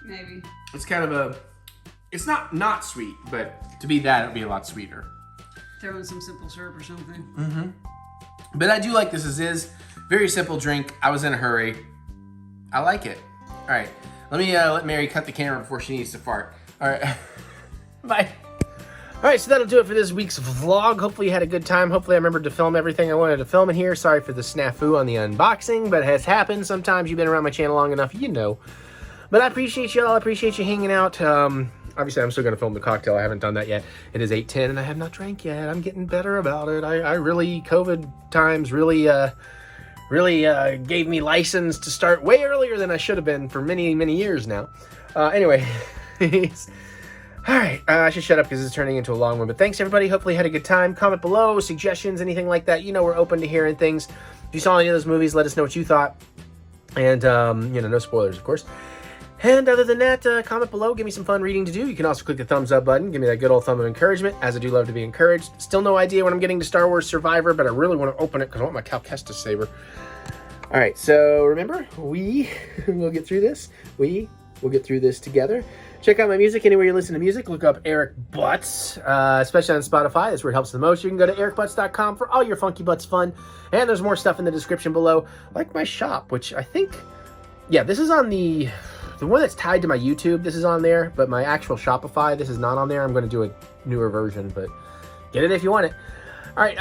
Maybe. It's kind of a, it's not sweet, but to be that, it'd be a lot sweeter. Throw in some simple syrup or something. But I do like this as is. Very simple drink. I was in a hurry. I like it. All right, let me let Mary cut the camera before she needs to fart. All right, bye. All right, so that'll do it for this week's vlog. Hopefully you had a good time. Hopefully I remembered to film everything I wanted to film in here. Sorry for the snafu on the unboxing, but it has happened. Sometimes you've been around my channel long enough, you know. But I appreciate y'all. I appreciate you hanging out. Obviously, I'm still going to film the cocktail. I haven't done that yet. It is 8:10, and I have not drank yet. I'm getting better about it. I really, COVID times really gave me license to start way earlier than I should have been for many, many years now. Anyway, all right. I should shut up because it's turning into a long one. But thanks, everybody. Hopefully you had a good time. Comment below, suggestions, anything like that. You know we're open to hearing things. If you saw any of those movies, let us know what you thought. And, you know, no spoilers, of course. And other than that, comment below, give me some fun reading to do. You can also click the thumbs up button, give me that good old thumb of encouragement, as I do love to be encouraged. Still no idea when I'm getting to Star Wars Survivor, but I really want to open it because I want my Cal Kestis saber. All right, so remember, we will get through this. We will get through this together. Check out my music anywhere you listen to music. Look up EricButts, especially on Spotify. That's where it helps the most. You can go to TheEricButts.com for all your Funky Butts fun. And there's more stuff in the description below, like my shop, which I think, yeah, this is on the one that's tied to my YouTube. This is on there, but my actual Shopify, this is not on there. I'm going to do a newer version, but get it if you want it. All right,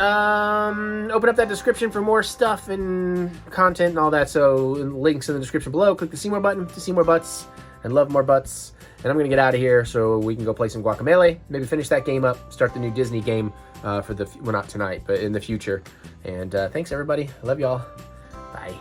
open up that description for more stuff and content and all that. So links in the description below. Click the see more button to see more butts and love more butts. And I'm going to get out of here so we can go play some Guacamelee. Maybe finish that game up. Start the new Disney game for the, well, not tonight, but in the future. And thanks, everybody. I love y'all. Bye.